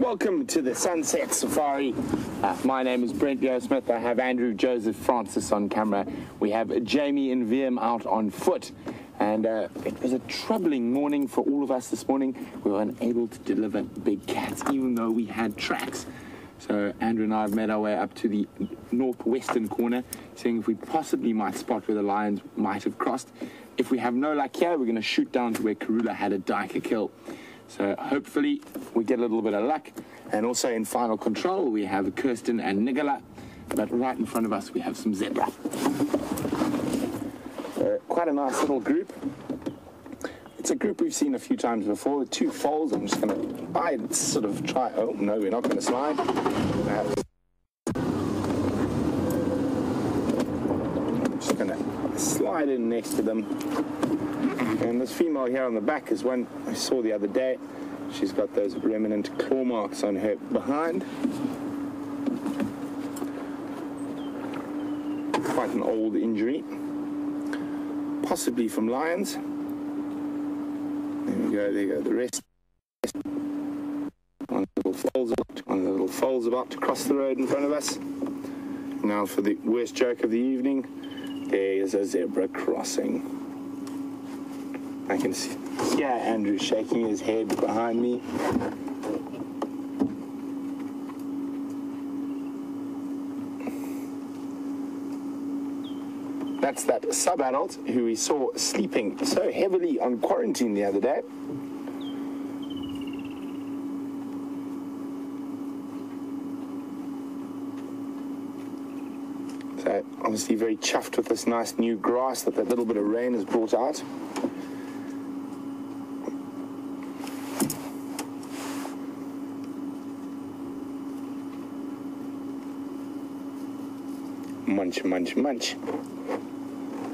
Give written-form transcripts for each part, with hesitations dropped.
welcome to the Sunset Safari. My name is Brent Smith. I have Andrew Joseph Francis on camera. We have Jamie and Wium out on foot. And it was a troubling morning for all of us this morning. We were unable to deliver big cats, even though we had tracks. So Andrew and I have made our way up to the northwestern corner, seeing if we possibly might spot where the lions might have crossed. If we have no luck here, we're going to shoot down to where Karula had a duiker kill. So hopefully we get a little bit of luck. And also in final control, we have Kirsten and Nigala. But right in front of us, we have some zebra. Quite a nice little group. It's a group we've seen a few times before. Two foals. I'm just going to sort of try. Oh, no, we're not going to slide. I'm just going to slide in next to them. And this female here on the back is one I saw the other day. She's got those remnant claw marks on her behind. Quite an old injury. Possibly from lions. There we go, there you go, the rest. One of the little foals about to cross the road in front of us. Now for the worst joke of the evening, there's a zebra crossing. I can hear Andrew shaking his head behind me. That's that sub-adult who we saw sleeping so heavily on quarantine the other day. So obviously very chuffed with this nice new grass that little bit of rain has brought out. Munch, munch, munch.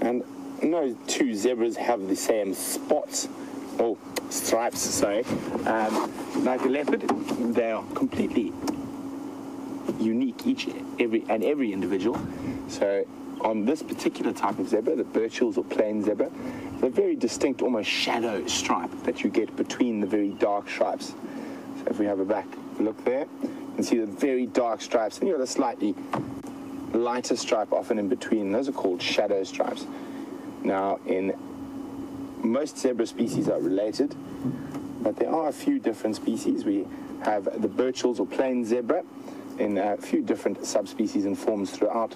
And no two zebras have the same spots, or stripes, sorry. Like a leopard, they are completely unique, every individual. So on this particular type of zebra, the Birchall's or plain zebra, it's a very distinct, almost shadow stripe that you get between the very dark stripes. So if we have a back look there, you can see the very dark stripes, and you have a slightly lighter stripe often in between. Those are called shadow stripes. Now, in most zebra species are related, but there are a few different species. We have the Birchall's or plain zebra in a few different subspecies and forms throughout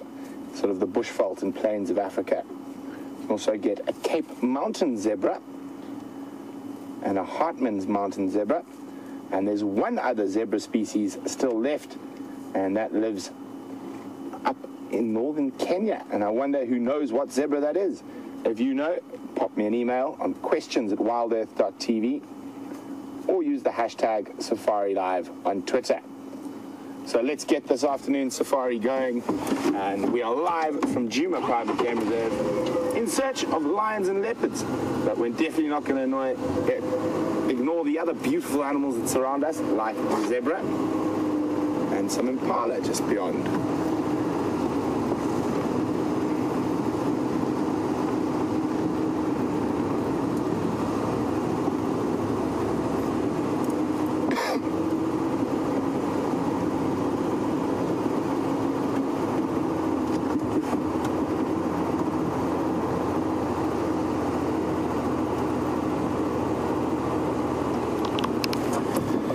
sort of the bushveld and plains of Africa. You can also get a Cape Mountain zebra and a Hartman's mountain zebra, and there's one other zebra species still left, and that lives up in northern Kenya, and I wonder who knows what zebra that is. If you know, pop me an email on questions@wildearth.tv or use the hashtag SafariLive on Twitter. So let's get this afternoon safari going, and we are live from Djuma Private Game Reserve in search of lions and leopards, but we're definitely not going to ignore the other beautiful animals that surround us, like the zebra and some impala just beyond.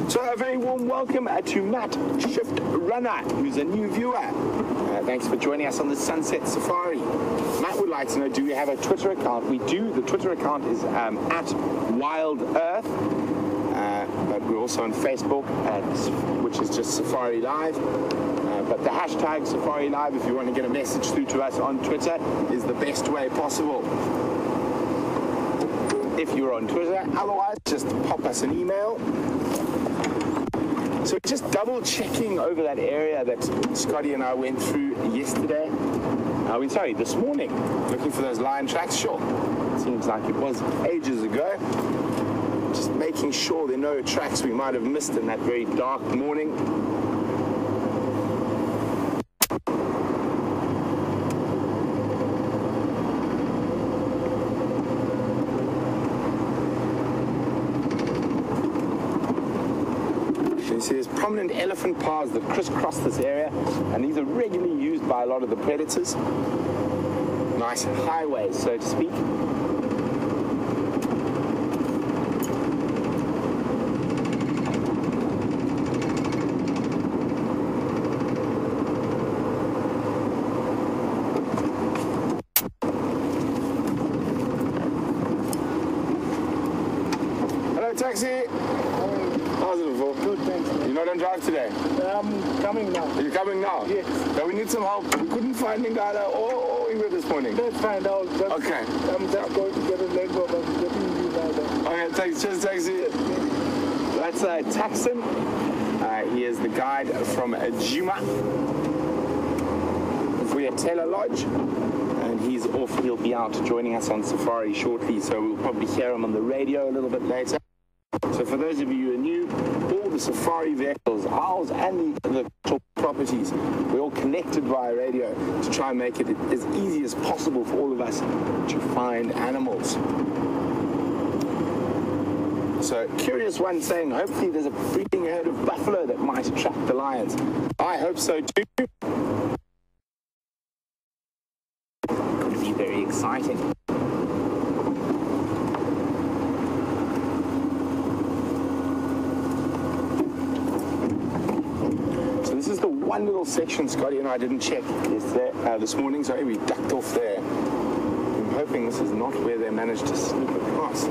So a very warm welcome to Matt Shift Runner, who's a new viewer. Thanks for joining us on the Sunset Safari. Matt would like to know, do we have a Twitter account? We do. The Twitter account is at Wild Earth, but we're also on Facebook, which is just Safari Live. But the hashtag Safari Live, if you want to get a message through to us on Twitter, is the best way possible. If you're on Twitter, otherwise just pop us an email. So just double checking over that area that Scotty and I went through yesterday. This morning, looking for those lion tracks. Sure, seems like it was ages ago. Just making sure there are no tracks we might have missed in that very dark morning. You see there's prominent elephant paths that crisscross this area, and these are regularly used by a lot of the predators. Nice highways, so to speak. Taxi. How's it, Mvula? Good, thanks. You not on drive today? I'm coming now. Are you coming now? Yes. So we need some help. We couldn't find Tingana or Wium this morning. Let's find out. Okay. I'm just going to get a leg up and getting you now. Okay, thanks. Cheers, taxi. That's Taxon. He is the guide from Juma. Vuyatela Lodge. And he's off. He'll be out joining us on safari shortly, so we'll probably hear him on the radio a little bit later. So for those of you who are new, all the safari vehicles, ours and the properties, we're all connected via radio to try and make it as easy as possible for all of us to find animals. So curious one saying, hopefully there's a breeding herd of buffalo that might attract the lions. I hope so too. Could be very exciting. This is the one little section Scotty and I didn't check this morning, so we ducked off there. I'm hoping this is not where they managed to sneak across.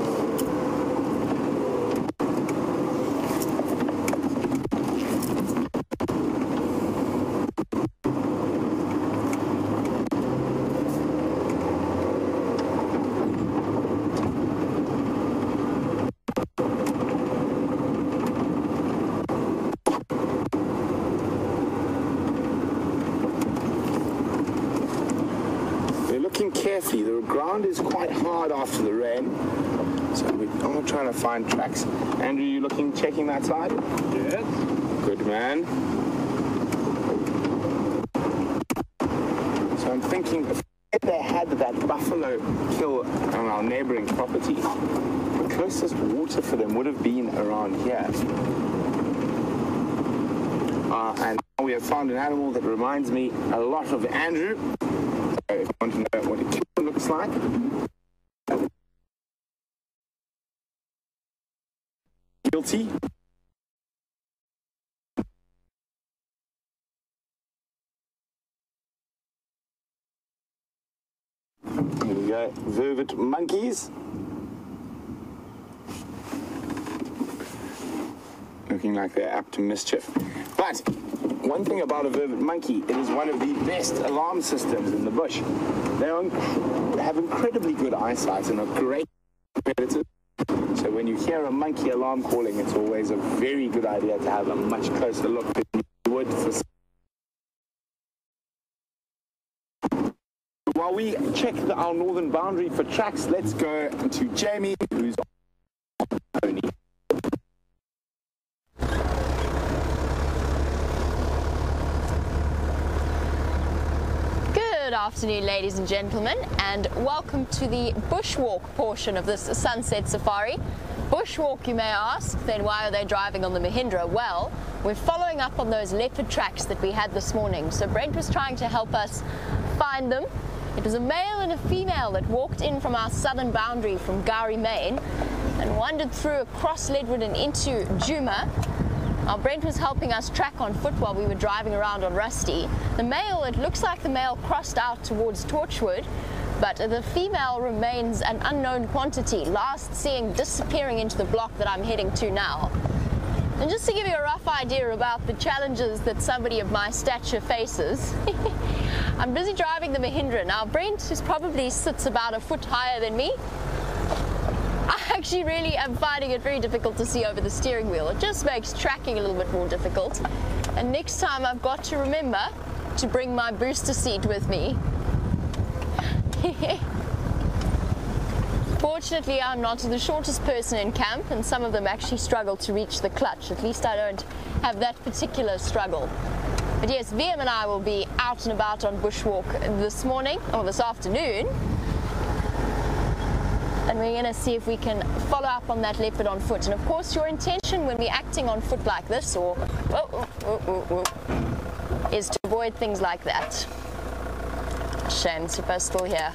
Carefully, the ground is quite hard after the rain, so I'm trying to find tracks. Andrew, you checking that side? Yes. Good man. So I'm thinking, if they had that buffalo kill on our neighboring property, the closest water for them would have been around here. And now we have found an animal that reminds me a lot of Andrew. So if you want to know what a kill looks like, guilty. Here we go, vervet monkeys. Looking like they're up to mischief. But one thing about a vervet monkey, it is one of the best alarm systems in the bush. They have incredibly good eyesight and are great predators. So when you hear a monkey alarm calling, it's always a very good idea to have a much closer look than you would for. While we check our northern boundary for tracks, let's go to Jamie, who's on the pony. Good afternoon, ladies and gentlemen, and welcome to the bushwalk portion of this Sunset Safari. Bushwalk, you may ask, then why are they driving on the Mahindra? Well, we're following up on those leopard tracks that we had this morning. So Brent was trying to help us find them. It was a male and a female that walked in from our southern boundary from Gowrie, Maine, and wandered through across Ledwood and into Juma. Now, Brent was helping us track on foot while we were driving around on Rusty. The male, it looks like the male crossed out towards Torchwood, but the female remains an unknown quantity, last seen disappearing into the block that I'm heading to now. And just to give you a rough idea about the challenges that somebody of my stature faces, I'm busy driving the Mahindra. Now, Brent, who probably sits about a foot higher than me, I actually really am finding it very difficult to see over the steering wheel. It just makes tracking a little bit more difficult. And next time I've got to remember to bring my booster seat with me. Fortunately, I'm not the shortest person in camp, and some of them actually struggle to reach the clutch. At least I don't have that particular struggle. But yes, Wium and I will be out and about on bushwalk this morning, or this afternoon. and we're going to see if we can follow up on that leopard on foot. And of course, your intention when we're acting on foot like this, or is to avoid things like that. Shame, Hippo's still here.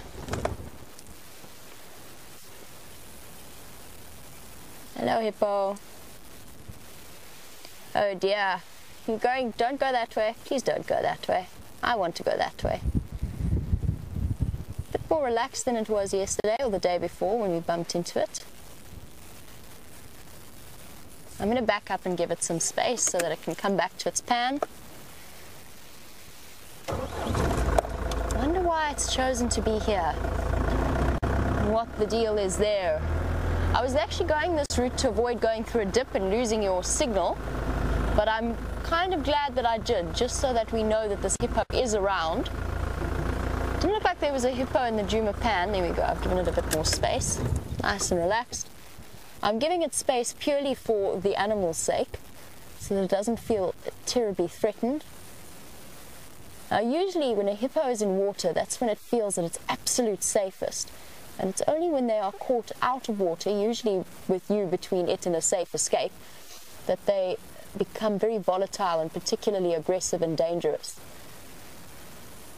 Hello, Hippo. Oh dear. You're going, don't go that way. Please don't go that way. I want to go that way. A bit more relaxed than it was yesterday or the day before when we bumped into it. I'm going to back up and give it some space so that it can come back to its pan. I wonder why it's chosen to be here and what the deal is there. I was actually going this route to avoid going through a dip and losing your signal, but I'm kind of glad that I did, just so that we know that this hippo is around. Didn't look like there was a hippo in the Djuma pan. There we go, I've given it a bit more space. Nice and relaxed. I'm giving it space purely for the animal's sake, so that it doesn't feel terribly threatened. Now usually when a hippo is in water, that's when it feels at its absolute safest. And it's only when they are caught out of water, usually with you between it and a safe escape, that they become very volatile and particularly aggressive and dangerous.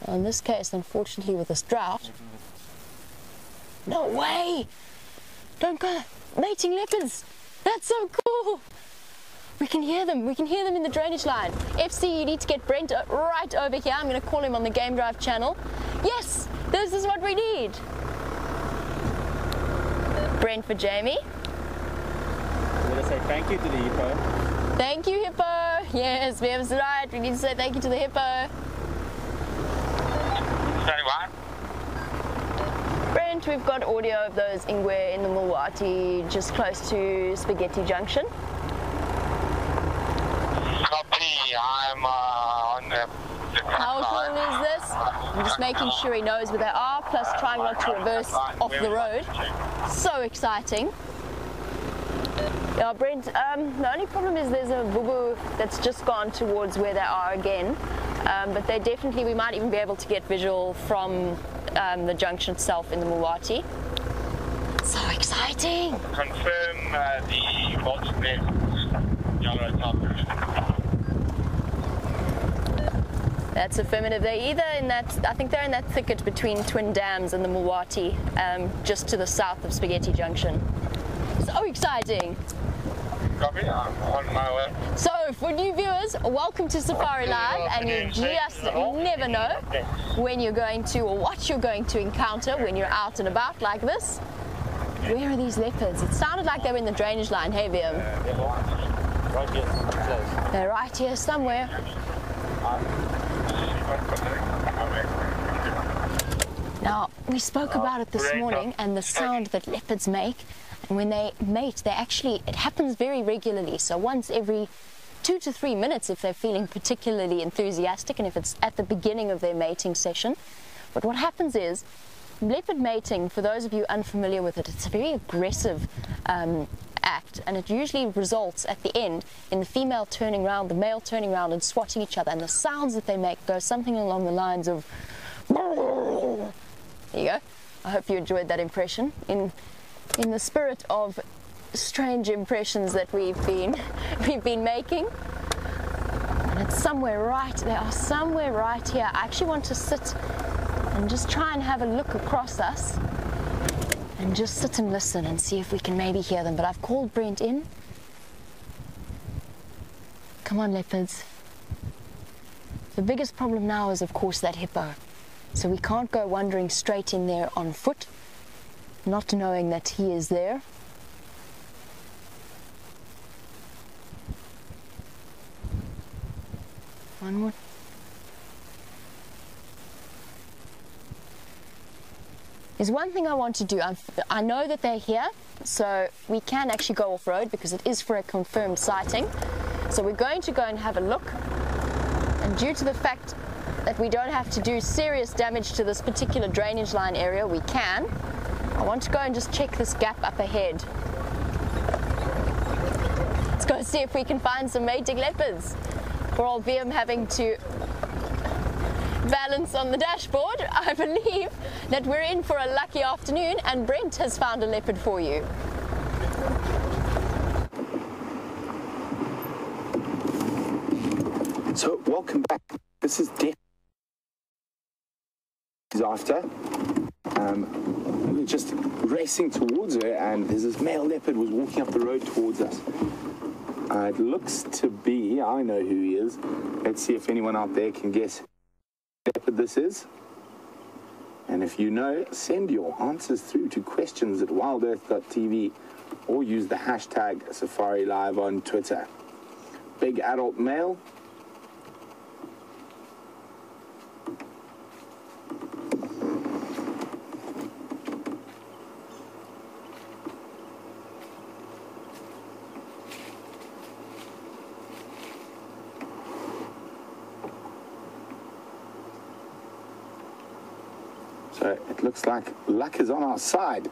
In this case, unfortunately, with this drought... No way! Don't go! Mating leopards! That's so cool! We can hear them. We can hear them in the drainage line. FC, you need to get Brent right over here. I'm going to call him on the Game Drive channel. Yes! This is what we need! Brent for Jamie. I'm going to say thank you to the hippo. Thank you, hippo. Yes, we have right. We need to say thank you to the hippo. Very well. Brent, we've got audio of those ingwe in the Mulwati, just close to Spaghetti Junction. Copy. I'm on the... How cool is this? I'm just making sure he knows where they are, plus trying not to reverse off the road. So exciting. Yeah, Brent, the only problem is there's a bubu that's just gone towards where they are again. But they definitely, we might even be able to get visual from the junction itself in the Mulwati. So exciting! Confirm the voltage net yellow top. That's affirmative. They're either in that, I think they're in that thicket between Twin Dams and the Mulwati, just to the south of Spaghetti Junction. So exciting! Copy, I'm on my way. So, for new viewers, welcome to Safari Live, and you just never know when you're going to, or what you're going to encounter when you're out and about like this. Where are these leopards? It sounded like they were in the drainage line. Hey, Wium. Right here. They're right here somewhere. Now, we spoke about it this morning and the sound that leopards make. And when they mate, it happens very regularly. So once every 2 to 3 minutes if they're feeling particularly enthusiastic and if it's at the beginning of their mating session. But what happens is, leopard mating, for those of you unfamiliar with it, it's a very aggressive act, and it usually results at the end in the female turning around, the male turning around and swatting each other. And the sounds that they make go something along the lines of... There you go. I hope you enjoyed that impression. In the spirit of strange impressions that we've been making. And it's somewhere right, they are somewhere right here. I actually want to sit and just try and have a look across us and just sit and listen and see if we can maybe hear them. But I've called Brent in. Come on, leopards. The biggest problem now is, of course, that hippo. So we can't go wandering straight in there on foot, not knowing that he is there. One more. There's one thing I want to do. I know that they're here, so we can actually go off-road because it is for a confirmed sighting. So we're going to go and have a look. And due to the fact that we don't have to do serious damage to this particular drainage line area, we can. I want to go and just check this gap up ahead. Let's go see if we can find some mating leopards. For old Wium having to balance on the dashboard, I believe that we're in for a lucky afternoon, and Brent has found a leopard for you. So, welcome back. This is after. We're just racing towards her, and there's this male leopard was walking up the road towards us. It looks to be, I know who he is. Let's see if anyone out there can guess what leopard this is. And if you know, send your answers through to questions@wildearth.tv or use the hashtag SafariLive on Twitter. Big adult male. So it looks like luck is on our side.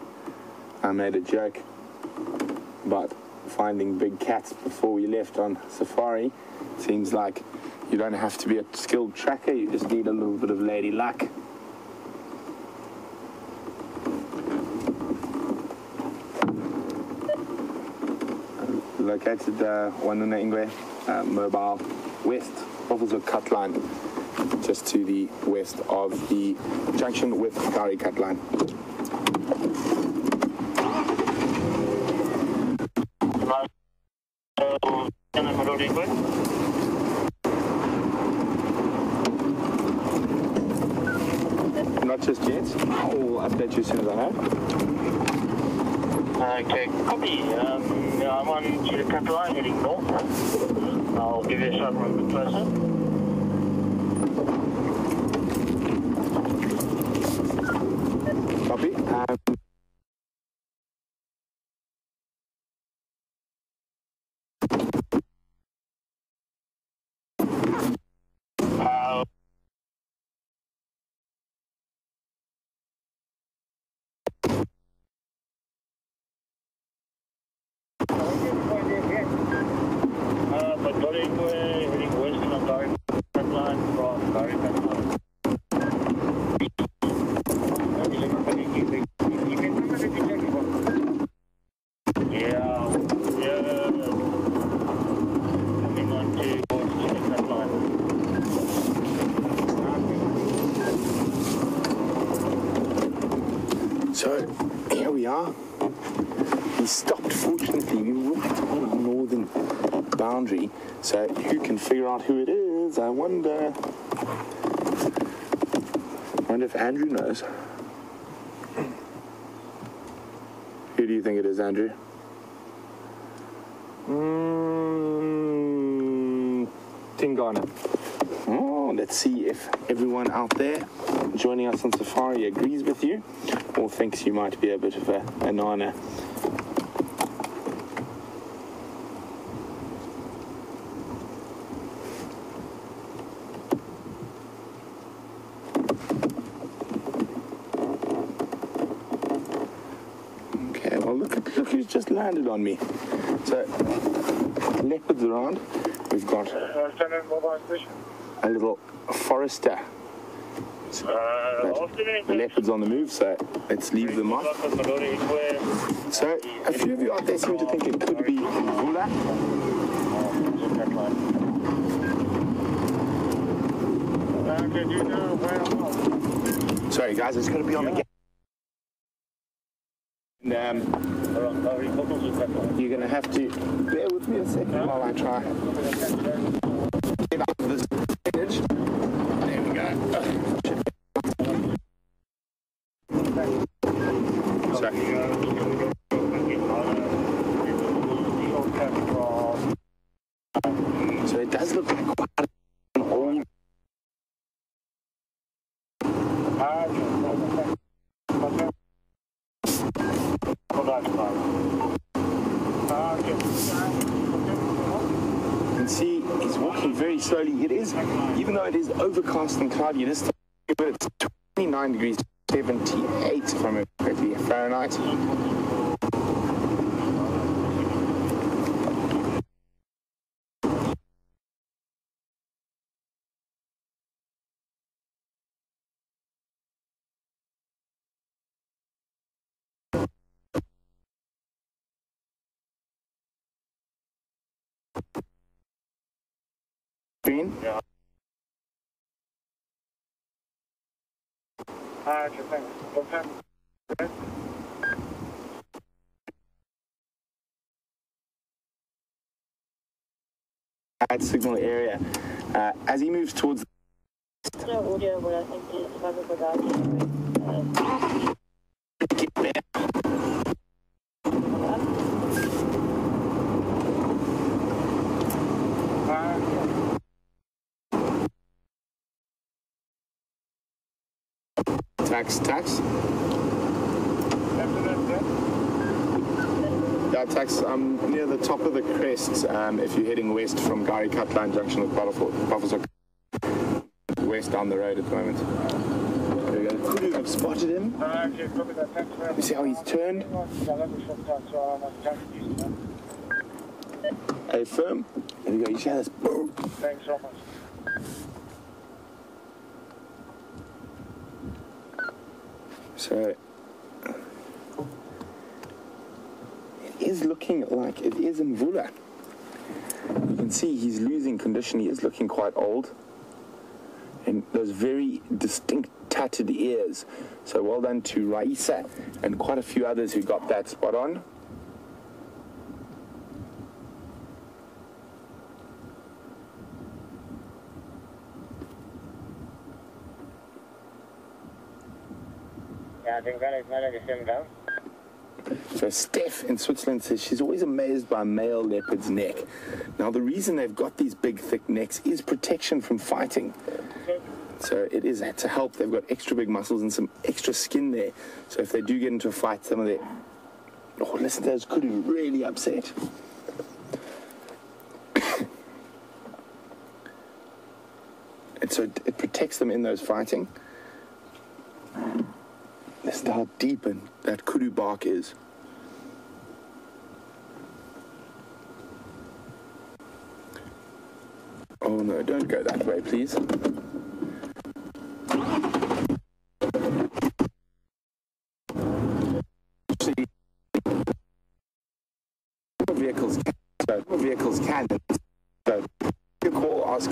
I made a joke about finding big cats before we left on safari. Seems like you don't have to be a skilled tracker, you just need a little bit of lady luck. Located Wanuna Ingwe Mobile West, Buffelshoek cut line, just to the west of the junction with Kari cut line. Not just yet. I'll update you as soon as I know. Okay, copy. I'm on to the cut line heading north. I'll give you a shot when I'm a bit closer. Copy. Heading west on Kari cut line from Kari cut line. So here we are. He stopped, fortunately. We were right on our northern boundary. So who can figure out who it is? I wonder if Andrew knows. Who do you think it is, Andrew? Tingana. Oh, let's see if everyone out there joining us on safari agrees with you or thinks you might be a bit of a nana. Okay, well look who's just landed on me. So leopards around. We've got a little forester. The leopard's on the move, so let's leave them off. So a few of you out there seem to think it could be Mvula. Sorry guys, it's going to be on the gate. And you're going to have to bear with me a second while I try get out of this edge. There we go. So it does look like quite an old. You can see he's walking very slowly. It is, even though it is overcast and cloudy, it is still, but it's 29 degrees 78 from Fahrenheit. Green? Yeah. Okay, thanks. What's happening? Bad signal area. As he moves towards No audio, but I think it's probably without tax. Yeah, tax. I'm near the top of the crest. If you're heading west from Gary Cutline Junction with Professor west down the road at the moment. There we go. I've spotted him. You see how he's turned? Hey, firm. There we go. You see how this? Boom. Thanks so much. So it is looking like it is Mvula. You can see he's losing condition. He is looking quite old. And those very distinct tattered ears. So well done to Raisa and quite a few others who got that spot on. Yeah, I think that is not the same down. So Steph in Switzerland says she's always amazed by a male leopard's neck. Now the reason they've got these big thick necks is protection from fighting. So it is to help. They've got extra big muscles and some extra skin there. So if they do get into a fight, some of their... Oh, listen, those could be really upset. And so it protects them in those fighting. Listen to how deep and that kudu bark is. Oh no, don't go that way, please. Vehicles can. So you call, ask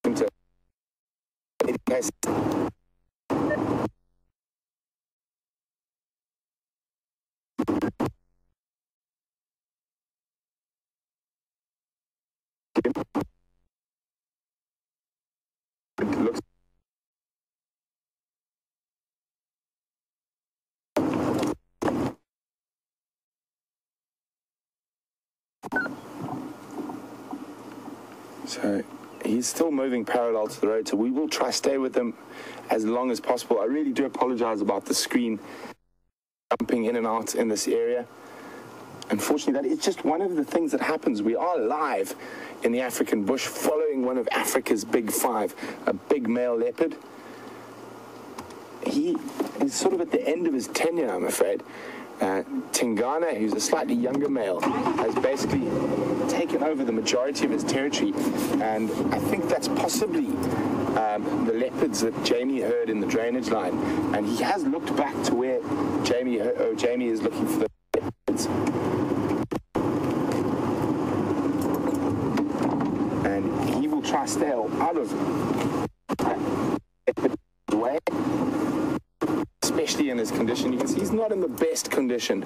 him to. In case. It looks. So he's still moving parallel to the road, so we will try to stay with him as long as possible. I really do apologize about the screen jumping in and out in this area. Unfortunately, that is just one of the things that happens. We are live in the African bush following one of Africa's big five, a big male leopard. He is sort of at the end of his tenure, I'm afraid. Tingana, who's a slightly younger male, has basically taken over the majority of his territory, and I think that's possibly the leopards that Jamie heard in the drainage line, and he has looked back to where Jamie is looking for the leopards, and he will try to stay out of the way. Especially in his condition. You can see he's not in the best condition.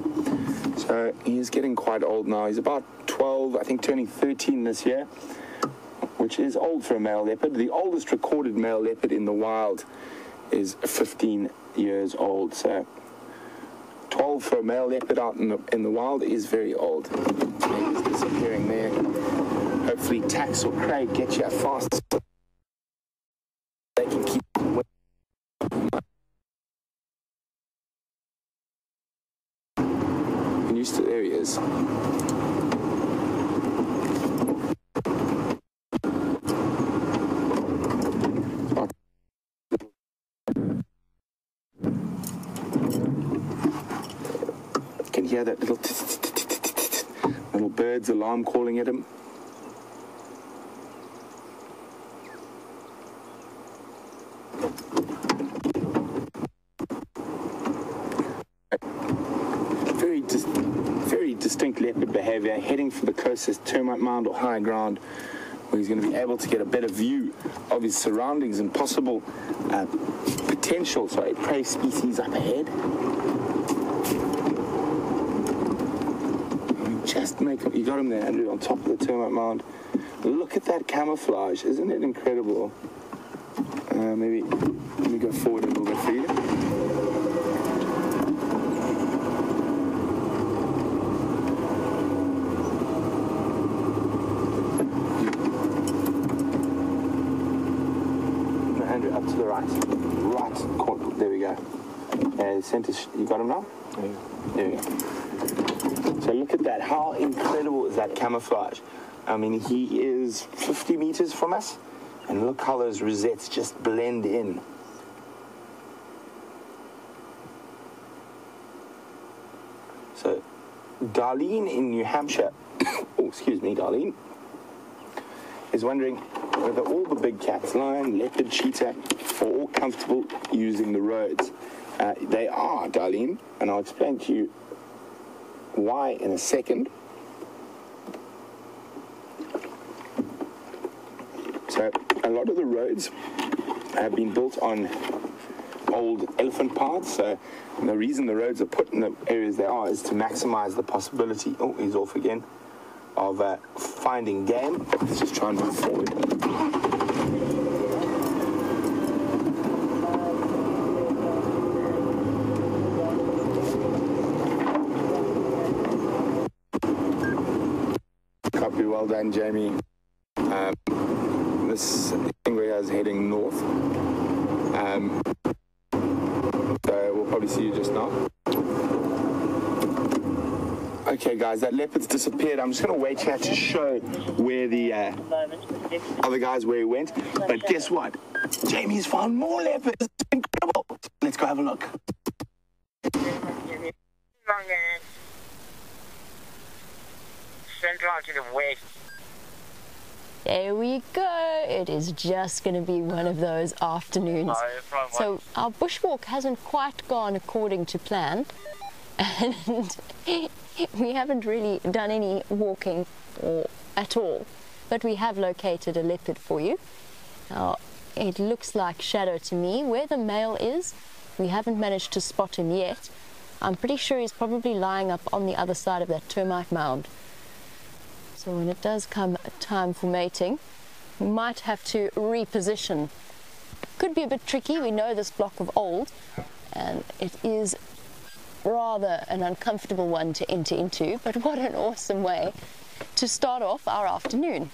So he is getting quite old now. He's about 12, I think turning 13 this year, which is old for a male leopard. The oldest recorded male leopard in the wild is 15 years old. So 12 for a male leopard out in the wild is very old. He's disappearing there. Hopefully Tax or Craig get you fast. They can keep used to. There he is. Can you hear that little bird's alarm calling at him? Very distinct leopard behavior, heading for the closest termite mound or high ground where he's going to be able to get a better view of his surroundings and possible potential prey species up ahead. Just make him, you got him there, Andrew, on top of the termite mound. Look at that camouflage, isn't it incredible? Maybe let me go forward a little bit for you. Andrew, up to the right. Right corner. There we go. Center. You got him now? Yeah. There we go. So look at that. How incredible is that camouflage? I mean, he is 50 meters from us, and look how those rosettes just blend in. So, Darlene in New Hampshire, oh, excuse me, Darlene, is wondering whether all the big cats, lion, leopard, cheetah, are all comfortable using the roads. They are, Darlene, and I'll explain to you why in a second. So a lot of the roads have been built on old elephant paths. So the reason the roads are put in the areas they are is to maximize the possibility, oh, he's off again, of finding game. Let's just try and move forward. Copy, well done, Jamie. This stingray is heading north. So we'll probably see you just now. Okay, guys, that leopard's disappeared. I'm just going to wait here to show where the other guys where he went. But guess what? Jamie's found more leopards. It's incredible. Let's go have a look. Central to the west. There we go. It is just going to be one of those afternoons. So our bushwalk hasn't quite gone according to plan, and we haven't really done any walking at all, but we have located a leopard for you. Now, it looks like Shadow to me. Where the male is, we haven't managed to spot him yet. I'm pretty sure he's probably lying up on the other side of that termite mound. So when it does come time for mating, we might have to reposition. Could be a bit tricky. We know this block of old, and it is rather an uncomfortable one to enter into, but what an awesome way to start off our afternoon.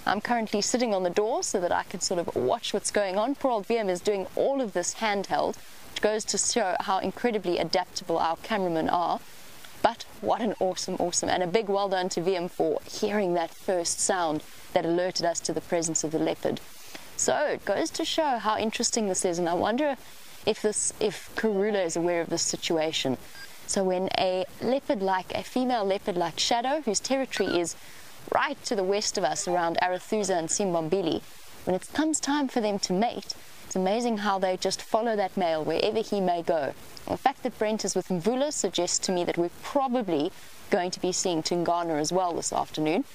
I'm currently sitting on the door so that I can sort of watch what's going on. Poor old Wium is doing all of this handheld, which goes to show how incredibly adaptable our cameramen are. But what an awesome, and a big well done to Wium for hearing that first sound that alerted us to the presence of the leopard. So it goes to show how interesting this is, and I wonder if Karula is aware of this situation. So when a female leopard like Shadow, whose territory is right to the west of us around Arathusa and Simbambili, when it comes time for them to mate, it's amazing how they just follow that male wherever he may go. The fact that Brent is with Mvula suggests to me that we're probably going to be seeing Tingana as well this afternoon.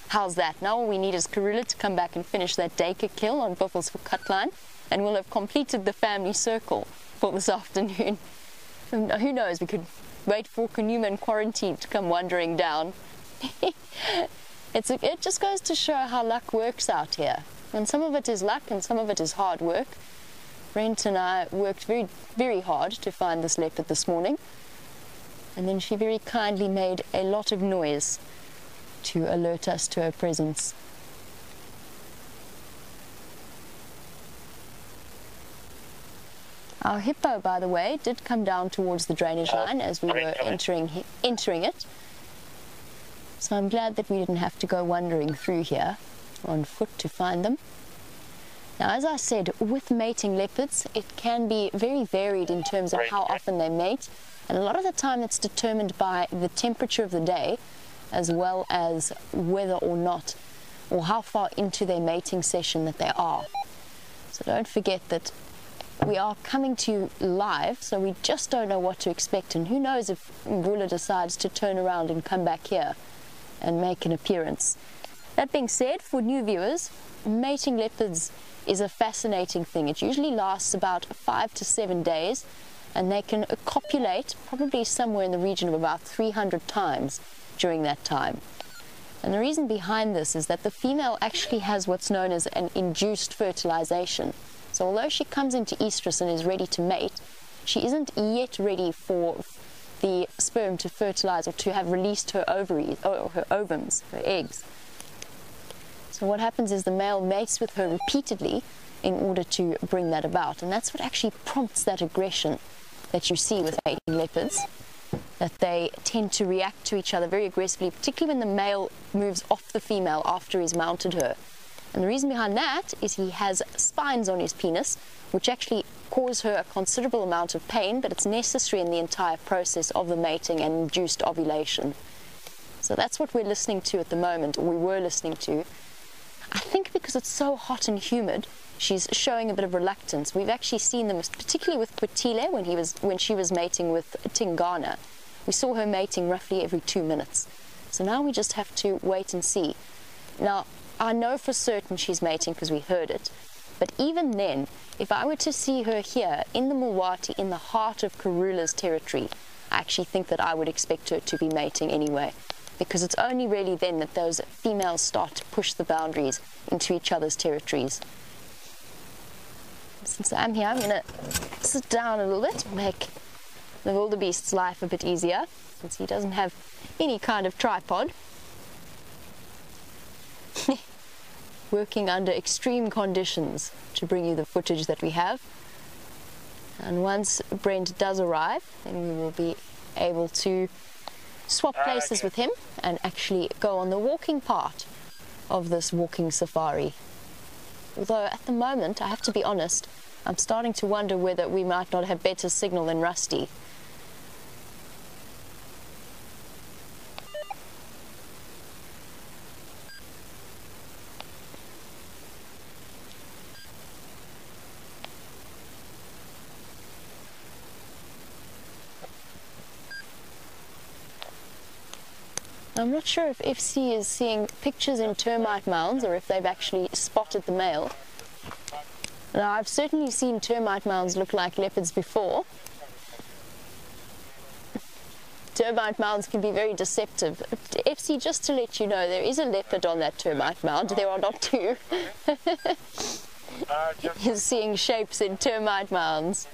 How's that? Now all we need is Karula to come back and finish that Dacre kill on Buffels for Cutline, and we'll have completed the family circle for this afternoon. And who knows, we could wait for Newman quarantine to come wandering down. It just goes to show how luck works out here. And some of it is luck and some of it is hard work. Brent and I worked very, very hard to find this leopard this morning. And then she very kindly made a lot of noise to alert us to her presence. Our hippo, by the way, did come down towards the drainage line as we were entering it. So I'm glad that we didn't have to go wandering through here on foot to find them. Now, as I said, with mating leopards, it can be very varied in terms of how often they mate, and a lot of the time it's determined by the temperature of the day, as well as whether or not, or how far into their mating session that they are. So don't forget that we are coming to you live, so we just don't know what to expect, and who knows if Mvula decides to turn around and come back here and make an appearance. That being said, for new viewers, mating leopards is a fascinating thing. It usually lasts about 5 to 7 days, and they can copulate probably somewhere in the region of about 300 times during that time. And the reason behind this is that the female actually has what's known as an induced fertilization. So although she comes into estrus and is ready to mate, she isn't yet ready for the sperm to fertilize or to have released her ovaries, or her ovums, her eggs. So what happens is the male mates with her repeatedly in order to bring that about, and that's what actually prompts that aggression that you see with mating leopards, that they tend to react to each other very aggressively, particularly when the male moves off the female after he's mounted her. And the reason behind that is he has spines on his penis, which actually cause her a considerable amount of pain, but it's necessary in the entire process of the mating and induced ovulation. So that's what we're listening to at the moment, or we were listening to. I think because it's so hot and humid, she's showing a bit of reluctance. We've actually seen them, particularly with Quatile, when she was mating with Tingana. We saw her mating roughly every 2 minutes. So now we just have to wait and see. Now, I know for certain she's mating because we heard it. But even then, if I were to see her here in the Mulwati, in the heart of Karula's territory, I actually think that I would expect her to be mating anyway. Because it's only really then that those females start to push the boundaries into each other's territories. Since I'm here, I'm going to sit down a little bit, make the wildebeest's life a bit easier, since he doesn't have any kind of tripod. Working under extreme conditions to bring you the footage that we have. And once Brent does arrive, then we will be able to swap places with him and actually go on the walking part of this walking safari. Although at the moment, I have to be honest, I'm starting to wonder whether we might not have better signal than Rusty. I'm not sure if FC is seeing pictures in termite mounds or if they've actually spotted the male. Now, I've certainly seen termite mounds look like leopards before. Termite mounds can be very deceptive. FC, just to let you know, there is a leopard on that termite mound. There are not two. You're seeing shapes in termite mounds.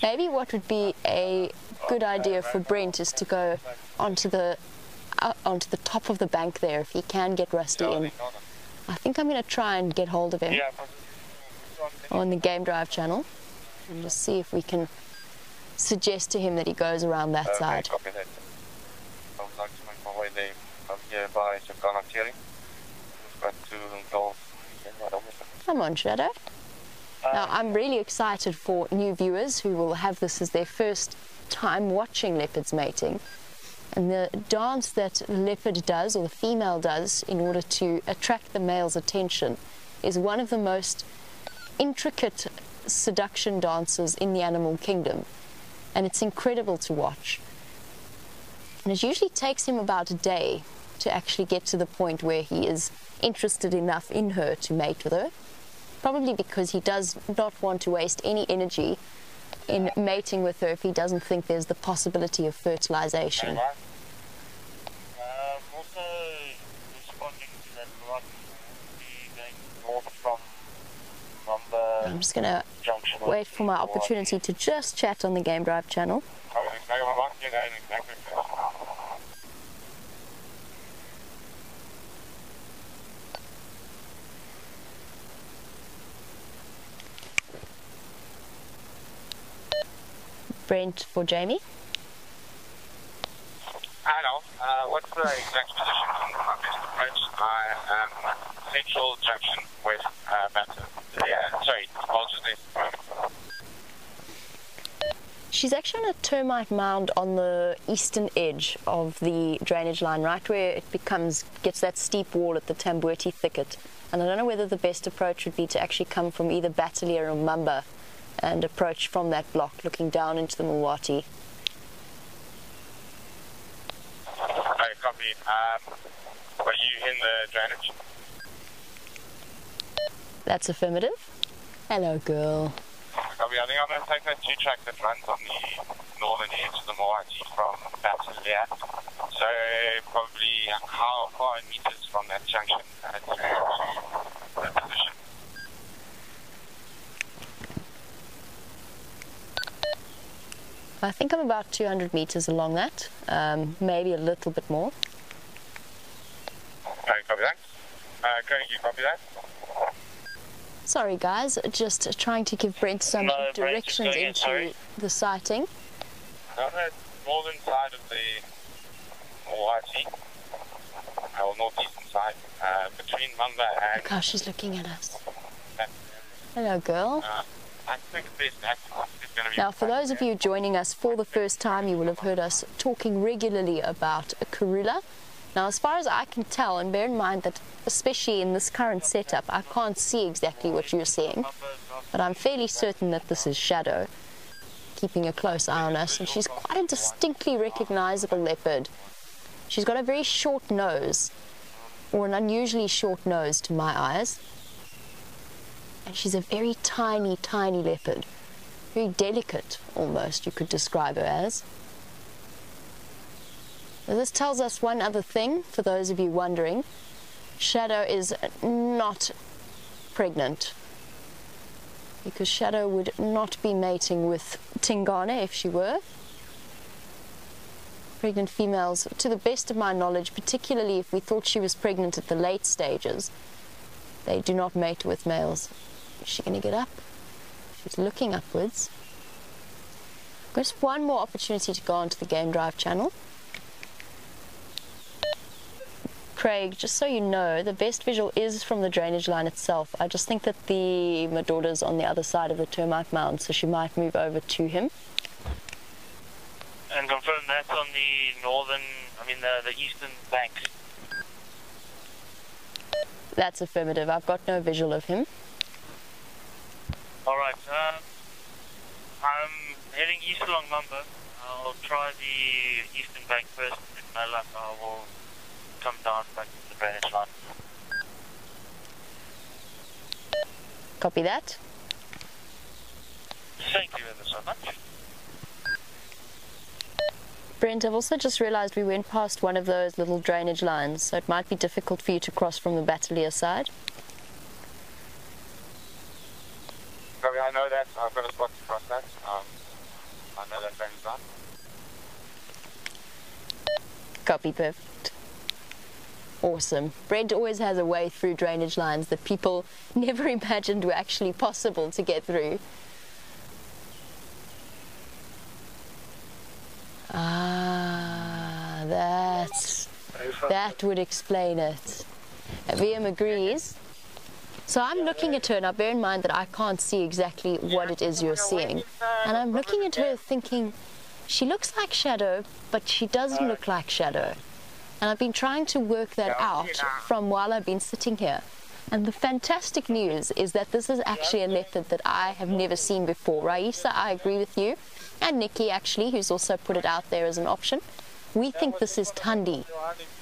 Maybe what would be a good idea for Brent is to go onto the top of the bank there if he can get Rusty in. I think I'm going to try and get hold of him on the Game Drive channel and just see if we can suggest to him that he goes around that side. Copy that. I would like to make my way there from here by Tingana Clearing. We've got 2 goals. Come on, Shadow. Now, I'm really excited for new viewers who will have this as their first time watching leopards mating. And the dance that the leopard does, or the female does, in order to attract the male's attention is one of the most intricate seduction dances in the animal kingdom. And it's incredible to watch. And it usually takes him about a day to actually get to the point where he is interested enough in her to mate with her. Probably because he does not want to waste any energy in mating with her if he doesn't think there's the possibility of fertilization. Also responding to that lot, going north from the I'm just going to junction. wait for my opportunity to just chat on the Game Drive channel. Brent for Jamie. Hello, what's the exact position on my best approach? I am Central Junction West Batter. Sorry, Walter's. She's actually on a termite mound on the eastern edge of the drainage line, right where it gets that steep wall at the Tambweti thicket. And I don't know whether the best approach would be to actually come from either Battalier or Mamba and approach from that block, looking down into the Mulwati. I copy. copy. Were you in the drainage? That's affirmative. Hello, girl. Copy. I think I'm going to take that 2-track that runs on the northern edge of the Moati from Batalia. So probably how far in meters from that junction to that position? I think I'm about 200 meters along that, maybe a little bit more. Copy that. Can you copy that? Sorry guys, just trying to give Brent some directions into the sighting. On the northern side of the Moati, or northeastern side, between Mvula and... Look how she's looking at us. Hello girl. I think the best access is going to be... Now for those of you joining us for the first time, you will have heard us talking regularly about a Karula. Now as far as I can tell, and bear in mind that especially in this current setup, I can't see exactly what you're seeing, but I'm fairly certain that this is Shadow, keeping a close eye on us, and she's quite a distinctly recognizable leopard. She's got a very short nose, or an unusually short nose to my eyes, and she's a very tiny, tiny leopard, very delicate almost, you could describe her as. Now, this tells us one other thing, for those of you wondering. Shadow is not pregnant, because Shadow would not be mating with Tingana if she were. Pregnant females, to the best of my knowledge, particularly if we thought she was pregnant at the late stages, they do not mate with males. Is she going to get up? She's looking upwards. Just one more opportunity to go onto the Game Drive channel. Craig, just so you know, the best visual is from the drainage line itself. I just think that my daughter's on the other side of the termite mound, so she might move over to him. And confirm that's on the northern, the eastern bank. That's affirmative. I've got no visual of him. Alright, I'm heading east along Mamba. I'll try the eastern bank first, and if no luck, I will come down back to the drainage line. Copy that. Thank you ever so much. Brent, I've also just realized we went past one of those little drainage lines, so it might be difficult for you to cross from the Batalia side. I know that. I've got a spot to cross that. I know that drainage line. Copy, perfect. Awesome. Brent always has a way through drainage lines that people never imagined were actually possible to get through. Ah, that would explain it. Wium agrees. So I'm looking at her, now bear in mind that I can't see exactly what it is you're seeing. And I'm looking at her thinking, she looks like Shadow, but she doesn't look like Shadow. And I've been trying to work that out from while I've been sitting here. And the fantastic news is that this is actually a leopard that I have never seen before. Raisa, I agree with you. And Nikki, actually, who's also put it out there as an option. We think this is Thandi.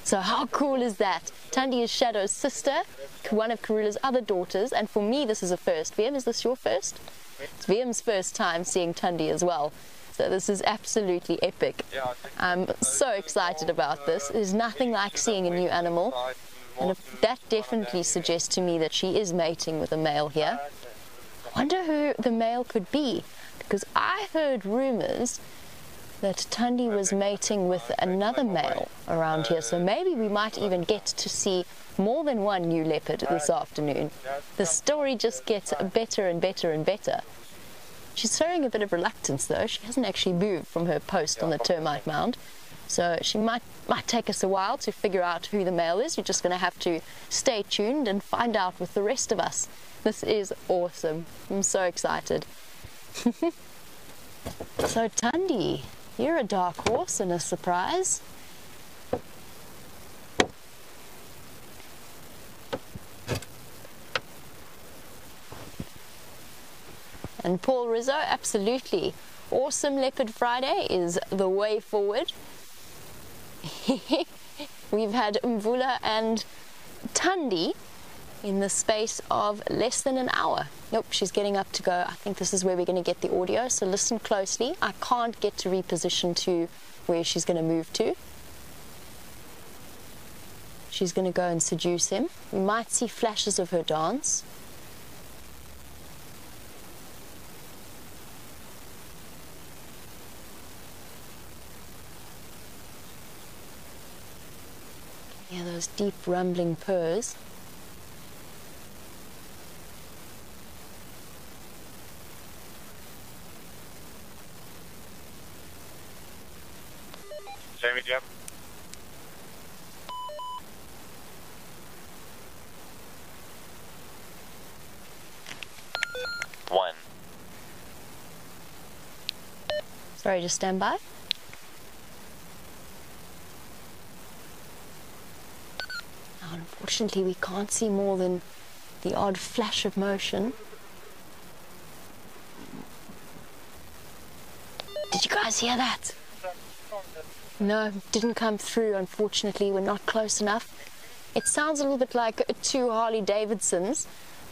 So how cool is that? Thandi is Shadow's sister, one of Karula's other daughters. And for me, this is a first. Wium, is this your first? It's Wium's first time seeing Thandi as well. So this is absolutely epic. I'm so excited about this. There's nothing like seeing a new animal. And that definitely suggests to me that she is mating with a male here. I wonder who the male could be, because I heard rumors that Thandi was mating with another male around here, so maybe we might even get to see more than one new leopard this afternoon. The story just gets better and better and better. She's showing a bit of reluctance though. She hasn't actually moved from her post on the termite mound, so she might take us a while to figure out who the male is. You're just going to have to stay tuned and find out with the rest of us. This is awesome. I'm so excited. So Thandi, you're a dark horse and a surprise. And Paul Rizzo, absolutely. Awesome Leopard Friday is the way forward. We've had Mvula and Thandi in the space of less than an hour. Nope, she's getting up to go. I think this is where we're going to get the audio, so listen closely. I can't get to reposition to where she's going to move to. She's going to go and seduce him. We might see flashes of her dance. Yeah, those deep rumbling purrs. Jamie, yep. One. Sorry, just stand by. Now, unfortunately, we can't see more than the odd flash of motion. Did you guys hear that? No, didn't come through, unfortunately. We're not close enough. It sounds a little bit like two Harley Davidsons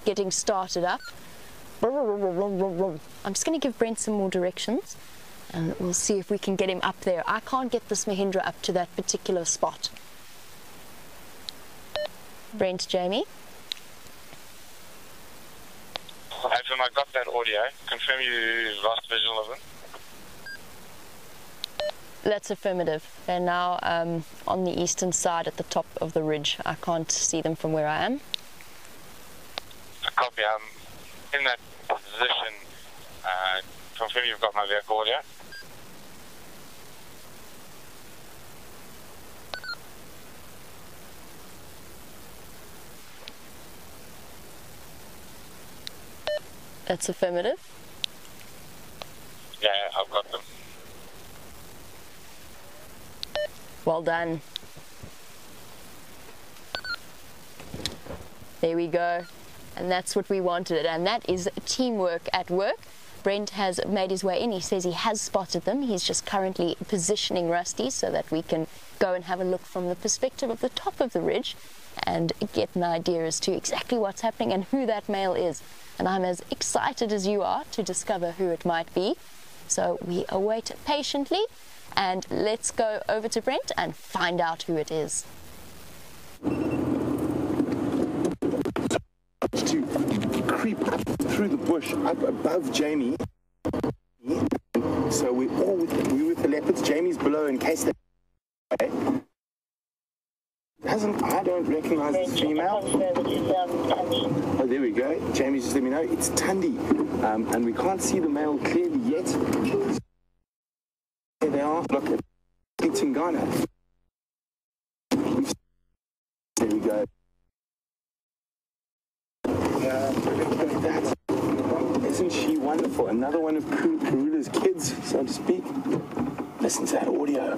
getting started up. I'm just going to give Brent some more directions and we'll see if we can get him up there. I can't get this Mahindra up to that particular spot. Brent, Jamie? Adam, I got that audio. Confirm you lost visual of them. That's affirmative. They're now on the eastern side at the top of the ridge. I can't see them from where I am. Copy. I'm in that position. Confirm you've got my vehicle audio. That's affirmative. Yeah, I've got them. Well done. There we go. And that's what we wanted. And that is teamwork at work. Brent has made his way in. He says he has spotted them. He's just currently positioning Rusty so that we can go and have a look from the perspective of the top of the ridge and get an idea as to exactly what's happening and who that male is. And I'm as excited as you are to discover who it might be. So we await patiently, and let's go over to Brent and find out who it is. To creep through the bush up above Jamie. So we're with the leopards. Jamie's below in case they... I don't recognize the female. Oh, there we go. Jamie just let me know. It's Thandi. And we can't see the male clearly yet. There they are. Look at Tingana. There we go. Look at that. Isn't she wonderful? Another one of Karula's kids, so to speak. Listen to that audio.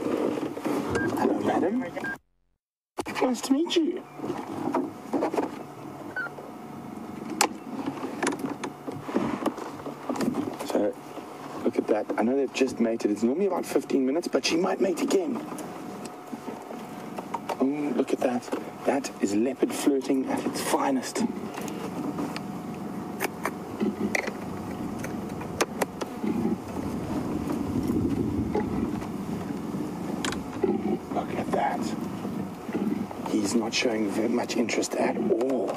Hello, madam. Nice to meet you. So, look at that. I know they've just mated. It's normally about 15 minutes, but she might mate again. Oh, look at that. That is leopard flirting at its finest. Look at that. He's not showing very much interest at all.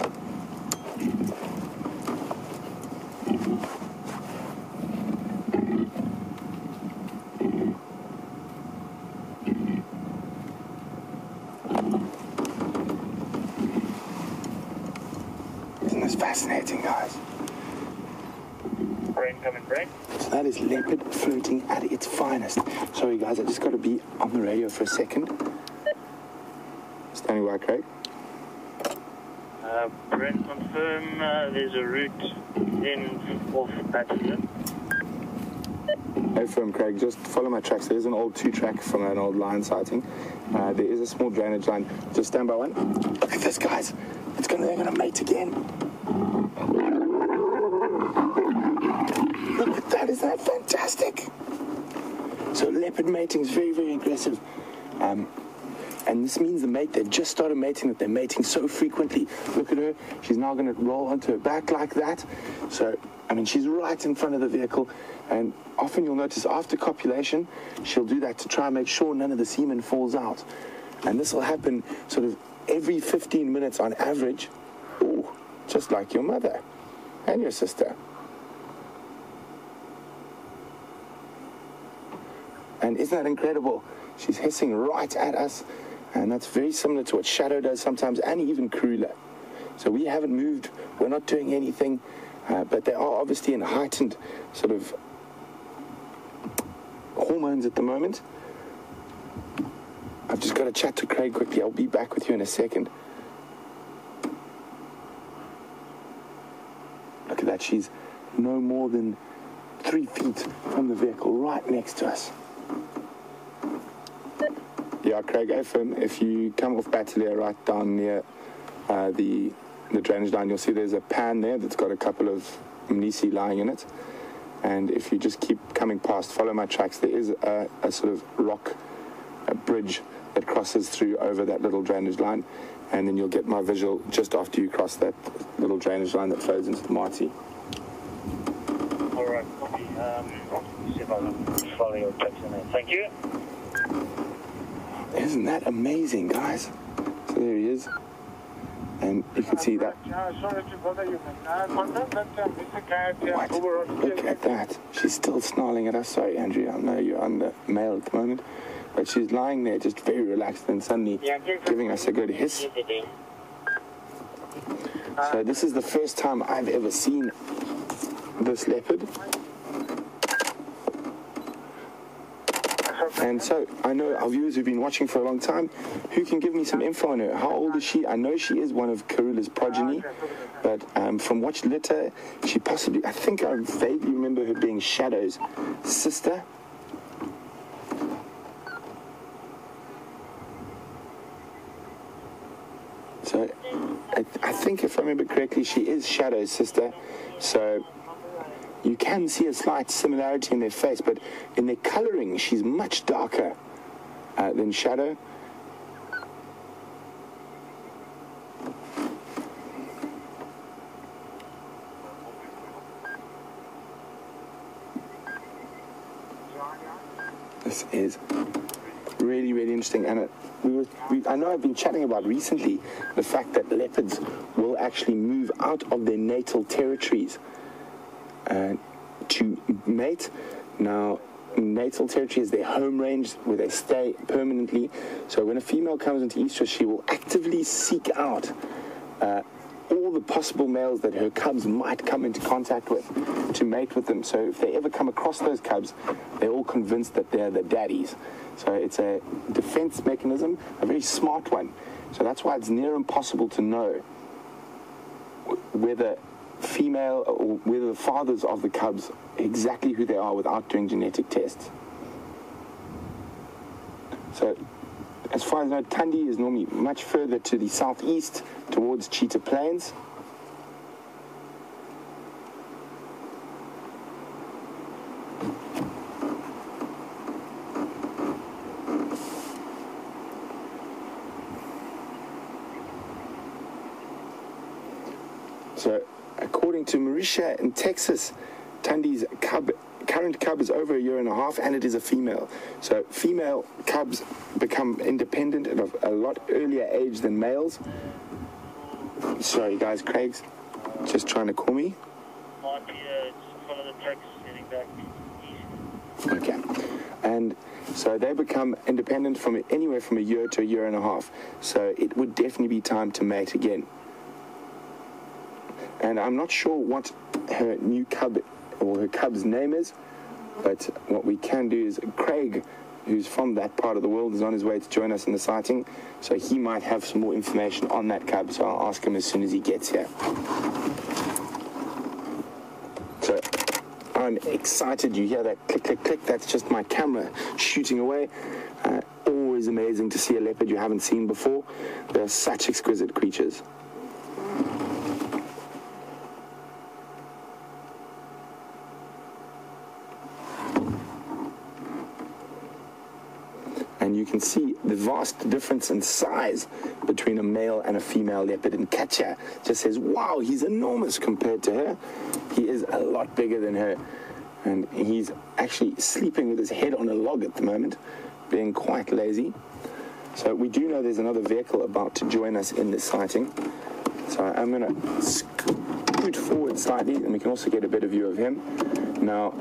Isn't this fascinating, guys? Brent, coming, Brent. So that is leopard flirting at its finest. Sorry, guys, I just got to be on the radio for a second. Standing by, Craig. Brent, confirm there's a route in off passenger. Hey, firm, Craig, just follow my tracks. There's an old 2-track from an old lion sighting. There is a small drainage line. Just stand by one. Look at this, guys. They're gonna mate again. Look at that. Isn't that fantastic? So leopard mating is very, very aggressive. And And this means the mate, they've just started mating, that they're mating so frequently. Look at her, she's now going to roll onto her back like that. So, I mean, she's right in front of the vehicle, and often you'll notice after copulation, she'll do that to try and make sure none of the semen falls out. And this will happen sort of every 15 minutes on average. Ooh, just like your mother and your sister. And isn't that incredible? She's hissing right at us, and that's very similar to what Shadow does sometimes, and even Krula. So we haven't moved, we're not doing anything, but they are obviously in heightened sort of hormones at the moment. I've just got to chat to Craig quickly. I'll be back with you in a second. Look at that, she's no more than 3 feet from the vehicle, right next to us. Yeah, Craig, if you come off Bateleur right down near the drainage line, you'll see there's a pan there that's got a couple of mnisi lying in it. And if you just keep coming past, follow my tracks, there is a sort of rock, a bridge that crosses through over that little drainage line. And then you'll get my visual just after you cross that little drainage line that flows into the Marti. All right, copy. See if I can follow your text in there. Thank you. Isn't that amazing, guys? So there he is. And you can see that. Sorry to bother you, man. Contact that Mr. Cat What? over Look at that. She's still snarling at us. Sorry, Andrew. I know you're on the mail at the moment. But she's lying there just very relaxed and suddenly giving us a good hiss. So this is the first time I've ever seen this leopard. And so, I know our viewers who've been watching for a long time, who can give me some info on her? How old is she? I know she is one of Karula's progeny, but from which litter, she possibly, I think I vaguely remember her being Shadow's sister. So, I think if I remember correctly, she is Shadow's sister, so you can see a slight similarity in their face, but in their coloring, she's much darker than Shadow. This is really, really interesting, and I know I've been chatting about recently the fact that leopards will actually move out of their natal territories to mate. Now, natal territory is their home range where they stay permanently. So when a female comes into estrus, she will actively seek out all the possible males that her cubs might come into contact with to mate with them. So if they ever come across those cubs, they're all convinced that they're the daddies. So it's a defense mechanism, a very smart one. So that's why it's near impossible to know whether female or whether the fathers of the cubs, exactly who they are without doing genetic tests. So as far as I know, Thandi is normally much further to the southeast towards Cheetah Plains. So according to Marisha in Texas, Thandi's current cub is over 1.5 years, and it is a female. So female cubs become independent at a lot earlier age than males. Sorry guys, Craig's just trying to call me. Might be follow the tracks heading back east. Okay. And so they become independent from anywhere from 1 year to 1.5 years. So it would definitely be time to mate again. And I'm not sure what her new cub or her cub's name is, but what we can do is Craig, who's from that part of the world, is on his way to join us in the sighting, so he might have some more information on that cub, so I'll ask him as soon as he gets here. So I'm excited. You hear that click, click, click? That's just my camera shooting away. Always amazing to see a leopard you haven't seen before. They're such exquisite creatures. And you can see the vast difference in size between a male and a female leopard. And Katja just says, wow, he's enormous compared to her. He is a lot bigger than her. And he's actually sleeping with his head on a log at the moment, being quite lazy. So we do know there's another vehicle about to join us in this sighting. So I'm going to scoot forward slightly, and we can also get a better view of him. Now,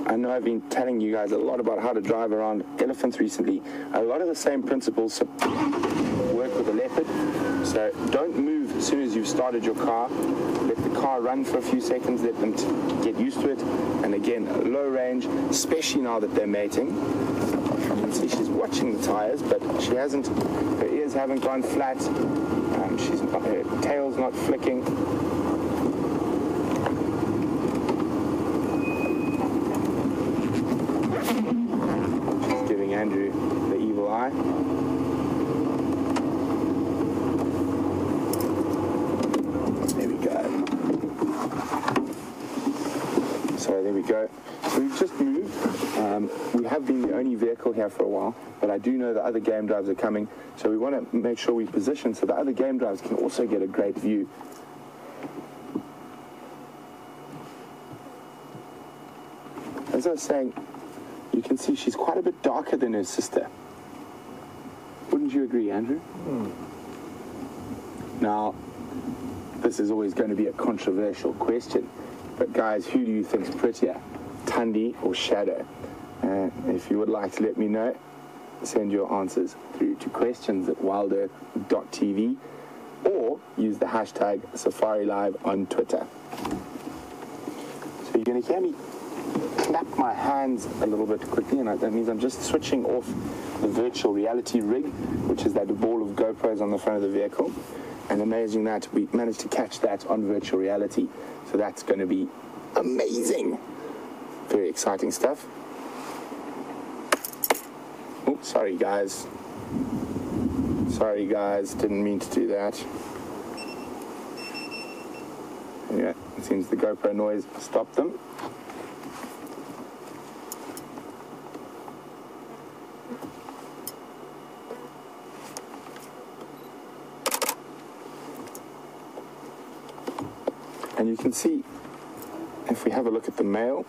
I know I've been telling you guys a lot about how to drive around elephants recently. A lot of the same principles work with a leopard. So don't move as soon as you've started your car. Let the car run for a few seconds, let them get used to it. And again, low range, especially now that they're mating. You can see she's watching the tires, but she hasn't, her ears haven't gone flat. Her tail's not flicking. She's giving Andrew the evil eye. There we go. So there we go. So we've just moved. We have been the only vehicle here for a while, but I do know the other game drives are coming, so we want to make sure we position so the other game drives can also get a great view. As I was saying, you can see she's quite a bit darker than her sister. Wouldn't you agree, Andrew? Now, this is always going to be a controversial question, but guys, who do you think's prettier, Thandi or Shadow? If you would like to let me know, send your answers through to questions@wildearth.tv or use the hashtag SafariLive on Twitter. So you're going to hear me clap my hands a little bit quickly, and that means I'm just switching off the virtual reality rig, which is that ball of GoPros on the front of the vehicle. And amazing that we managed to catch that on virtual reality. So that's going to be amazing. Very exciting stuff. Oh, sorry guys. Sorry guys, didn't mean to do that. Yeah, it seems the GoPro noise stopped them. And you can see, if we have a look at the male,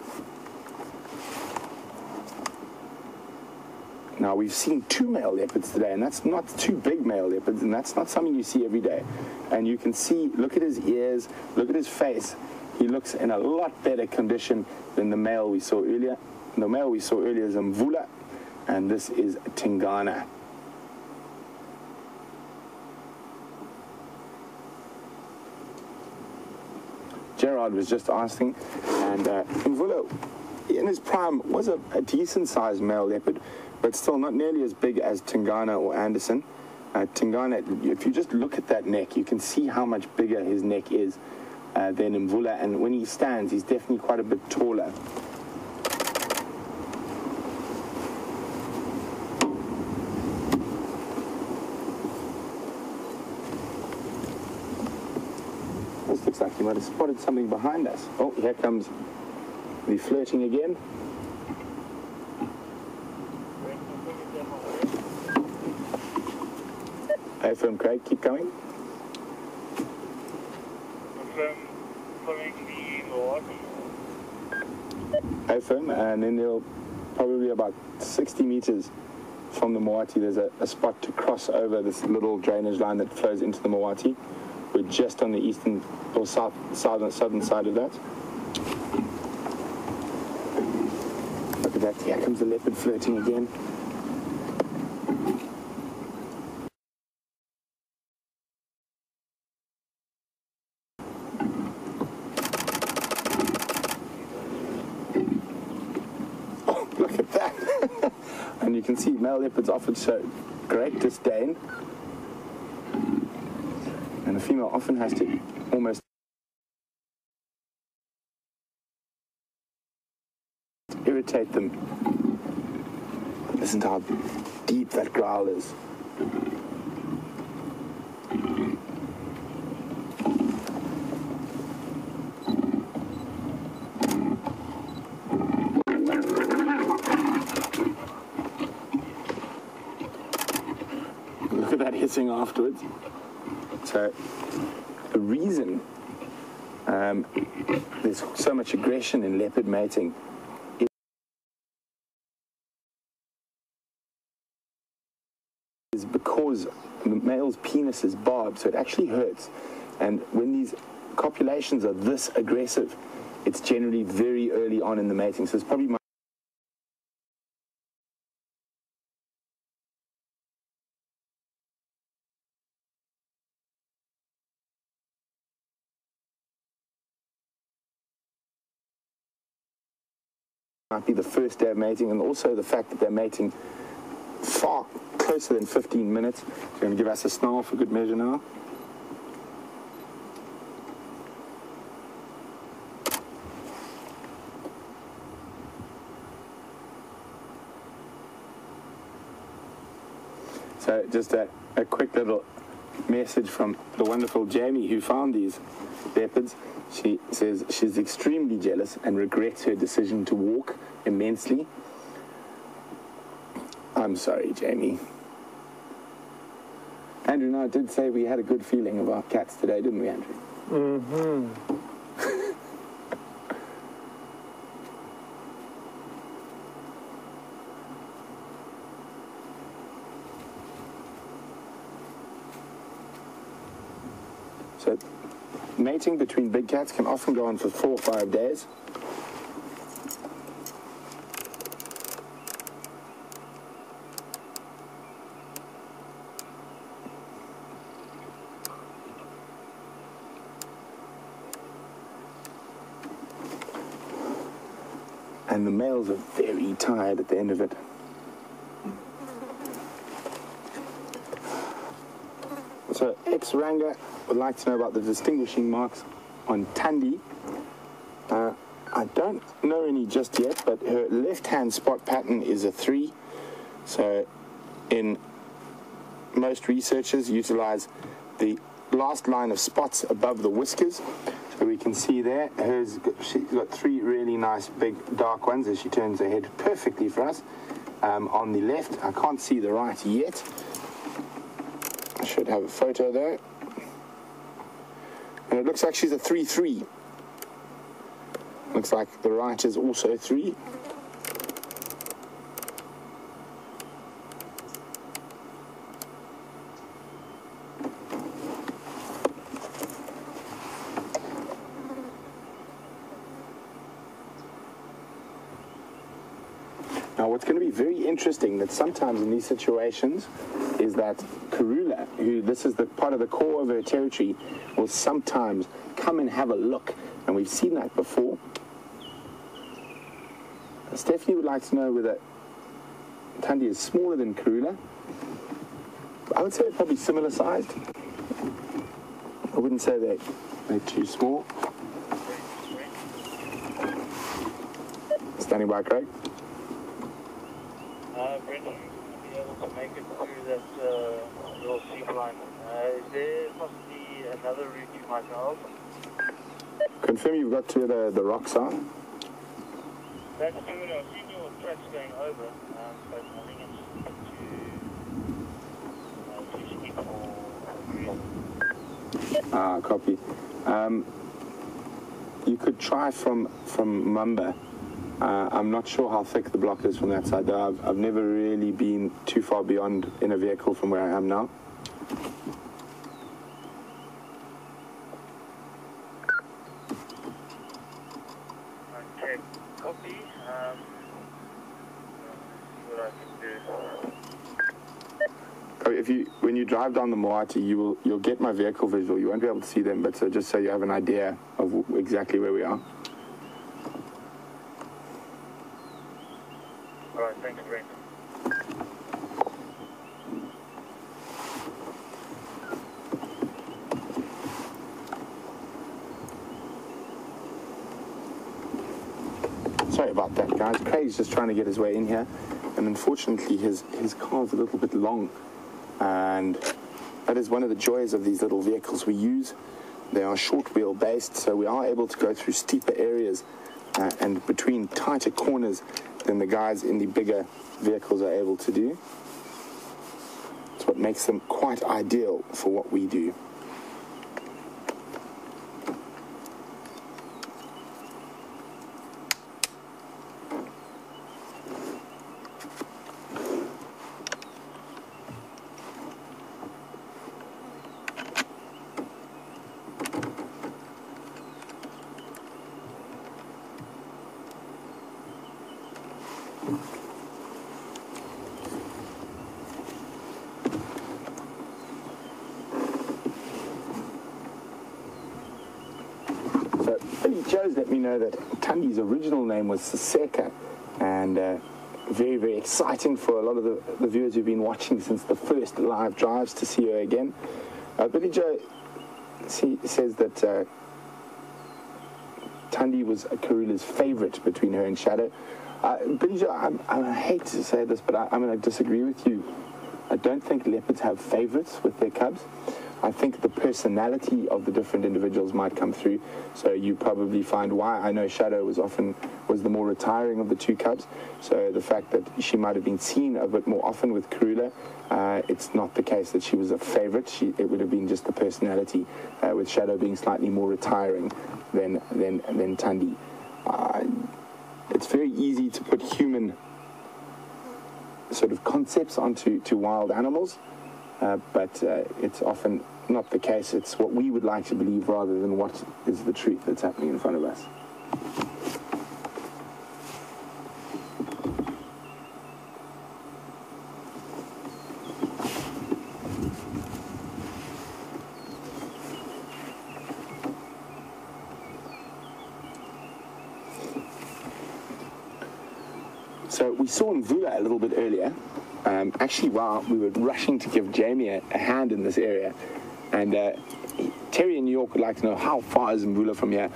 now we've seen 2 male leopards today, and that's not 2 big male leopards, and that's not something you see every day. And you can see, look at his ears, look at his face. He looks in a lot better condition than the male we saw earlier. The male we saw earlier is Mvula, and this is Tingana. Gerard was just asking, and Mvula, in his prime, was a decent-sized male leopard, but still not nearly as big as Tingana or Anderson. Tingana, if you just look at that neck, you can see how much bigger his neck is than Mvula, and when he stands, he's definitely quite a bit taller. This looks like he might have spotted something behind us. Oh, here comes the flirting again. Hey, film Craig, keep coming. Following the Milwaukee. Hey, film, and then they'll probably about 60 meters from the Moati. There's a spot to cross over this little drainage line that flows into the Moati. We're just on the eastern or southern side of that. Look at that. Here comes the leopard flirting again. Oh, look at that. And you can see male leopards often show great disdain. And the female often has to almost irritate them. Listen to how deep that growl is. mating afterwards. So the reason there's so much aggression in leopard mating is because the male's penis is barbed, so it actually hurts. And when these copulations are this aggressive, it's generally very early on in the mating. So it's probably might be the first day of mating, and also the fact that they're mating far closer than 15 minutes. They're going to give us a snarl for good measure now. So just a quick little message from the wonderful Jamie who found these leopards. She says she's extremely jealous and regrets her decision to walk immensely. I'm sorry, Jamie. Andrew and I did say we had a good feeling about cats today, didn't we, Andrew? Mm-hmm. So mating between big cats can often go on for 4 or 5 days. And the males are very tired at the end of it. So ex-Ranga would like to know about the distinguishing marks on Thandi. I don't know any just yet, but her left-hand spot pattern is a 3. So in most researchers utilize the last line of spots above the whiskers. So we can see there, she's got 3 really nice big dark ones as she turns her head perfectly for us. On the left, I can't see the right yet. I should have a photo there. And it looks like she's a 3-3. Looks like the right is also 3. Now, what's going to be very interesting that sometimes in these situations is that Karula, who this is the part of the core of her territory, will sometimes come and have a look. And we've seen that before. Stephanie would like to know whether Thandi is smaller than Karula. I would say they're probably similar sized. I wouldn't say they're too small. Standing by, Craig. Brent, you be able to make it through that little sheep line. Is there possibly another route you might know of? Confirm you've got to the rocks are. That's true. I've seen your tracks going over, but I think it's too steep for Copy. You could try from Mumba. I'm not sure how thick the block is from that side, though. I've never really been too far beyond in a vehicle from where I am now. Okay, copy. See what I can do. When you drive down the Moati, you'll get my vehicle visual. You won't be able to see them, but so just so you have an idea of exactly where we are. All right, thanks, Brent. Sorry about that, guys. Craig's just trying to get his way in here, and unfortunately his car's a little bit long, and that is one of the joys of these little vehicles we use. They are short wheel based, so we are able to go through steeper areas and between tighter corners than the guys in the bigger vehicles are able to do. It's what makes them quite ideal for what we do. So Billy Joe's let me know that Thandi's original name was Siseka, and very, very exciting for a lot of the viewers who've been watching since the first live drives to see her again. Billy Joe says that Thandi was Karula's favourite between her and Shadow. Billy Joe, I hate to say this, but I'm going to disagree with you. I don't think leopards have favourites with their cubs. I think the personality of the different individuals might come through. So you probably find why I know Shadow was the more retiring of the two cubs. So the fact that she might have been seen a bit more often with Karula, it's not the case that she was a favourite. It would have been just the personality, with Shadow being slightly more retiring than Thandi. It's very easy to put human sort of concepts onto wild animals. But it's often not the case. It's what we would like to believe rather than what is the truth that's happening in front of us. So we saw Mvula a little bit earlier. Actually, while we were rushing to give Jamie a hand in this area, and Terry in New York would like to know how far is Mvula from here.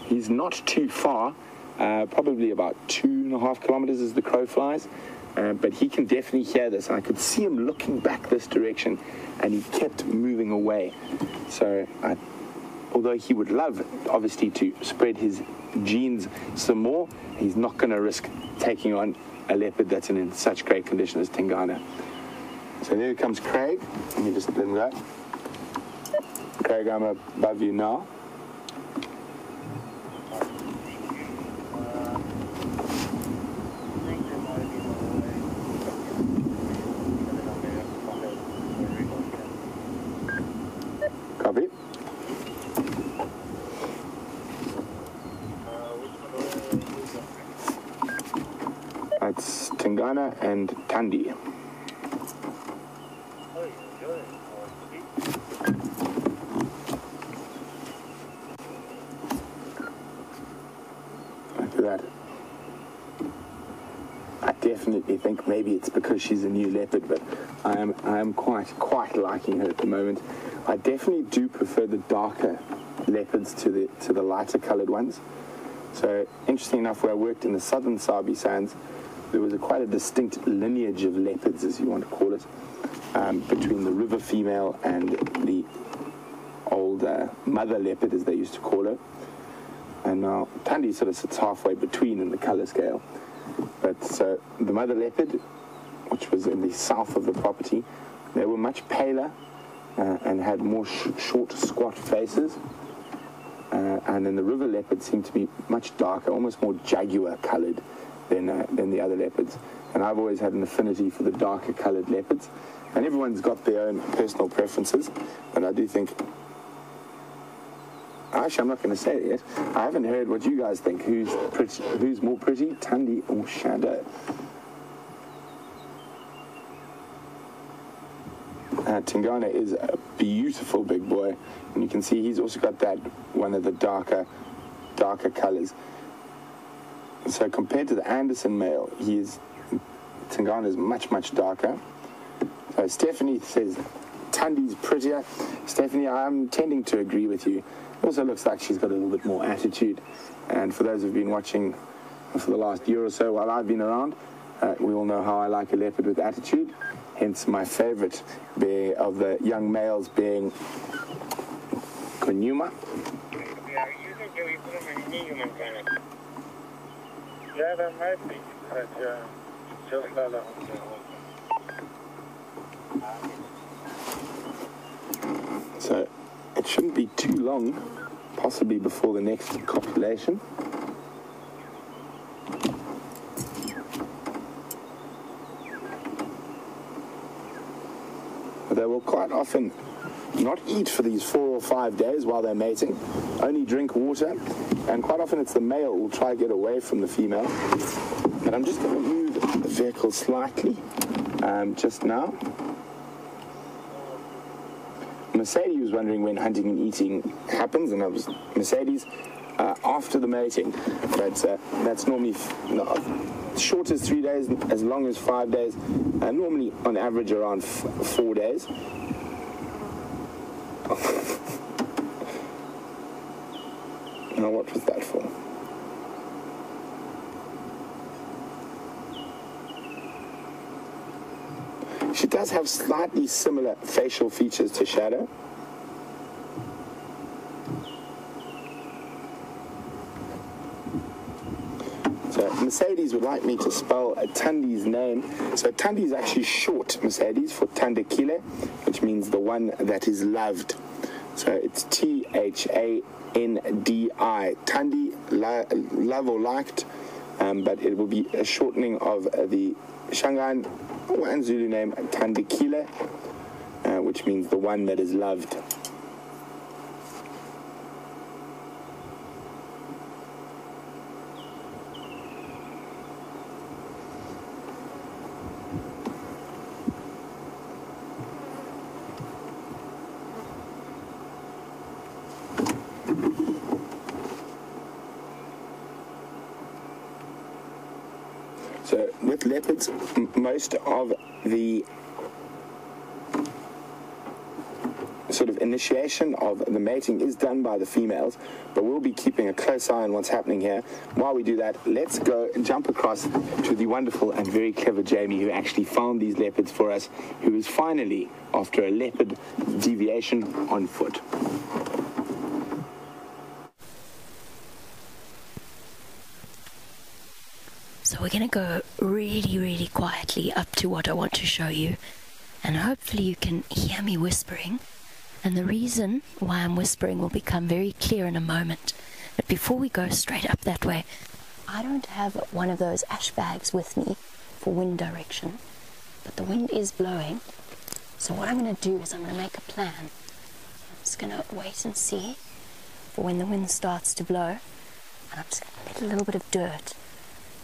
He's not too far, probably about 2.5 kilometers as the crow flies, but he can definitely hear this. I could see him looking back this direction, and he kept moving away. So although he would love, obviously, to spread his genes some more, he's not going to risk taking on a leopard that's in such great condition as Tingana. So there comes Craig. Let me just let him go. Craig, I'm above you now. Copy. That's Tingana and Thandi. Look at that. I definitely think maybe it's because she's a new leopard, but I am quite liking her at the moment. I definitely do prefer the darker leopards to the lighter coloured ones. So interesting enough, where I worked in the southern Sabi Sands, there was quite a distinct lineage of leopards, as you want to call it, between the river female and the old mother leopard, as they used to call her. And now Thandi sort of sits halfway between in the colour scale. But so the mother leopard, which was in the south of the property, they were much paler and had more short, squat faces. And then the river leopards seemed to be much darker, almost more jaguar coloured than the other leopards. And I've always had an affinity for the darker coloured leopards. And everyone's got their own personal preferences, but I do think... Actually, I'm not going to say it yet. I haven't heard what you guys think. Who's more pretty, Thandi or Shadow? Tingana is a beautiful big boy, and you can see he's also got that one of the darker colours. So compared to the Anderson male, Tingana is much darker. So Stephanie says Thandi's prettier. Stephanie, I'm tending to agree with you. It also looks like she's got a little bit more attitude. And for those who've been watching for the last year or so while I've been around, we all know how I like a leopard with attitude. Hence my favourite of the young males being Konuma. Yeah, you think we put them in a human kind of. Yeah, that might be, but just So it shouldn't be too long, possibly before the next copulation. But they will quite often not eat for these 4 or 5 days while they're mating, only drink water, and quite often it's the male who will try to get away from the female. But I'm just going to move the vehicle slightly just now. Mercedes was wondering when hunting and eating happens, and that was Mercedes after the mating. But that's normally short as 3 days, as long as 5 days, and normally on average around 4 days. Now what was that for? She does have slightly similar facial features to Shadow. So Mercedes would like me to spell Thandi's name. So Thandi is actually short, Mercedes, for Thandikile, which means the one that is loved. So it's Thandi, Thandi, love or liked, but it will be a shortening of the Shangaan and Zulu name Thandikile, which means the one that is loved. So with leopards, most of the sort of initiation of the mating is done by the females, but we'll be keeping a close eye on what's happening here. While we do that, let's go and jump across to the wonderful and very clever Jamie, who actually found these leopards for us, who is finally, after a leopard deviation, on foot. So we're going to go really, really quietly up to what I want to show you, and hopefully you can hear me whispering, and the reason why I'm whispering will become very clear in a moment. But before we go straight up that way, I don't have one of those ash bags with me for wind direction, but the wind is blowing, so what I'm going to do is I'm going to make a plan. I'm just going to wait and see for when the wind starts to blow, and I'm just going to let a little bit of dirt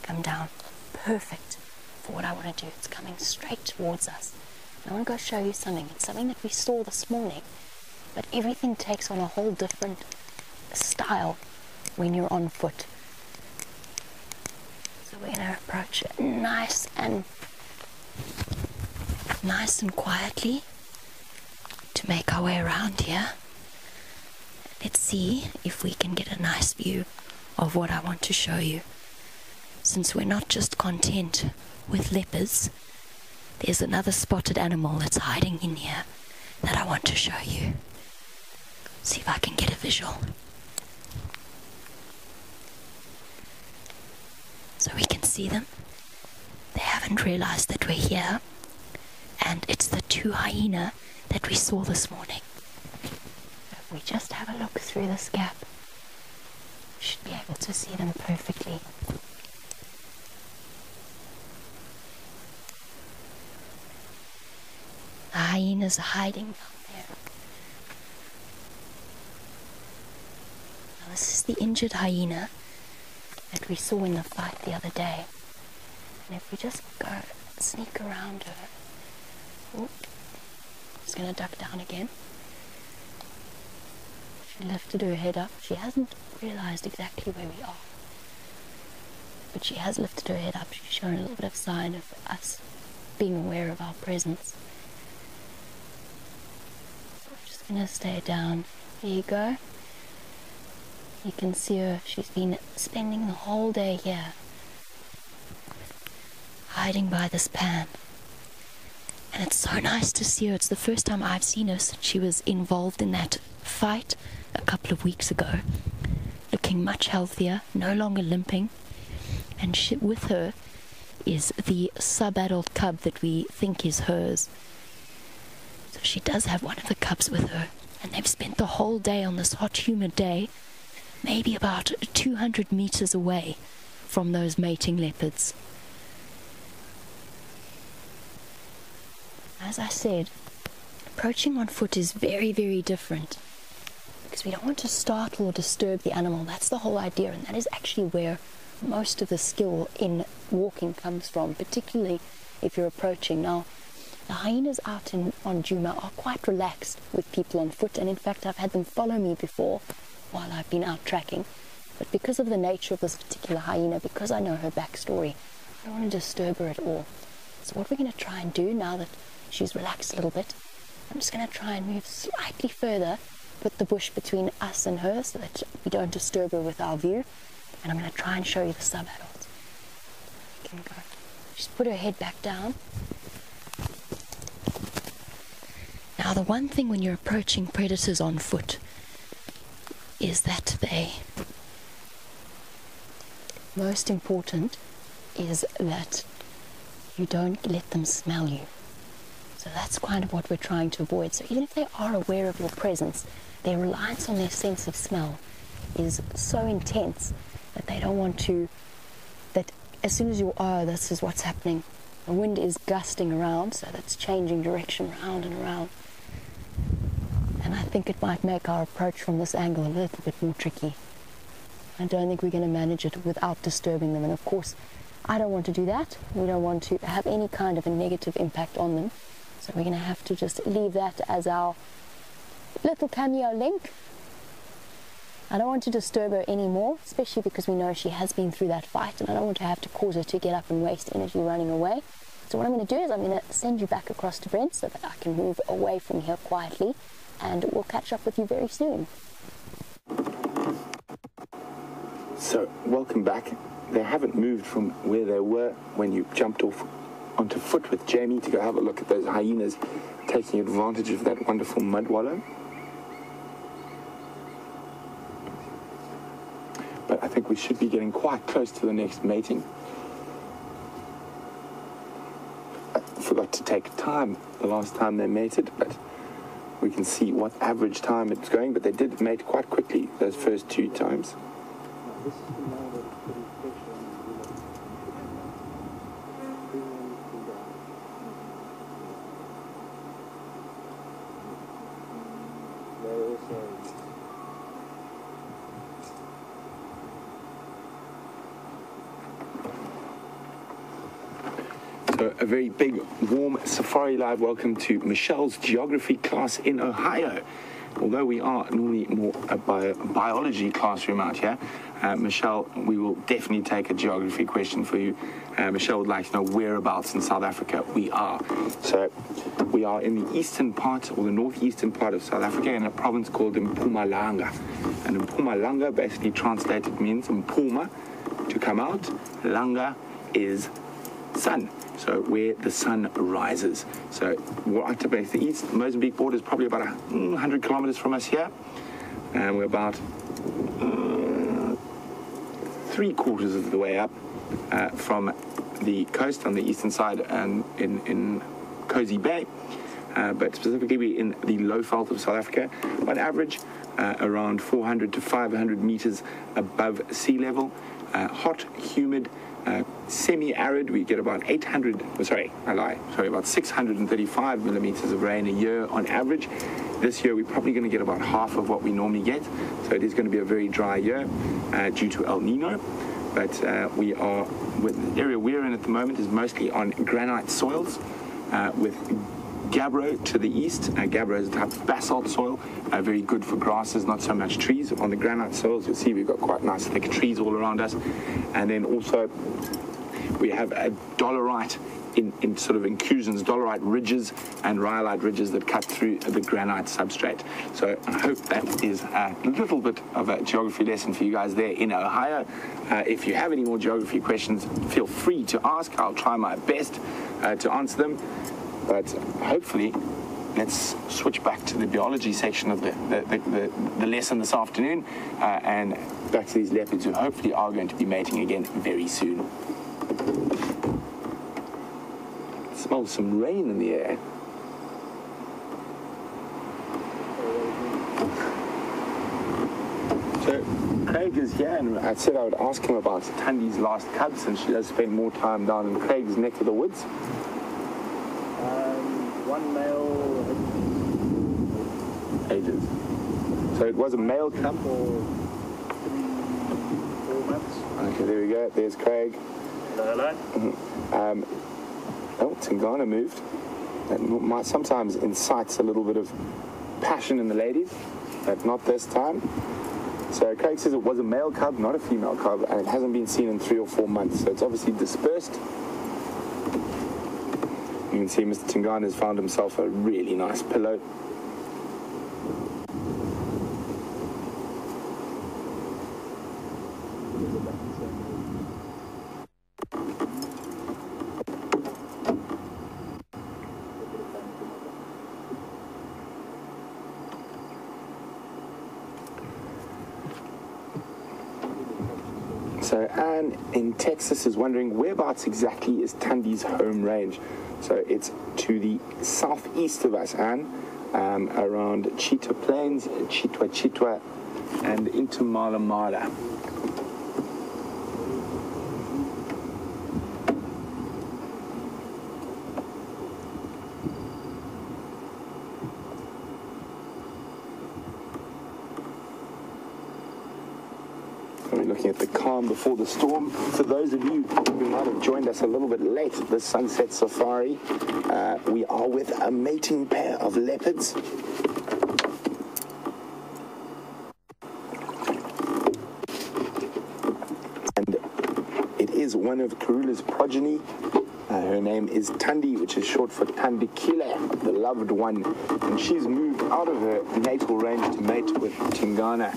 come down. Perfect for what I want to do. It's coming straight towards us. And I want to go show you something. It's something that we saw this morning, but everything takes on a whole different style when you're on foot. So we're going to approach it nice and quietly to make our way around here. Let's see if we can get a nice view of what I want to show you. Since we're not just content with leopards, there's another spotted animal that's hiding in here that I want to show you. See if I can get a visual. So we can see them. They haven't realized that we're here, and it's the 2 hyena that we saw this morning. If we just have a look through this gap, we should be able to see them perfectly. The hyenas are hiding down there. Now this is the injured hyena that we saw in the fight the other day. And if we just go sneak around her. Oh, she's going to duck down again. She lifted her head up. She hasn't realized exactly where we are, but she has lifted her head up. She's shown a little bit of sign of us being aware of our presence. Gonna stay down. There you go. You can see her. She's been spending the whole day here, hiding by this pan. And it's so nice to see her. It's the first time I've seen her since she was involved in that fight a couple of weeks ago. Looking much healthier, no longer limping. And with her is the sub-adult cub that we think is hers. So she does have one of the cubs with her, and they've spent the whole day on this hot, humid day, maybe about 200 meters away from those mating leopards. As I said, approaching on foot is very, very different, because we don't want to startle or disturb the animal. That's the whole idea, and that is actually where most of the skill in walking comes from, particularly if you're approaching. Now, the hyenas out on Djuma are quite relaxed with people on foot, and in fact I've had them follow me before while I've been out tracking. But because of the nature of this particular hyena, because I know her backstory, I don't want to disturb her at all. So what we're going to try and do, now that she's relaxed a little bit, I'm just going to try and move slightly further, put the bush between us and her so that we don't disturb her with our view, and I'm going to try and show you the sub-adult. You can go. Just put her head back down. Now, the one thing when you're approaching predators on foot is that most important is that you don't let them smell you. So that's kind of what we're trying to avoid. So even if they are aware of your presence, their reliance on their sense of smell is so intense that they don't want to, that as soon as you are, this is what's happening. The wind is gusting around, so that's changing direction round and around. And I think it might make our approach from this angle a little bit more tricky. I don't think we're going to manage it without disturbing them. And of course, I don't want to do that. We don't want to have any kind of a negative impact on them. So we're going to have to just leave that as our little cameo link. I don't want to disturb her anymore, especially because we know she has been through that fight, and I don't want to have to cause her to get up and waste energy running away. So what I'm going to do is I'm going to send you back across to Brent so that I can move away from here quietly, and we'll catch up with you very soon. So, welcome back. They haven't moved from where they were when you jumped off onto foot with Jamie to go have a look at those hyenas taking advantage of that wonderful mud wallow. But I think we should be getting quite close to the next mating. I forgot to take time the last time they mated, but we can see what average time it's going, but they did mate quite quickly those first 2 times. So a very big, warm SafariLIVE welcome to Michelle's geography class in Ohio. Although we are normally more a biology classroom out here, Michelle, we will definitely take a geography question for you. Michelle would like to know whereabouts in South Africa we are. So we are in the eastern part, or the northeastern part of South Africa, in a province called Mpumalanga. And Mpumalanga basically translated means Mpuma, to come out. Langa is sun, so where the sun rises. So right to base the east, Mozambique border is probably about 100 kilometers from us here, and we're about 3/4 of the way up from the coast on the eastern side and in Cozy Bay, but specifically we're in the low veld of South Africa, on average around 400 to 500 meters above sea level, hot, humid, semi-arid. We get about about 635 millimeters of rain a year on average. This year we're probably going to get about half of what we normally get, so it is going to be a very dry year due to El Nino. But the area we're in at the moment is mostly on granite soils with gabbro to the east. Gabbro is a type of basalt soil, very good for grasses, not so much trees. On the granite soils, you'll see we've got quite nice thick trees all around us. And then also we have a dolerite in sort of inclusions, dolerite ridges and rhyolite ridges that cut through the granite substrate. So I hope that is a little bit of a geography lesson for you guys there in Ohio. If you have any more geography questions, feel free to ask. I'll try my best to answer them. But hopefully, let's switch back to the biology section of the lesson this afternoon, and back to these leopards who hopefully are going to be mating again very soon. It smells some rain in the air. Craig is here, and I said I would ask him about Thandi's last cubs, and she does spend more time down in Craig's neck of the woods. One male Ages. So it was a male cub. for 3-4 months. Okay, there we go. There's Craig. Hello. Oh, Tingana moved. That might sometimes incites a little bit of passion in the ladies, but not this time. So Craig says it was a male cub, not a female cub, and it hasn't been seen in 3 or 4 months. So it's obviously dispersed. You can see Mr. Tingana has found himself a really nice pillow. So Anne in Texas is wondering whereabouts exactly is Thandi's home range. So it's to the southeast of us, Anne, around Cheetah Plains, Chitwa, and into Mala Mala. We're looking at the calm before the storm. For those of you who might have joined us a little bit late at the Sunset Safari, we are with a mating pair of leopards. And it is one of Karula's progeny. Her name is Thandi, which is short for Thandikile, the loved one. And she's moved out of her natal range to mate with Tingana,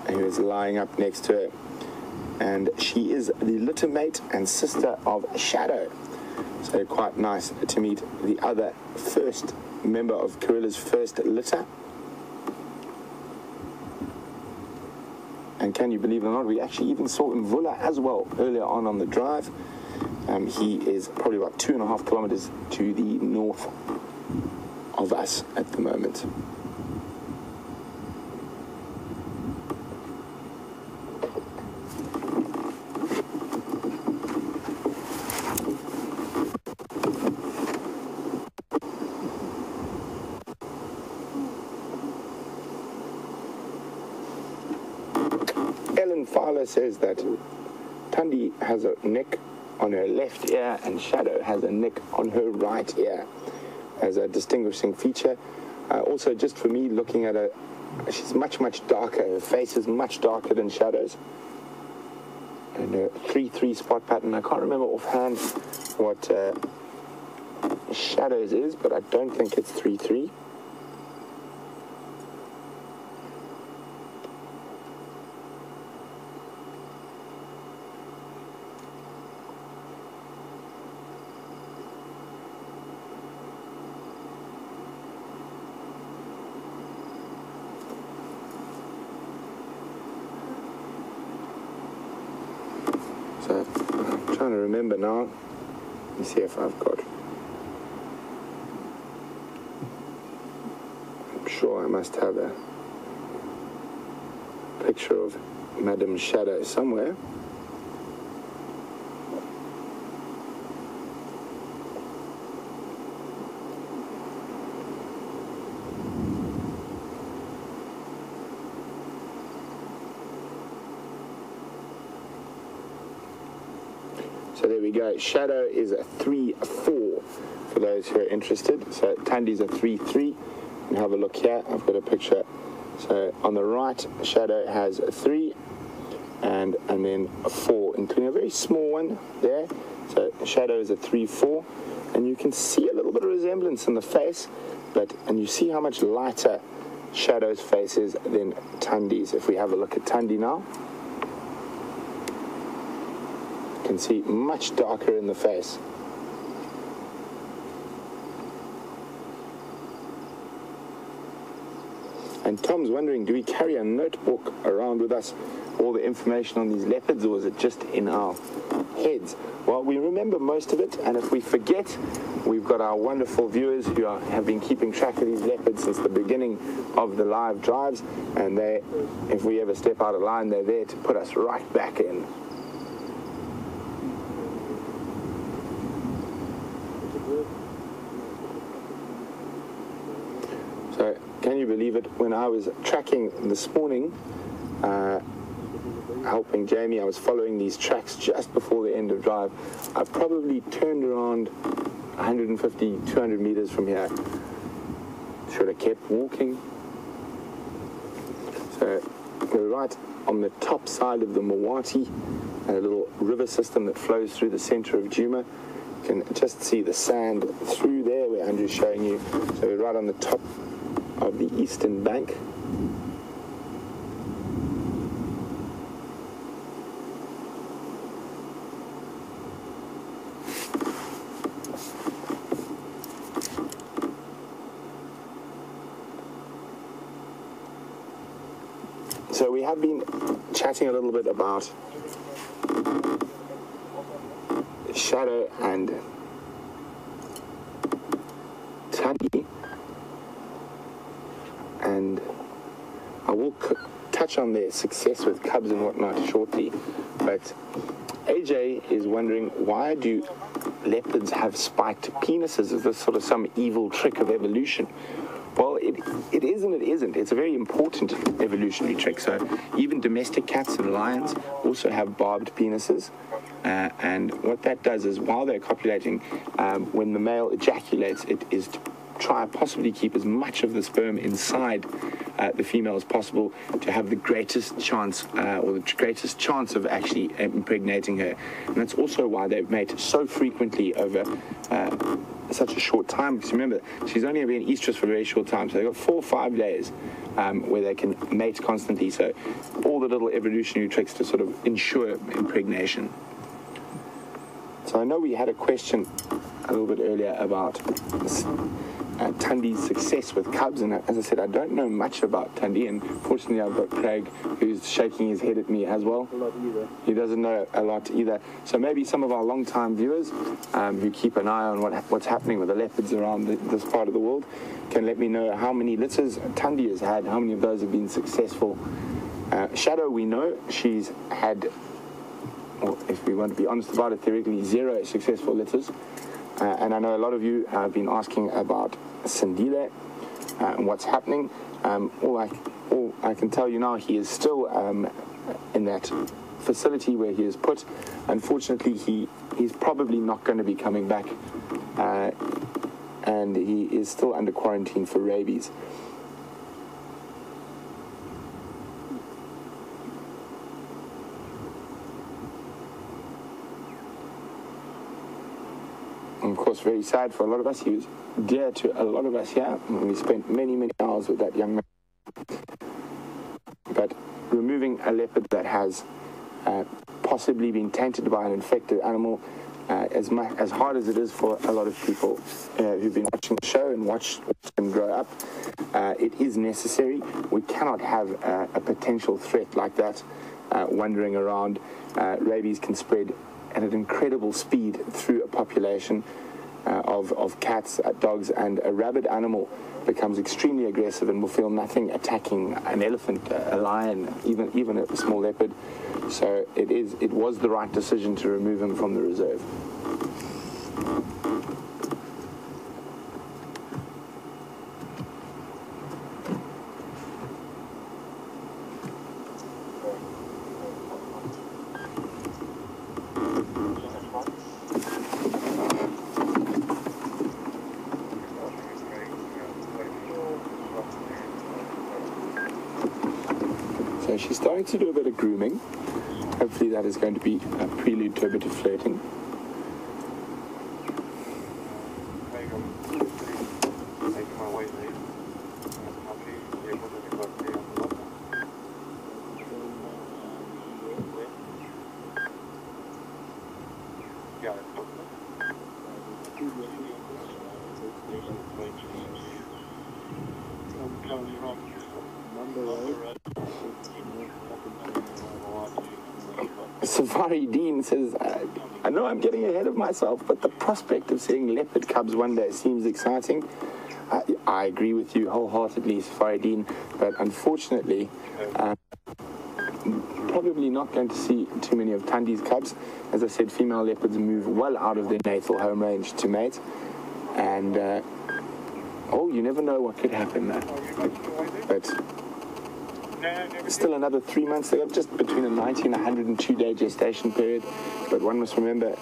who is lying up next to her. And she is the litter mate and sister of Shadow. So quite nice to meet the other first member of Karula's first litter. And can you believe it or not, we actually even saw Mvula as well earlier on the drive. He is probably about 2.5 kilometers to the north of us at the moment. Ellen Fowler says that Thandi has a nick on her left ear and Shadow has a nick on her right ear as a distinguishing feature. Also, just for me, looking at her, she's much darker. Her face is much darker than Shadow's. And her 3-3 spot pattern, I can't remember offhand what Shadow's is, but I don't think it's 3-3. So I'm trying to remember now. Let me see if I've got. I'm sure I must have a picture of Madam Shadow somewhere. So there we go. Shadow is a 3-4 for those who are interested. So Thandi's a 3-3. And have a look here. I've got a picture. So on the right, Shadow has a 3 and then a 4, including a very small one there. So Shadow is a 3-4. And you can see a little bit of resemblance in the face, and you see how much lighter Shadow's face is than Thandi's. If we have a look at Thandi now, can see much darker in the face. And Tom's wondering, do we carry a notebook around with us, all the information on these leopards, or is it just in our heads? Well, we remember most of it, and if we forget, we've got our wonderful viewers who have been keeping track of these leopards since the beginning of the live drives, and they, if we ever step out of line, they're there to put us right back in. So, can you believe it? When I was tracking this morning, helping Jamie, I was following these tracks just before the end of drive. I probably turned around 150, 200 meters from here. Should have kept walking. So we're right on the top side of the Mawati, a little river system that flows through the center of Djuma. You can just see the sand through there where Andrew's showing you. So we're right on the top of the eastern bank. So we have been chatting a little bit about Shadow and Thandi, and I will touch on their success with cubs and whatnot shortly, but AJ is wondering, why do leopards have spiked penises? Is this sort of some evil trick of evolution? Well, it is and it isn't. It's a very important evolutionary trick. So even domestic cats and lions also have barbed penises. And what that does is, while they're copulating, when the male ejaculates, it is to try and possibly keep as much of the sperm inside the female as possible to have the greatest chance, or the greatest chance of actually impregnating her. And that's also why they mate so frequently over such a short time, because remember, she's only been estrus for a very short time, so they've got 4 or 5 days where they can mate constantly. So all the little evolutionary tricks to sort of ensure impregnation. So I know we had a question a little bit earlier about Thandi's success with cubs, and as I said, I don't know much about Thandi, and fortunately I've got Craig who's shaking his head at me as well. A lot either. He doesn't know a lot either. So maybe some of our long-time viewers who keep an eye on what's happening with the leopards around this part of the world can let me know how many litters Thandi has had, how many of those have been successful. Shadow, we know she's had, well, if we want to be honest about it, theoretically 0 successful litters. And I know a lot of you have been asking about Sandile and what's happening. All I can tell you now, he is still in that facility where he is put. Unfortunately, he's probably not going to be coming back, and he is still under quarantine for rabies. Of course, very sad for a lot of us. He was dear to a lot of us here. We spent many, many hours with that young man. But removing a leopard that has possibly been tainted by an infected animal, as hard as it is for a lot of people who've been watching the show and watched them grow up, it is necessary. We cannot have a potential threat like that wandering around. Rabies can spread at an incredible speed through a population of cats, dogs, and a rabid animal becomes extremely aggressive and will feel nothing attacking an elephant, a lion, even a small leopard. So it was the right decision to remove him from the reserve. So she's starting to do a bit of grooming. Hopefully that is going to be a prelude to a bit of flirting. Safari Dean says, I know I'm getting ahead of myself, but the prospect of seeing leopard cubs one day seems exciting. I agree with you wholeheartedly, Safari Dean, but unfortunately, probably not going to see too many of Thandi's cubs. As I said, female leopards move well out of their natal home range to mate, and oh, you never know what could happen there. But still another 3 months. They got just between a 90 and 102 day gestation period. But one must remember,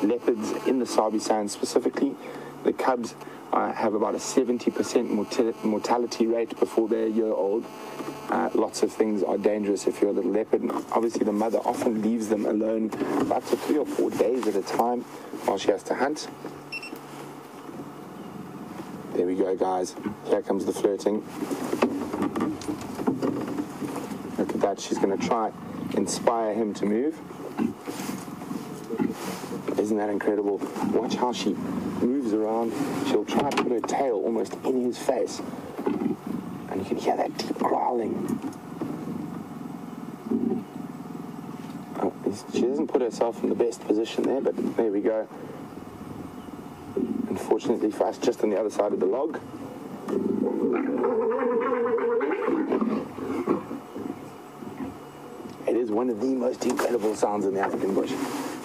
leopards in the Sabi Sands specifically, the cubs have about a 70% mortality rate before they're a year old. Lots of things are dangerous if you're a little leopard. And obviously, the mother often leaves them alone about for 3 or 4 days at a time while she has to hunt. There we go, guys. Here comes the flirting. Look at that. She's going to try inspire him to move. Isn't that incredible? Watch how she moves around. She'll try to put her tail almost in his face. And you can hear that deep growling. Oh, she doesn't put herself in the best position there, but there we go. Unfortunately for us, just on the other side of the log. It is one of the most incredible sounds in the African bush.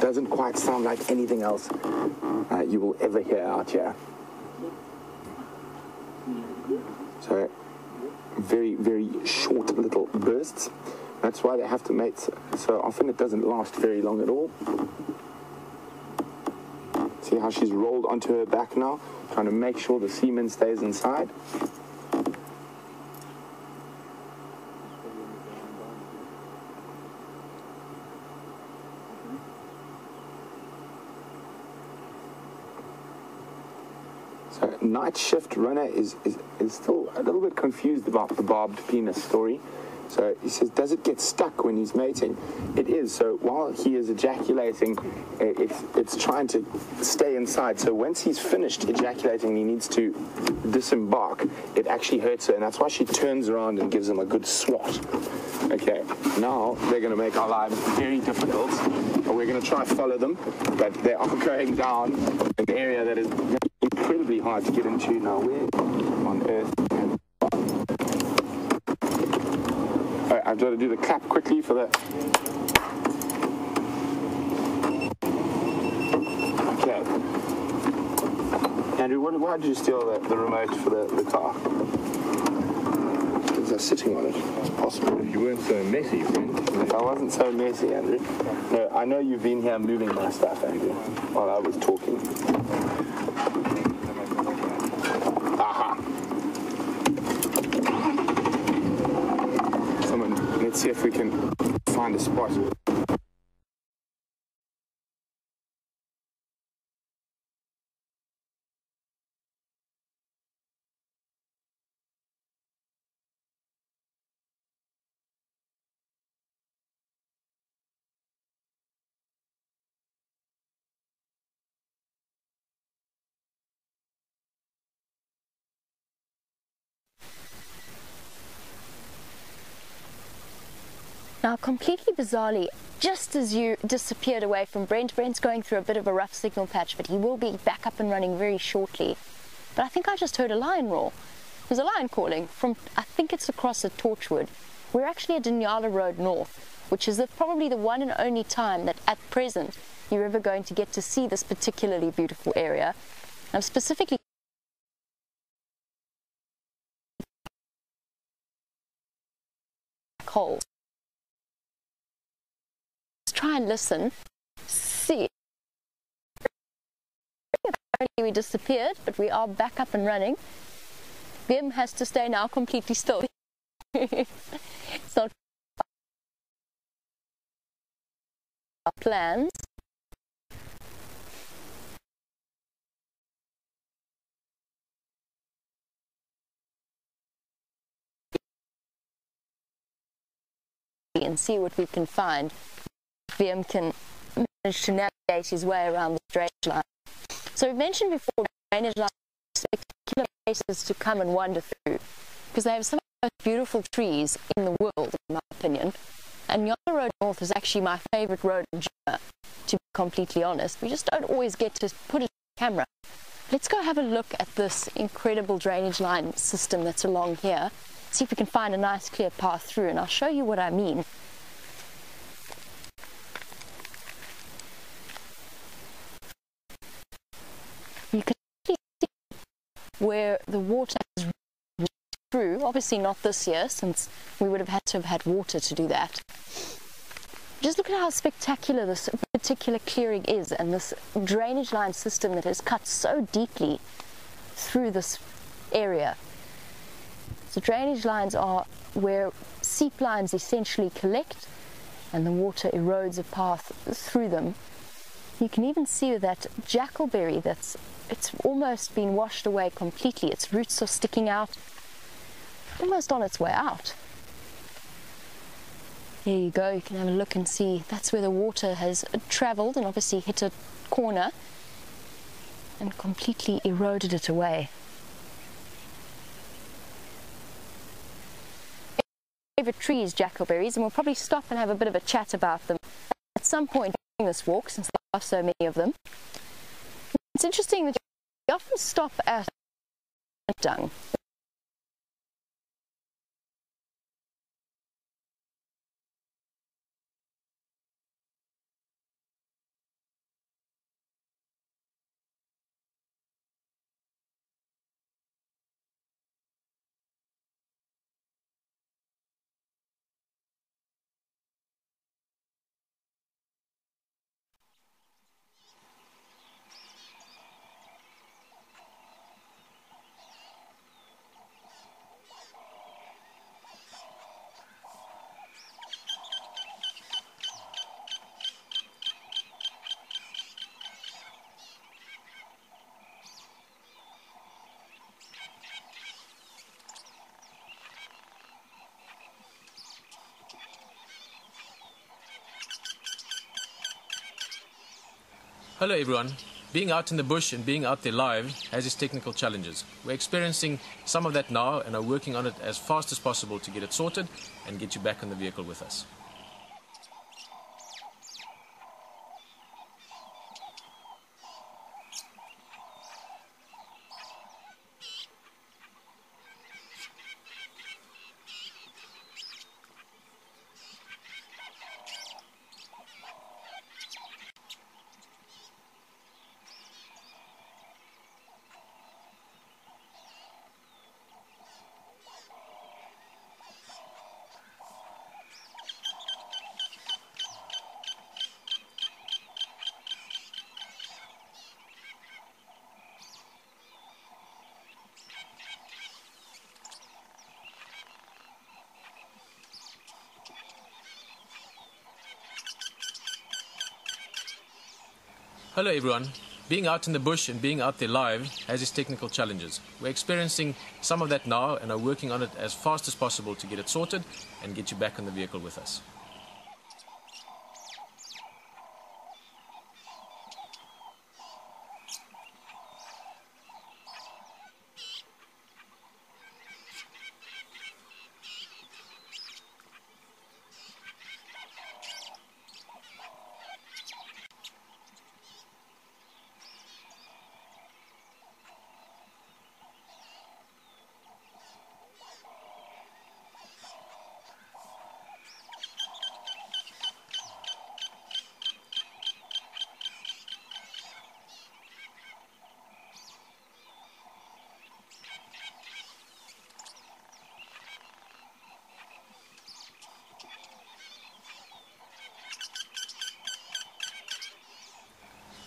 Doesn't quite sound like anything else you will ever hear out here. So, very, very short little bursts. That's why they have to mate so often. It doesn't last very long at all. See how she's rolled onto her back now, trying to make sure the semen stays inside. So night shift runner is still a little bit confused about the barbed penis story. So he says, does it get stuck when he's mating? It is. So while he is ejaculating, it's trying to stay inside. So once he's finished ejaculating, he needs to disembark. It actually hurts her, and that's why she turns around and gives him a good swat. Okay, now they're going to make our lives very difficult. We're going to try to follow them, but they are going down an area that is incredibly hard to get into. Now, where on earth? I've got to do the clap quickly for the... Okay. Andrew, why did you steal the remote for the car? Because they're sitting on it. It's possible. You weren't so messy, Brent. If I wasn't so messy, Andrew. No, I know you've been here moving my stuff, Andrew, while I was talking. Let's see if we can find a spot. Now, completely bizarrely, just as you disappeared away from Brent's going through a bit of a rough signal patch, but he will be back up and running very shortly. But I think I just heard a lion roar. There's a lion calling from, I think it's across at Torchwood. We're actually at Dinyala Road North, which is probably the one and only time that at present you're ever going to get to see this particularly beautiful area. I'm specifically cold. Try and listen, see. Apparently we disappeared, but we are back up and running. Wium has to stay now completely still. It's not our plans. And see what we can find. Wium can manage to navigate his way around the drainage line. So we've mentioned before, drainage lines are spectacular places to come and wander through because they have so much most beautiful trees in the world, in my opinion. And Yonder Road North is actually my favorite road in Jima, to be completely honest. We just don't always get to put it on camera. Let's go have a look at this incredible drainage line system that's along here. See if we can find a nice clear path through, and I'll show you what I mean. You can see where the water has rushed through. Obviously not this year, since we would have had to have had water to do that. Just look at how spectacular this particular clearing is, and this drainage line system that is cut so deeply through this area. So drainage lines are where seep lines essentially collect, and the water erodes a path through them. You can even see that jackalberry it's almost been washed away completely. Its roots are sticking out, almost on its way out. There you go, you can have a look and see that's where the water has travelled and obviously hit a corner and completely eroded it away. Favorite trees, jackalberries, and we'll probably stop and have a bit of a chat about them at some point during this walk, since there are so many of them. It's interesting that you often stop at dung. Hello everyone. Being out in the bush and being out there live has its technical challenges. We're experiencing some of that now and are working on it as fast as possible to get it sorted and get you back on the vehicle with us. Hello everyone. Being out in the bush and being out there live has its technical challenges. We're experiencing some of that now and are working on it as fast as possible to get it sorted and get you back on the vehicle with us.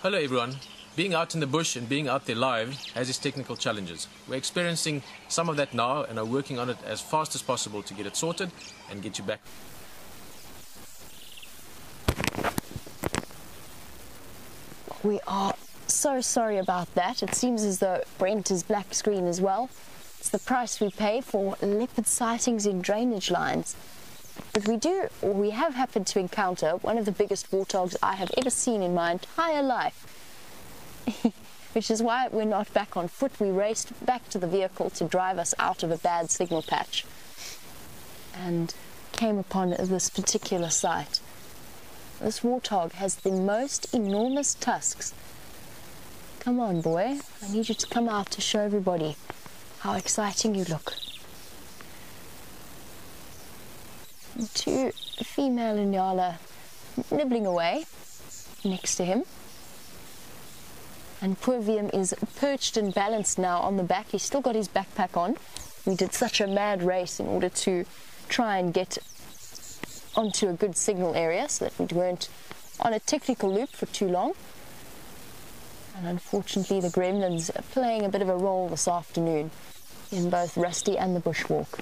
Hello everyone. Being out in the bush and being out there live has its technical challenges. We're experiencing some of that now and are working on it as fast as possible to get it sorted and get you back. We are so sorry about that. It seems as though Brent is black screen as well. It's the price we pay for leopard sightings in drainage lines. But we have happened to encounter one of the biggest warthogs I have ever seen in my entire life. Which is why we're not back on foot. We raced back to the vehicle to drive us out of a bad signal patch. and came upon this particular site. This warthog has the most enormous tusks. Come on, boy. I need you to come out to show everybody how exciting you look. And two female Inyala nibbling away next to him. And poor Wium is perched and balanced now on the back. He's still got his backpack on. We did such a mad race in order to try and get onto a good signal area so that we weren't on a technical loop for too long. And unfortunately the gremlins are playing a bit of a role this afternoon in both Rusty and the bushwalk.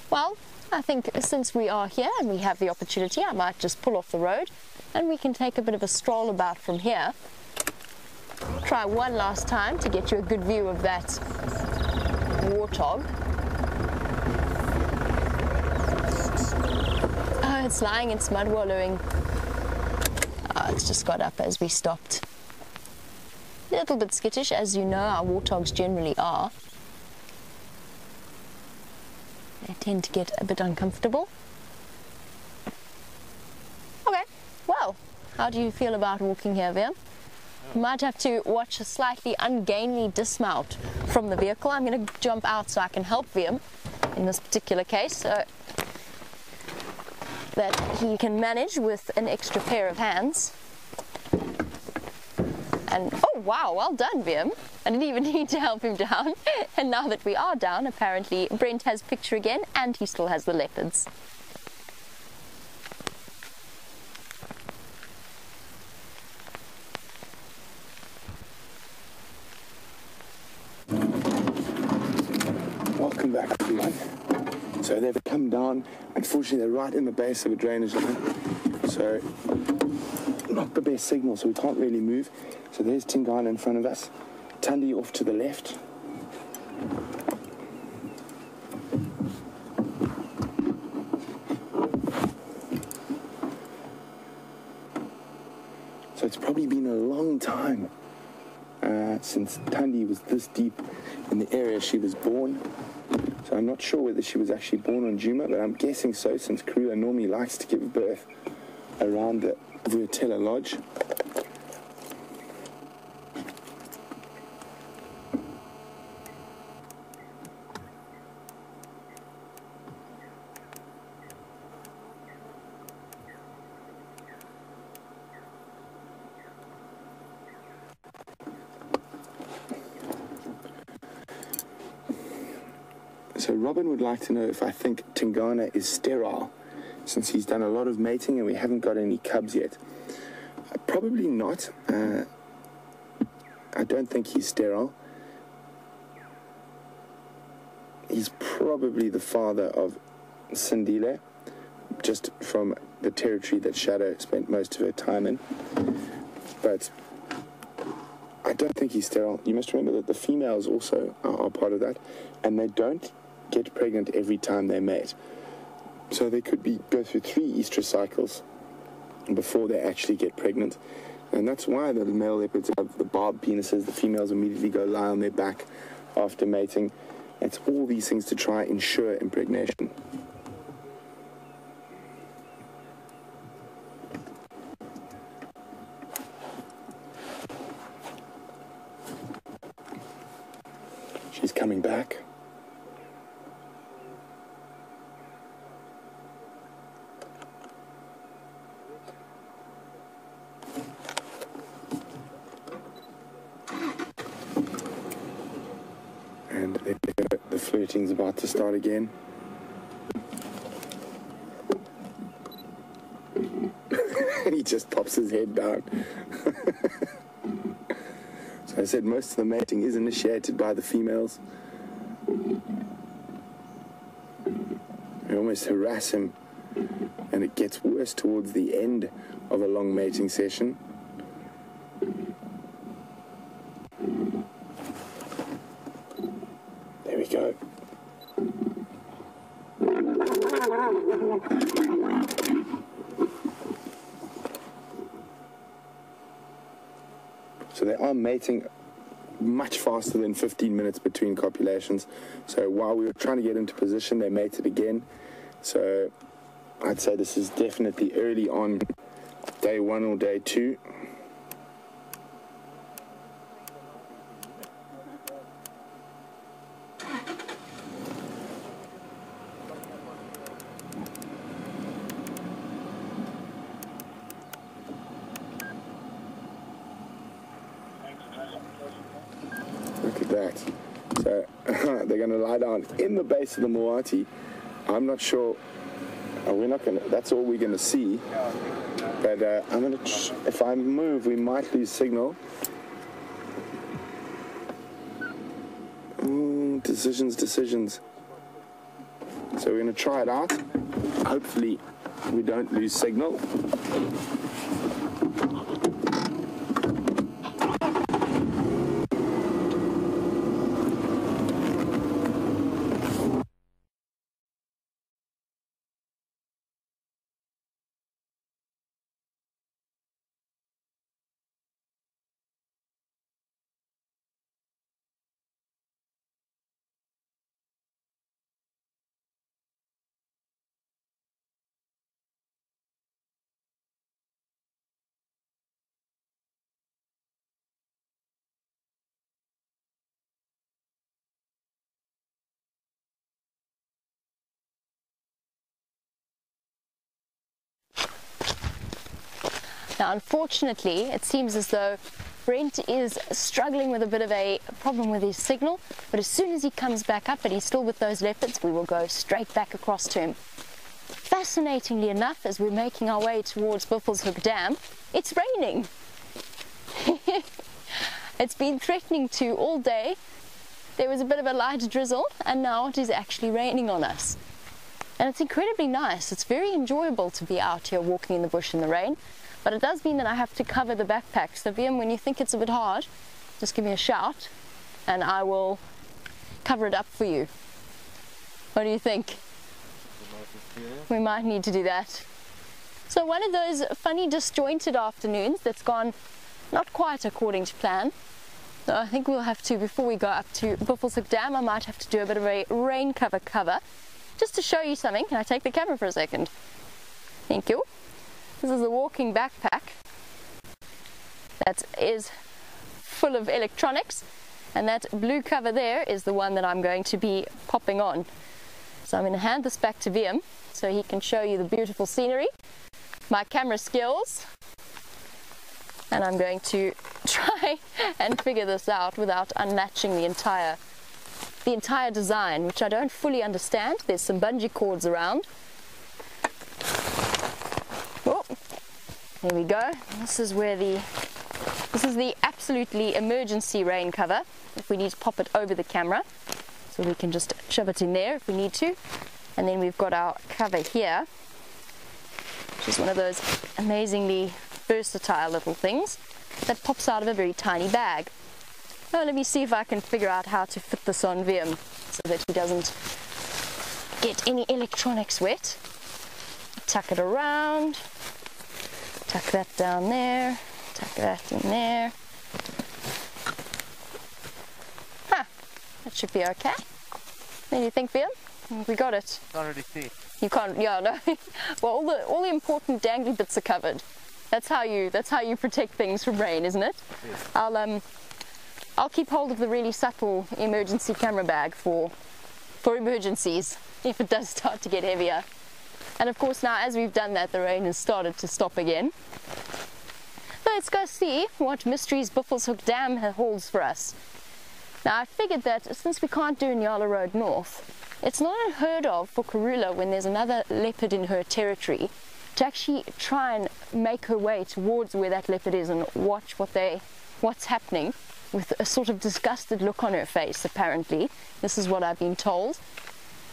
Well, I think since we are here and we have the opportunity, I might just pull off the road and we can take a bit of a stroll about from here. Try one last time to get you a good view of that warthog. Oh, it's lying, it's mud wallowing. Oh, it's just got up as we stopped. A little bit skittish, as you know our warthogs generally are. They tend to get a bit uncomfortable. Okay, well, how do you feel about walking here, Wium? You might have to watch a slightly ungainly dismount from the vehicle. I'm going to jump out so I can help Wium in this particular case, so that he can manage with an extra pair of hands. And oh wow, well done, Wium. I didn't even need to help him down. And now that we are down, apparently Brent has picture again and he still has the leopards. Welcome back, everyone. So they've come down. Unfortunately, they're right in the base of a drainage line. So not the best signal, so we can't really move. So there's Tingana in front of us. Thandi off to the left. So it's probably been a long time since Thandi was this deep in the area she was born. So I'm not sure whether she was actually born on Juma, but I'm guessing so, since Karula normally likes to give birth around the Vuatela Lodge. So Robin would like to know if I think Tingana is sterile, since he's done a lot of mating and we haven't got any cubs yet. Probably not. I don't think he's sterile. He's probably the father of Sindile, just from the territory that Shadow spent most of her time in. But I don't think he's sterile. You must remember that the females also are part of that, and they don't get pregnant every time they mate. So they could go through 3 estrus cycles before they actually get pregnant. And that's why the male leopards have the barbed penises. The females immediately go lie on their back after mating. It's all these things to try ensure impregnation. She's coming back. And the flirting's about to start again. He just pops his head down. So I said most of the mating is initiated by the females. They almost harass him, and it gets worse towards the end of a long mating session. There we go. So they are mating much faster than 15 minutes between copulations. So while we were trying to get into position, they mated again. So I'd say this is definitely early on day 1 or day 2. Look at that. So they're going to lie down in the base of the Moati. I'm not sure. We're not going to. That's all we're going to see. But I'm going to. If I move, we might lose signal. Decisions. So we're going to try it out. Hopefully, we don't lose signal. Now, unfortunately, it seems as though Brent is struggling with a bit of a problem with his signal, but as soon as he comes back up and he's still with those leopards, we will go straight back across to him. Fascinatingly enough, as we're making our way towards Buffelshoek Dam, it's raining. It's been threatening to all day. There was a bit of a light drizzle, and now it is actually raining on us. And it's incredibly nice. It's very enjoyable to be out here walking in the bush in the rain. But it does mean that I have to cover the backpack. So Wium, when you think it's a bit hard, just give me a shout and I will cover it up for you. What do you think? We might need to do that. So one of those funny disjointed afternoons that's gone not quite according to plan. So I think we'll have to, before we go up to Buffelshoek Dam, I might have to do a bit of a rain cover just to show you something. Can I take the camera for a second? Thank you. This is a walking backpack that is full of electronics, and that blue cover there is the one that I'm going to be popping on. So I'm going to hand this back to Wium so he can show you the beautiful scenery, my camera skills, and I'm going to try and figure this out without unlatching the entire design, which I don't fully understand. There's some bungee cords around. There we go. This is the absolutely emergency rain cover, if we need to pop it over the camera. So we can just shove it in there if we need to. And then we've got our cover here, which is one of those amazingly versatile little things that pops out of a very tiny bag. Oh, let me see if I can figure out how to fit this on Wium so that he doesn't get any electronics wet. Tuck it around. Tuck that down there, tuck that in there. That should be okay. What do you think, Wium? We got it. Can't really see. You can't, yeah, no. Well, all the important dangly bits are covered. That's how you protect things from rain, isn't it? Yeah. I'll keep hold of the really subtle emergency camera bag for emergencies if it does start to get heavier. And of course now, as we've done that, the rain has started to stop again. So let's go see what mysteries Buffelshoek Dam holds for us. Now I figured that since we can't do Nyala Road North, it's not unheard of for Karula, when there's another leopard in her territory, to actually try and make her way towards where that leopard is and watch what's happening, with a sort of disgusted look on her face, apparently. This is what I've been told.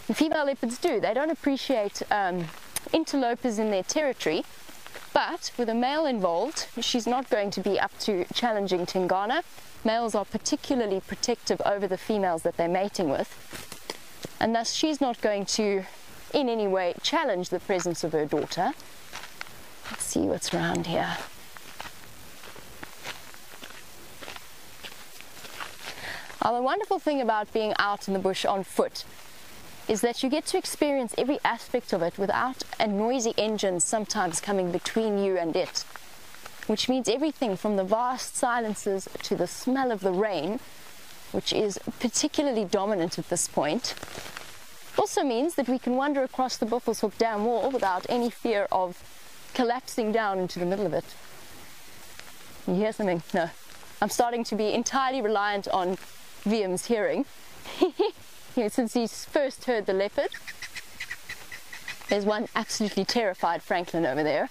And female leopards do. They don't appreciate interlopers in their territory, but with a male involved, she's not going to be up to challenging Tingana. Males are particularly protective over the females that they're mating with, and thus she's not going to in any way challenge the presence of her daughter. Let's see what's around here. Now, the wonderful thing about being out in the bush on foot is that you get to experience every aspect of it without a noisy engine sometimes coming between you and it, which means everything from the vast silences to the smell of the rain, which is particularly dominant at this point. Also means that we can wander across the Buffelshoek Dam wall without any fear of collapsing down into the middle of it. You hear something? No. I'm starting to be entirely reliant on Wium's hearing. Since he's first heard the leopard. There's one absolutely terrified Franklin over there.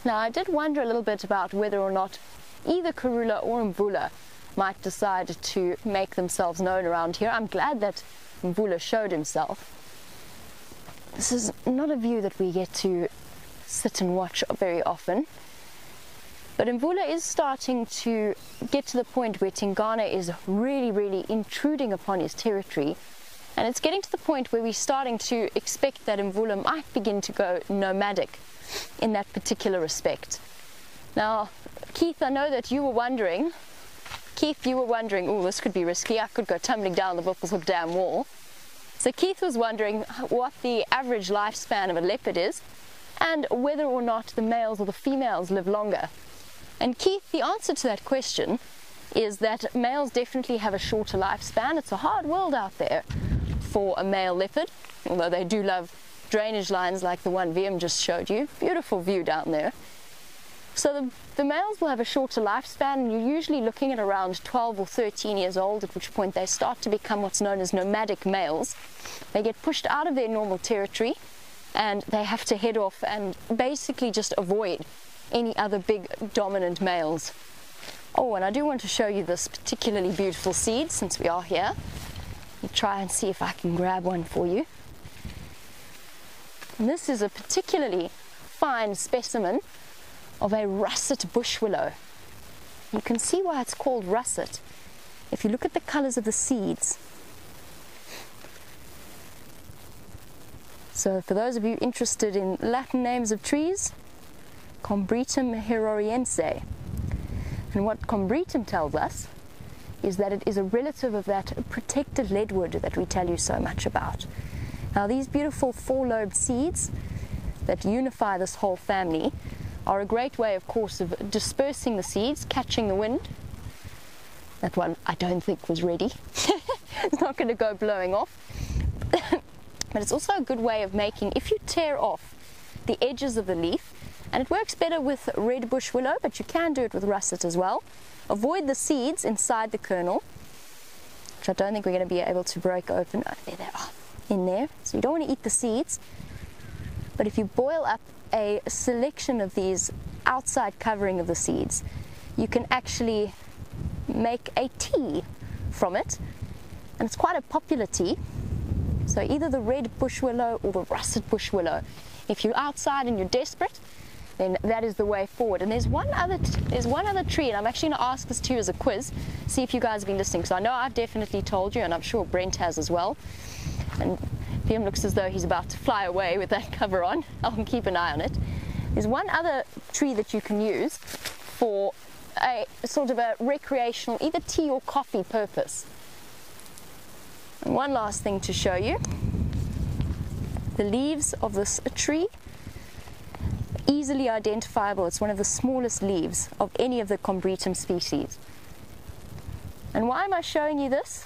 Now, I did wonder a little bit about whether or not either Karula or Mvula might decide to make themselves known around here. I'm glad that Mvula showed himself. This is not a view that we get to sit and watch very often. But Mvula is starting to get to the point where Tingana is really intruding upon his territory. And it's getting to the point where we're starting to expect that Mvula might begin to go nomadic in that particular respect. Now, Keith, I know that you were wondering, oh, this could be risky. I could go tumbling down the Buffelshoek Dam wall. So Keith was wondering what the average lifespan of a leopard is and whether or not the males or the females live longer. And Keith, the answer to that question is that males definitely have a shorter lifespan. It's a hard world out there for a male leopard, although they do love drainage lines like the one Wium just showed you. Beautiful view down there. So the males will have a shorter lifespan, and you're usually looking at around 12 or 13 years old, at which point they start to become what's known as nomadic males. They get pushed out of their normal territory and they have to head off and basically just avoid any other big dominant males. Oh, and I do want to show you this particularly beautiful seed since we are here. I'll try and see if I can grab one for you. And this is a particularly fine specimen of a russet bush willow. You can see why it's called russet if you look at the colors of the seeds. So for those of you interested in Latin names of trees, Combretum heroriense. And what Combretum tells us is that it is a relative of that protected leadwood that we tell you so much about. Now, these beautiful four-lobed seeds that unify this whole family are a great way, of course, of dispersing the seeds, catching the wind. That one I don't think was ready. It's not going to go blowing off. But it's also a good way of making, if you tear off the edges of the leaf, and it works better with red bush willow, but you can do it with russet as well. Avoid the seeds inside the kernel, which I don't think we're going to be able to break open. Oh, there they are, in there. So you don't want to eat the seeds. But if you boil up a selection of these outside covering of the seeds, you can actually make a tea from it, and it's quite a popular tea. So either the red bush willow or the russet bush willow. If you're outside and you're desperate, then that is the way forward. And there's one other tree, and I'm actually going to ask this to you as a quiz, see if you guys have been listening, because I know I've definitely told you, and I'm sure Brent has as well. And Wium looks as though he's about to fly away with that cover on. I'll keep an eye on it. There's one other tree that you can use for a sort of a recreational, either tea or coffee purpose. And one last thing to show you. The leaves of this tree, easily identifiable. It's one of the smallest leaves of any of the Combretum species. And why am I showing you this?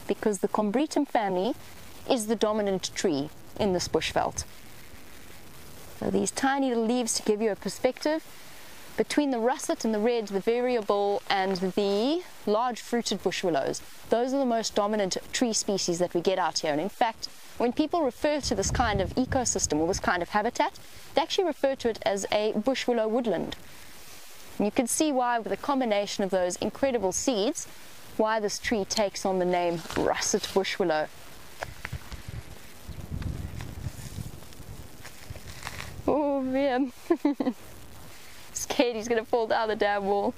Because the Combretum family is the dominant tree in this bushveld. So these tiny little leaves, to give you a perspective, between the russet and the red, the variable, and the large fruited bush willows, those are the most dominant tree species that we get out here. And in fact, when people refer to this kind of ecosystem or this kind of habitat, they actually refer to it as a bush willow woodland. And you can see why, with a combination of those incredible seeds, why this tree takes on the name russet bush willow. Oh, Wium. Scared he's going to fall down the damn wall.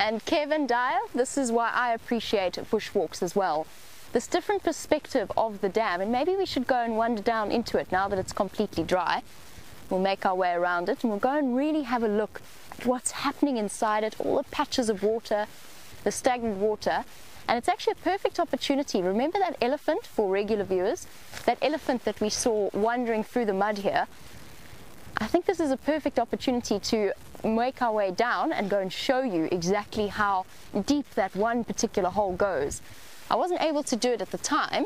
And Kevin Dyer, this is why I appreciate bushwalks as well. This different perspective of the dam, and maybe we should go and wander down into it now that it's completely dry. We'll make our way around it and we'll go and really have a look at what's happening inside it, all the patches of water, the stagnant water. And it's actually a perfect opportunity. Remember that elephant, for regular viewers, that elephant that we saw wandering through the mud here? I think this is a perfect opportunity to make our way down and go and show you exactly how deep that one particular hole goes. I wasn't able to do it at the time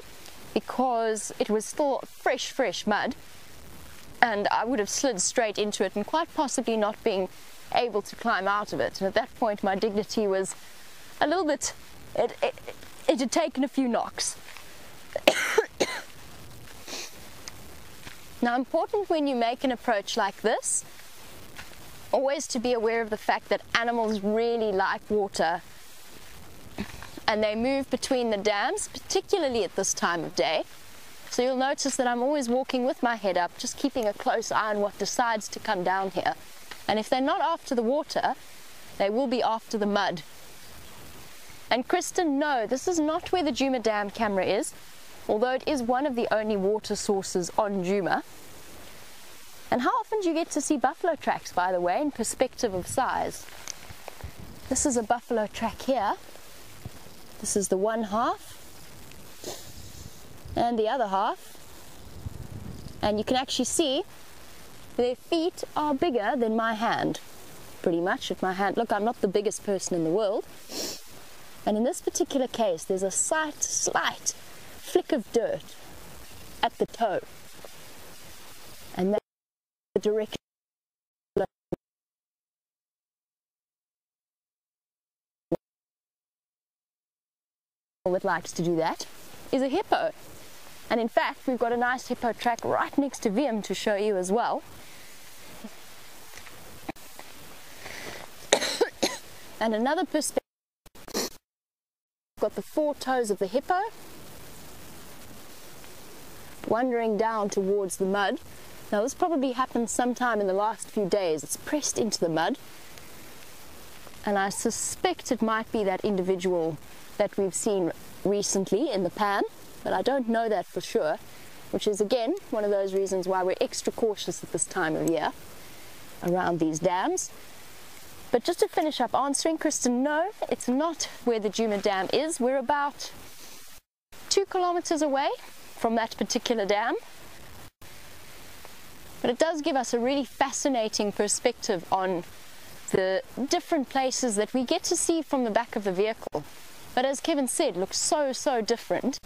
because it was still fresh mud, and I would have slid straight into it and quite possibly not being able to climb out of it. And at that point my dignity was a little bit, it had taken a few knocks. Now, important when you make an approach like this, always to be aware of the fact that animals really like water and they move between the dams, particularly at this time of day. So you'll notice that I'm always walking with my head up, just keeping a close eye on what decides to come down here. And if they're not after the water, they will be after the mud. And Kristen, no, this is not where the Djuma Dam camera is, although it is one of the only water sources on Djuma. And how often do you get to see buffalo tracks, by the way, in perspective of size? This is a buffalo track here. This is the one half and the other half. And you can actually see their feet are bigger than my hand, pretty much at my hand. Look, I'm not the biggest person in the world. And in this particular case, there's a slight flick of dirt at the toe. And that's the direction that likes to do that is a hippo. And in fact, we've got a nice hippo track right next to Wium to show you as well. And another perspective, we've got the four toes of the hippo wandering down towards the mud. Now this probably happened sometime in the last few days. It's pressed into the mud, and I suspect it might be that individual that we've seen recently in the pan, but I don't know that for sure, which is again one of those reasons why we're extra cautious at this time of year around these dams. But just to finish up answering, Kristen, no, it's not where the Djuma Dam is. We're about 2 kilometers away from that particular dam. But it does give us a really fascinating perspective on the different places that we get to see from the back of the vehicle. But as Kevin said, looks so different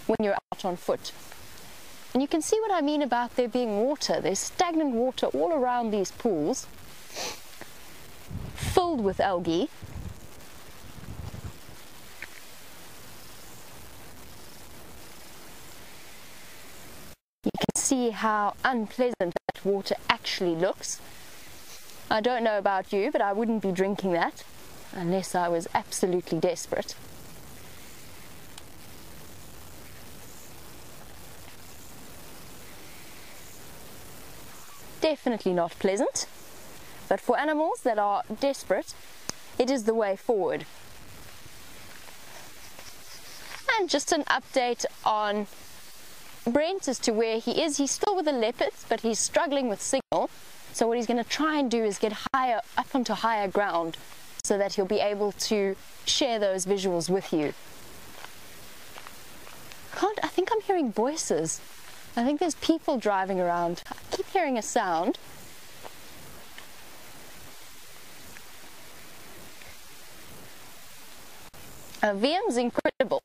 when you're out on foot. And you can see what I mean about there being water. There's stagnant water all around these pools, filled with algae. You can see how unpleasant that water actually looks. I don't know about you, but I wouldn't be drinking that unless I was absolutely desperate. Definitely not pleasant, but for animals that are desperate, it is the way forward. And just an update on Brent as to where he is. He's still with the leopards, but he's struggling with signal. So what he's going to try and do is get higher up onto higher ground so that he'll be able to share those visuals with you. I think I'm hearing voices. I think there's people driving around. I keep hearing a sound. Wium's incredible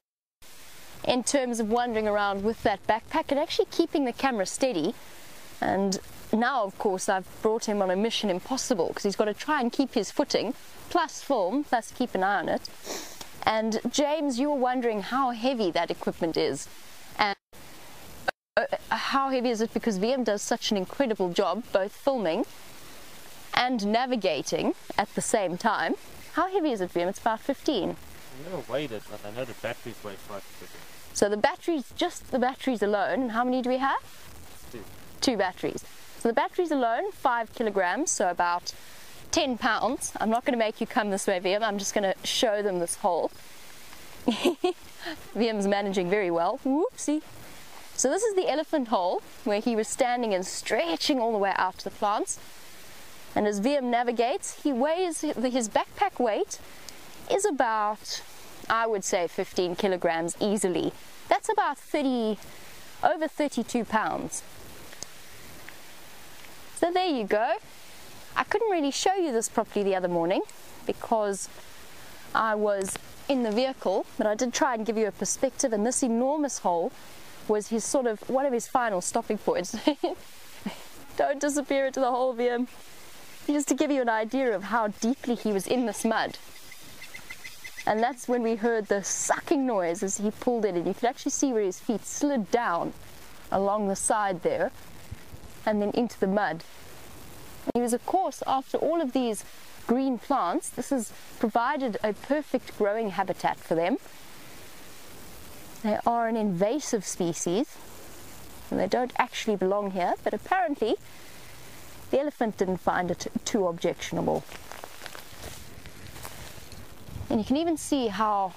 in terms of wandering around with that backpack and actually keeping the camera steady. And now, of course, I've brought him on a mission impossible because he's got to try and keep his footing, plus film, plus keep an eye on it. And James, you were wondering how heavy that equipment is. And how heavy is it? Because Wium does such an incredible job both filming and navigating at the same time. How heavy is it, Wium? It's about 15. I've never weighed it, but I know the batteries weigh 5 to 50. So the batteries, just the batteries alone, and how many do we have? 2. 2 batteries. So the batteries alone, 5 kilograms, so about 10 pounds. I'm not going to make you come this way, Wium. I'm just going to show them this hole. Wium's managing very well. Whoopsie. So this is the elephant hole where he was standing and stretching all the way out to the plants. And as Wium navigates, he weighs, his backpack weight is about, I would say, 15 kilograms easily. That's about over 32 pounds. So there you go. I couldn't really show you this properly the other morning because I was in the vehicle, but I did try and give you a perspective, and this enormous hole was his sort of one of his final stopping points. Don't disappear into the hole, Wium. Just to give you an idea of how deeply he was in this mud. And that's when we heard the sucking noise as he pulled in, and you could actually see where his feet slid down along the side there and then into the mud. And he was, of course, after all of these green plants, this has provided a perfect growing habitat for them. They are an invasive species and they don't actually belong here, but apparently the elephant didn't find it too objectionable. And you can even see how,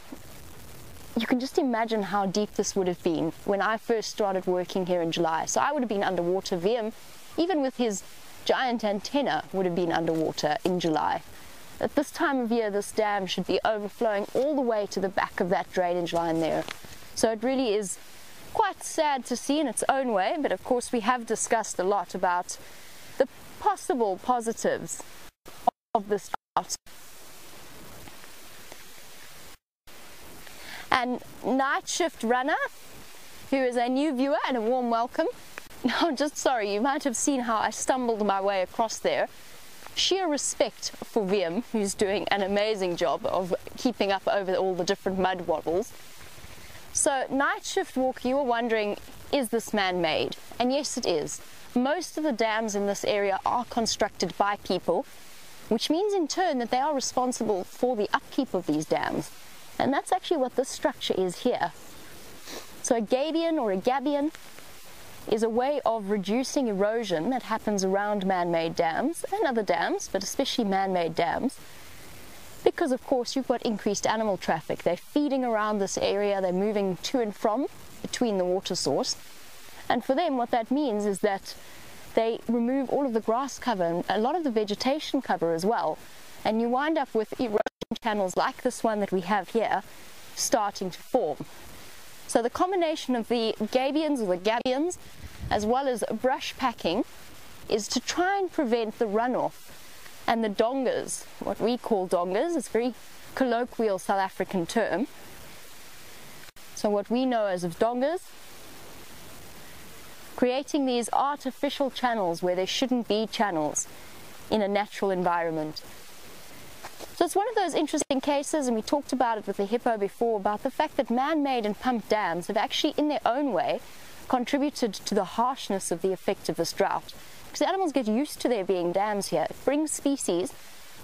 you can just imagine how deep this would have been when I first started working here in July. So I would have been underwater. Wium, even with his giant antenna, would have been underwater in July. At this time of year, this dam should be overflowing all the way to the back of that drainage line there. So it really is quite sad to see in its own way, but of course we have discussed a lot about the possible positives of this drought. And Night Shift Runner, who is a new viewer, and a warm welcome. Now, just sorry, you might have seen how I stumbled my way across there. Sheer respect for Wium, who's doing an amazing job of keeping up over all the different mud waddles. So, Night Shift Walk, you were wondering, is this man-made? And yes, it is. Most of the dams in this area are constructed by people, which means in turn that they are responsible for the upkeep of these dams. And that's actually what this structure is here. So a gabion or a gabion is a way of reducing erosion that happens around man-made dams and other dams, but especially man-made dams, because of course you've got increased animal traffic. They're feeding around this area, they're moving to and from between the water source, and for them what that means is that they remove all of the grass cover and a lot of the vegetation cover as well, and you wind up with erosion channels like this one that we have here starting to form. So the combination of the gabions or the gabions as well as brush packing is to try and prevent the runoff and the dongas, what we call dongas. It's a very colloquial South African term. So what we know as of dongas, creating these artificial channels where there shouldn't be channels in a natural environment. So it's one of those interesting cases, and we talked about it with the hippo before, about the fact that man-made and pumped dams have actually in their own way contributed to the harshness of the effect of this drought. Because the animals get used to there being dams here. It brings species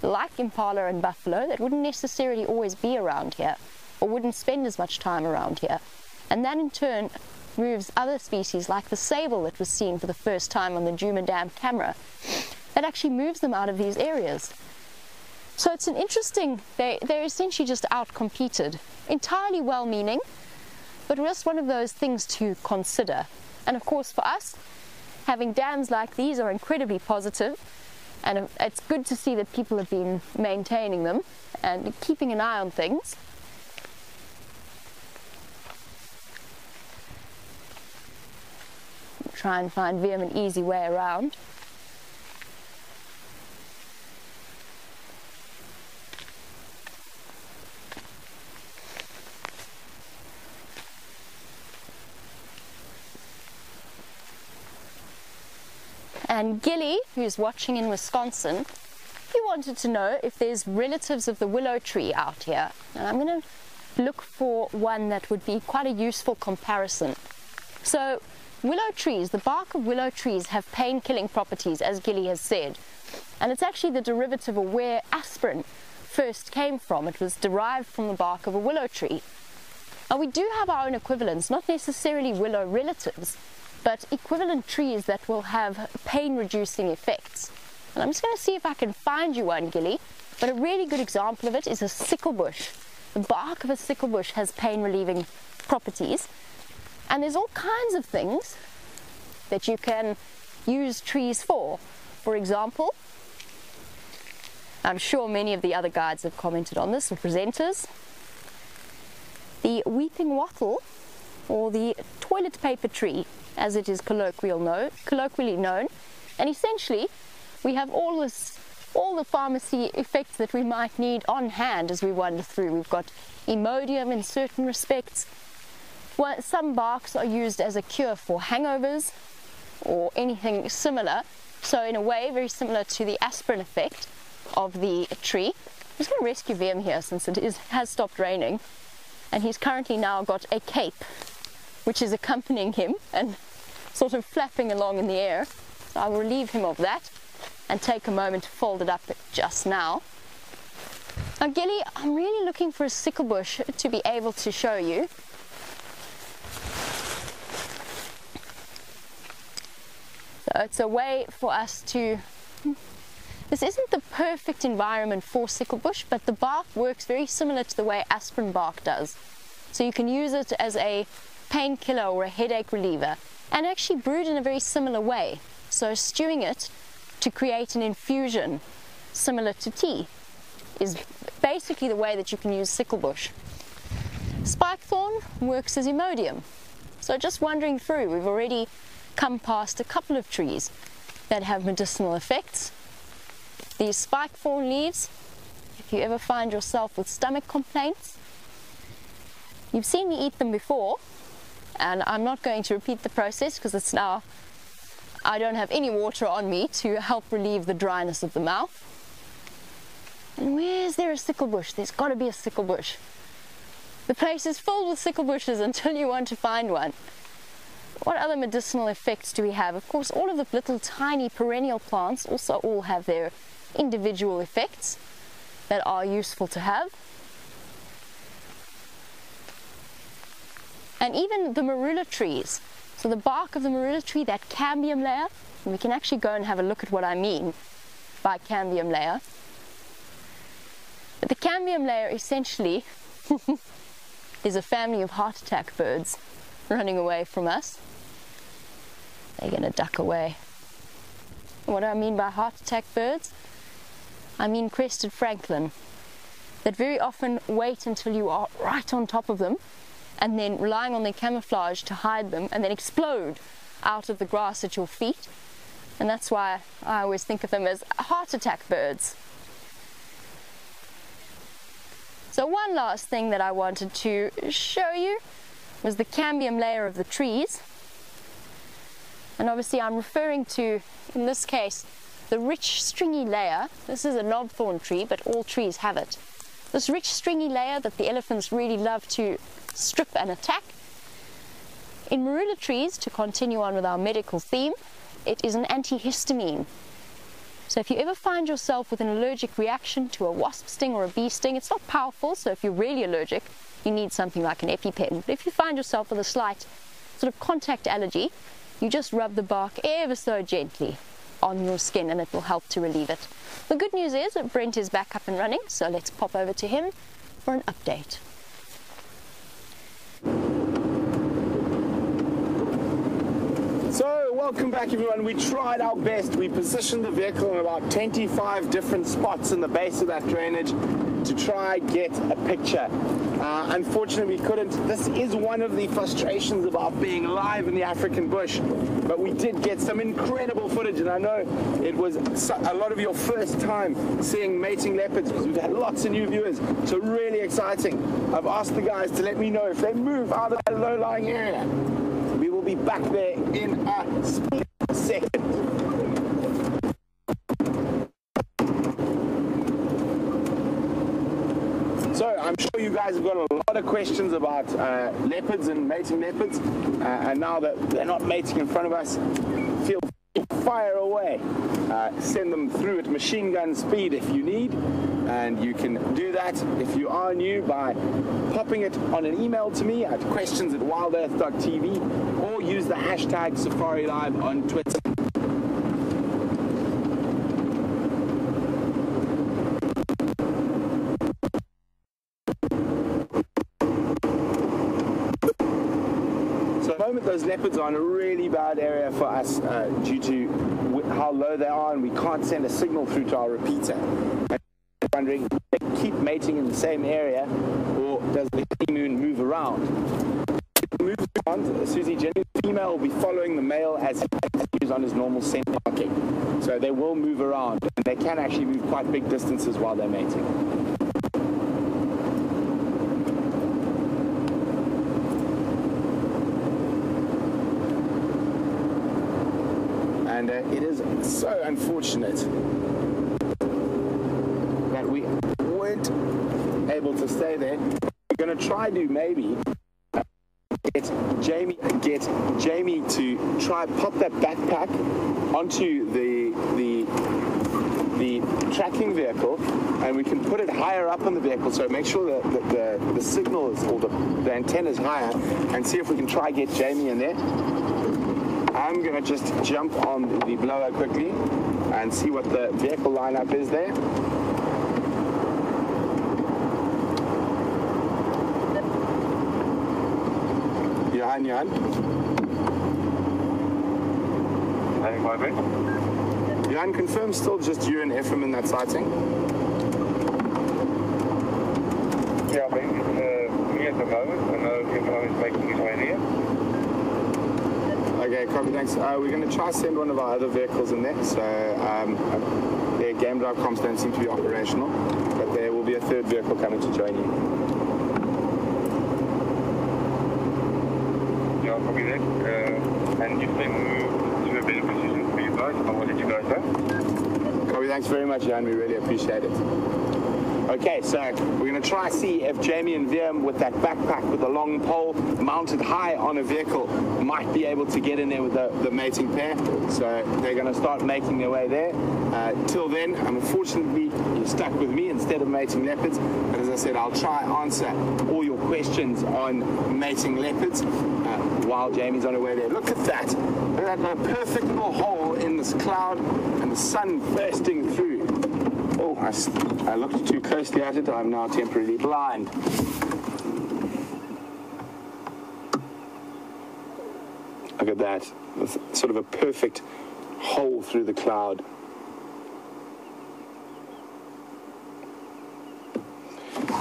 like impala and buffalo that wouldn't necessarily always be around here or wouldn't spend as much time around here. And that in turn moves other species like the sable that was seen for the first time on the Djuma Dam camera. That actually moves them out of these areas. So it's an interesting, they're essentially just out-competed, entirely well-meaning, but just one of those things to consider. And of course for us, having dams like these are incredibly positive, and it's good to see that people have been maintaining them and keeping an eye on things. Try and find Wium an easy way around. And Gilly, who's watching in Wisconsin, he wanted to know if there's relatives of the willow tree out here. And I'm going to look for one that would be quite a useful comparison. So willow trees, the bark of willow trees have pain-killing properties, as Gilly has said. And it's actually the derivative of where aspirin first came from. It was derived from the bark of a willow tree. And we do have our own equivalents, not necessarily willow relatives, but equivalent trees that will have pain-reducing effects. And I'm just going to see if I can find you one, Gilly. But a really good example of it is a sickle bush. The bark of a sickle bush has pain relieving properties. And there's all kinds of things that you can use trees for. For example, I'm sure many of the other guides have commented on this, or presenters, the weeping wattle, or the toilet paper tree, as it is colloquially known. And essentially, we have all the pharmacy effects that we might need on hand as we wander through. We've got Imodium in certain respects. Well, some barks are used as a cure for hangovers or anything similar. So in a way, very similar to the aspirin effect of the tree. I'm just going to rescue Wium here since it has stopped raining. And he's currently now got a cape, which is accompanying him and sort of flapping along in the air. So I will relieve him of that and take a moment to fold it up just now. Now Gilly, I'm really looking for a sickle bush to be able to show you. So it's a way for us to... This isn't the perfect environment for sickle bush, but the bark works very similar to the way aspirin bark does. So you can use it as a painkiller or a headache reliever, and actually brewed in a very similar way. So stewing it to create an infusion similar to tea is basically the way that you can use sickle bush. Spikethorn works as Imodium. So just wandering through, we've already come past a couple of trees that have medicinal effects. These spikethorn leaves, if you ever find yourself with stomach complaints, you've seen me eat them before, and I'm not going to repeat the process because it's now, I don't have any water on me to help relieve the dryness of the mouth. And where's there a sickle bush? There's got to be a sickle bush. The place is filled with sickle bushes until you want to find one. What other medicinal effects do we have? Of course, all of the little tiny perennial plants also all have their individual effects that are useful to have. And even the marula trees. So the bark of the marula tree, that cambium layer, and we can actually go and have a look at what I mean by cambium layer. But the cambium layer essentially is a family of heart attack birds running away from us. They're going to duck away. What do I mean by heart attack birds? I mean crested francolin, that very often wait until you are right on top of them, and then relying on their camouflage to hide them, and then explode out of the grass at your feet. And that's why I always think of them as heart attack birds. So one last thing that I wanted to show you was the cambium layer of the trees. And obviously I'm referring to, in this case, the rich stringy layer. This is a knobthorn tree, but all trees have it. This rich stringy layer that the elephants really love to strip and attack. In marula trees, to continue on with our medical theme, it is an antihistamine. So if you ever find yourself with an allergic reaction to a wasp sting or a bee sting, it's not powerful, so if you're really allergic, you need something like an EpiPen. But if you find yourself with a slight sort of contact allergy, you just rub the bark ever so gently on your skin and it will help to relieve it. The good news is that Brent is back up and running, so let's pop over to him for an update. So, welcome back everyone. We tried our best. We positioned the vehicle in about 25 different spots in the base of that drainage to try get a picture. Unfortunately, we couldn't. This is one of the frustrations about being live in the African bush, but we did get some incredible footage, and I know it was a lot of your first time seeing mating leopards because we've had lots of new viewers, so really exciting. I've asked the guys to let me know if they move out of that low-lying area. We will be back there in a split second. So I'm sure you guys have got a lot of questions about leopards and mating leopards, and now that they're not mating in front of us, feel free to fire away. Send them through at machine gun speed if you need, and you can do that if you are new by popping it on an email to me at questions@wildearth.tv, or use the hashtag SafariLive on Twitter. that those leopards are in a really bad area for us due to how low they are, and we can't send a signal through to our repeater. And wondering, do they keep mating in the same area, or does the honeymoon move around? Move around, Susie, generally the female will be following the male as he continues on his normal scent marking. So they will move around, and they can actually move quite big distances while they're mating. And it is so unfortunate that we weren't able to stay there. We're going to try to maybe get Jamie to try pop that backpack onto the tracking vehicle, and we can put it higher up on the vehicle, so make sure that the signal is, or the antenna is higher, and see if we can try get Jamie in there. I'm going to just jump on the blower quickly and see what the vehicle lineup is there. Johan. Johan, confirm still just you and Ephraim in that sighting? Yeah, I think it's me at the moment. I know everyone is making his way there. Okay, copy, thanks. We're going to try to send one of our other vehicles in there, so their game drive comms don't seem to be operational, but there will be a third vehicle coming to join you. Yeah, copy that. And if they move to a better position for you guys, I will let you guys know. Copy, thanks very much, Jan, we really appreciate it. Okay, so we're going to try to see if Jamie and Wium, with that backpack with a long pole mounted high on a vehicle, might be able to get in there with the mating pair. So they're going to start making their way there. Till then, unfortunately, you're stuck with me instead of mating leopards. But as I said, I'll try and answer all your questions on mating leopards while Jamie's on her way there. Look at that. Look at that perfect little hole in this cloud and the sun bursting through. Oh, I looked too closely at it. I'm now temporarily blind. Look at that. It's sort of a perfect hole through the cloud.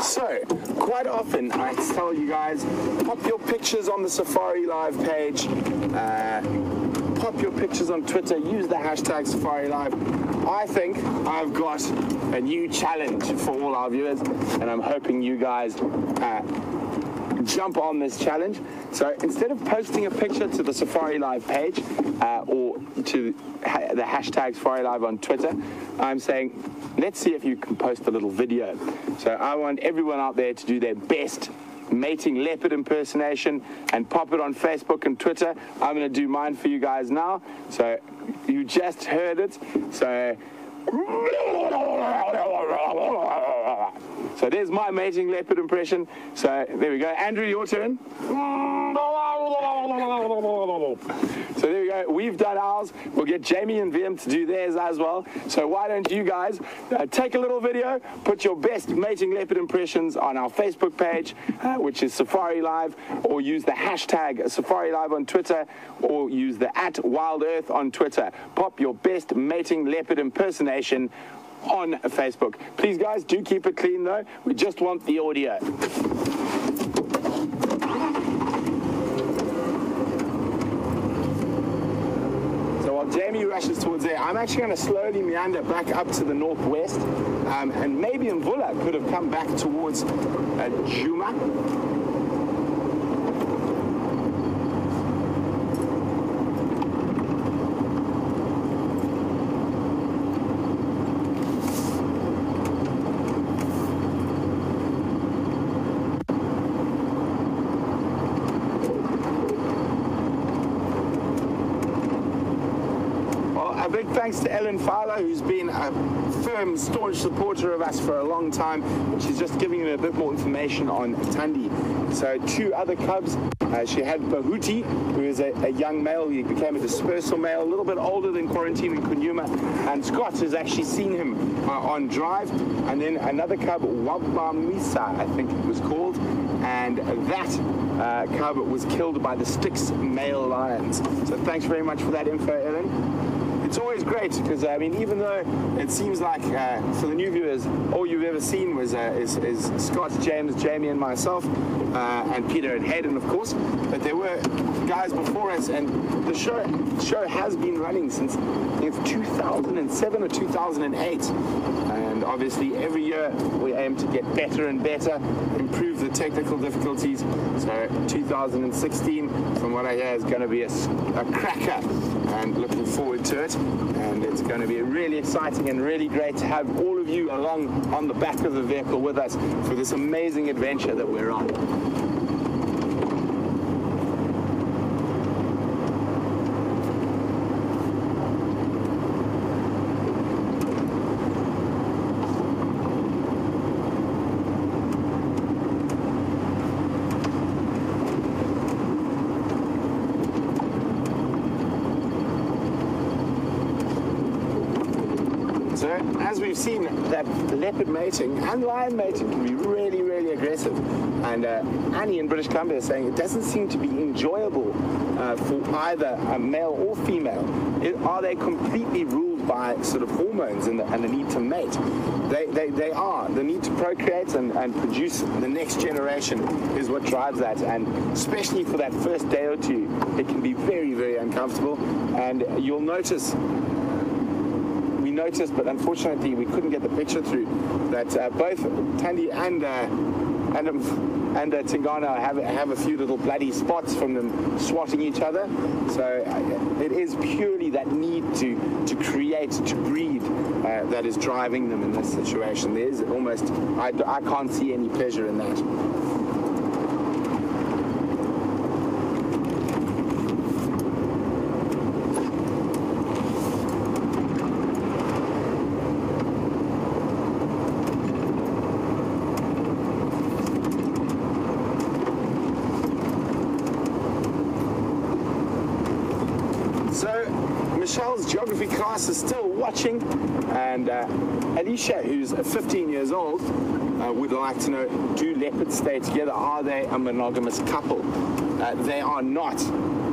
So, quite often I tell you guys, pop your pictures on the SafariLIVE page, pop your pictures on Twitter, use the hashtag SafariLIVE. I think I've got a new challenge for all our viewers, and I'm hoping you guys jump on this challenge. So instead of posting a picture to the SafariLIVE page or to the hashtag SafariLIVE on Twitter, I'm saying let's see if you can post a little video. So I want everyone out there to do their best mating leopard impersonation and pop it on Facebook and Twitter. I'm going to do mine for you guys now. So you just heard it. So there's my mating leopard impression. So there we go. Andrew, your turn. So there we go. We've done ours. We'll get Jamie and Wium to do theirs as well. So why don't you guys take a little video, put your best mating leopard impressions on our Facebook page, which is SafariLIVE, or use the hashtag SafariLIVE on Twitter, or use the @WildEarth on Twitter. Pop your best mating leopard impersonation on Facebook. Please, guys, do keep it clean, though. We just want the audio. Jamie rushes towards there. I'm actually going to slowly meander back up to the northwest, and maybe Mvula could have come back towards Juma. Big thanks to Ellen Fowler, who's been a firm, staunch supporter of us for a long time. She's just giving me a bit more information on Thandi. So 2 other cubs. She had Bahuti, who is a young male. He became a dispersal male, a little bit older than Quarantine and Kunyuma. And Scott has actually seen him on drive. And then another cub, Wabamisa, I think it was called. And that cub was killed by the Styx male lions. So thanks very much for that info, Ellen. It's always great because, I mean, even though it seems like for the new viewers, all you've ever seen was is Scott, James, Jamie, and myself, and Peter and Hayden, of course. But there were guys before us, and the show has been running since I think it's 2007 or 2008. And obviously, every year we aim to get better and better, improve the technical difficulties. So 2016, from what I hear, is going to be a cracker, and looking forward to it. And it's going to be really exciting and really great to have all of you along on the back of the vehicle with us for this amazing adventure that we're on. So, as we've seen, that leopard mating and lion mating can be really, really aggressive. And Annie in British Columbia is saying it doesn't seem to be enjoyable for either a male or female. Are they completely ruled by sort of hormones and the need to mate? They are. The need to procreate and produce the next generation is what drives that. And especially for that first day or two, it can be very, very uncomfortable. And you'll notice, but unfortunately we couldn't get the picture through, that both Thandi and Tingana have a few little bloody spots from them swatting each other. So it is purely that need to create, to breed, that is driving them in this situation. There is almost, I can't see any pleasure in that. Michelle's geography class is still watching, and Alicia, who's 15 years old, would like to know, do leopards stay together? Are they a monogamous couple? They are not.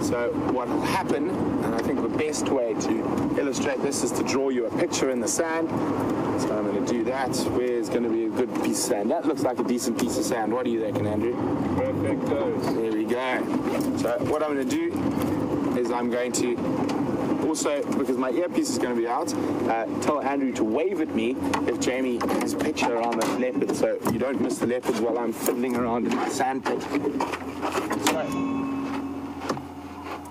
So what will happen, and I think the best way to illustrate this is to draw you a picture in the sand. So I'm going to do that. Where's going to be a good piece of sand? That looks like a decent piece of sand. What do you reckon, Andrew? Perfect. There we go. So what I'm going to do is I'm going to also, because my earpiece is going to be out, tell Andrew to wave at me if Jamie has a picture around the leopard, so you don't miss the leopards while I'm fiddling around in my sand pit. So,